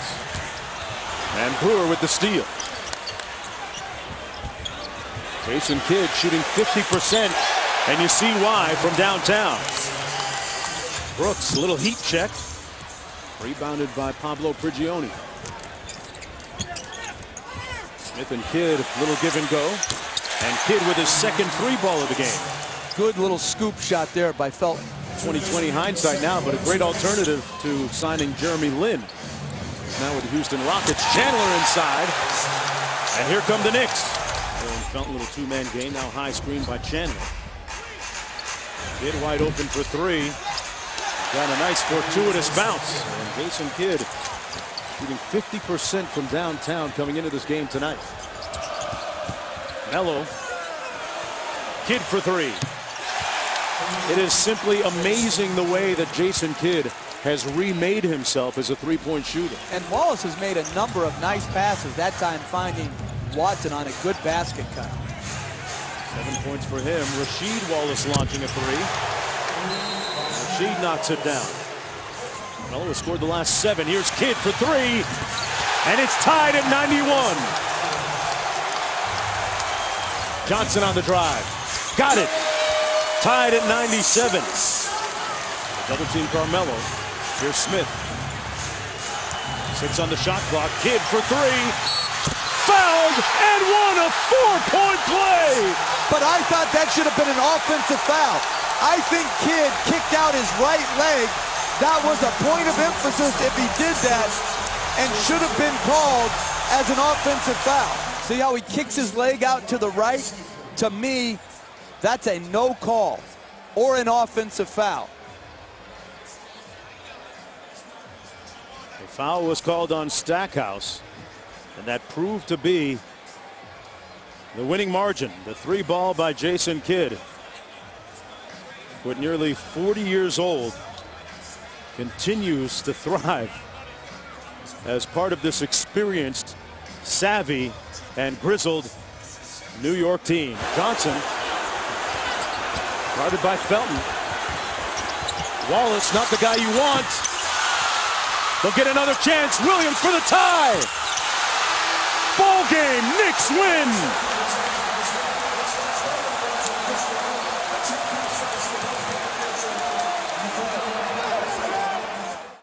And Brewer with the steal. Jason Kidd shooting 50% And you see why from downtown. Brooks, a little heat check. Rebounded by Pablo Prigioni. Smith and Kidd, little give and go. And Kidd with his second three ball of the game. Good little scoop shot there by Felton. 20/20 hindsight now, but a great alternative to signing Jeremy Lin. Now with the Houston Rockets. Chandler inside. And here come the Knicks. Felton, little two-man game. Now high screen by Chandler. Kidd wide open for three. Got a nice fortuitous bounce. And Jason Kidd shooting 50% from downtown coming into this game tonight. Melo. Kidd for three. It is simply amazing the way that Jason Kidd has remade himself as a three-point shooter. And Wallace has made a number of nice passes, that time finding Watson on a good basket cut. 7 points for him. Rasheed Wallace launching a three. Rasheed knocks it down. Melo has scored the last 7. Here's Kidd for three. And it's tied at 91. Johnson on the drive. Got it. Tied at 97. Double team Carmelo. Here's Smith. 6 on the shot clock. Kidd for three. Fouled and won a 4-point play. But I thought that should have been an offensive foul. I think Kidd kicked out his right leg. That was a point of emphasis if he did that, and should have been called as an offensive foul. See how he kicks his leg out to the right? To me, that's a no call or an offensive foul. The foul was called on Stackhouse, and that proved to be the winning margin. The three ball by Jason Kidd, with nearly 40 years old, continues to thrive as part of this experienced, savvy, and grizzled New York team. Johnson, guarded by Felton. Wallace, not the guy you want. They'll get another chance. Williams for the tie. Ball game. Knicks win.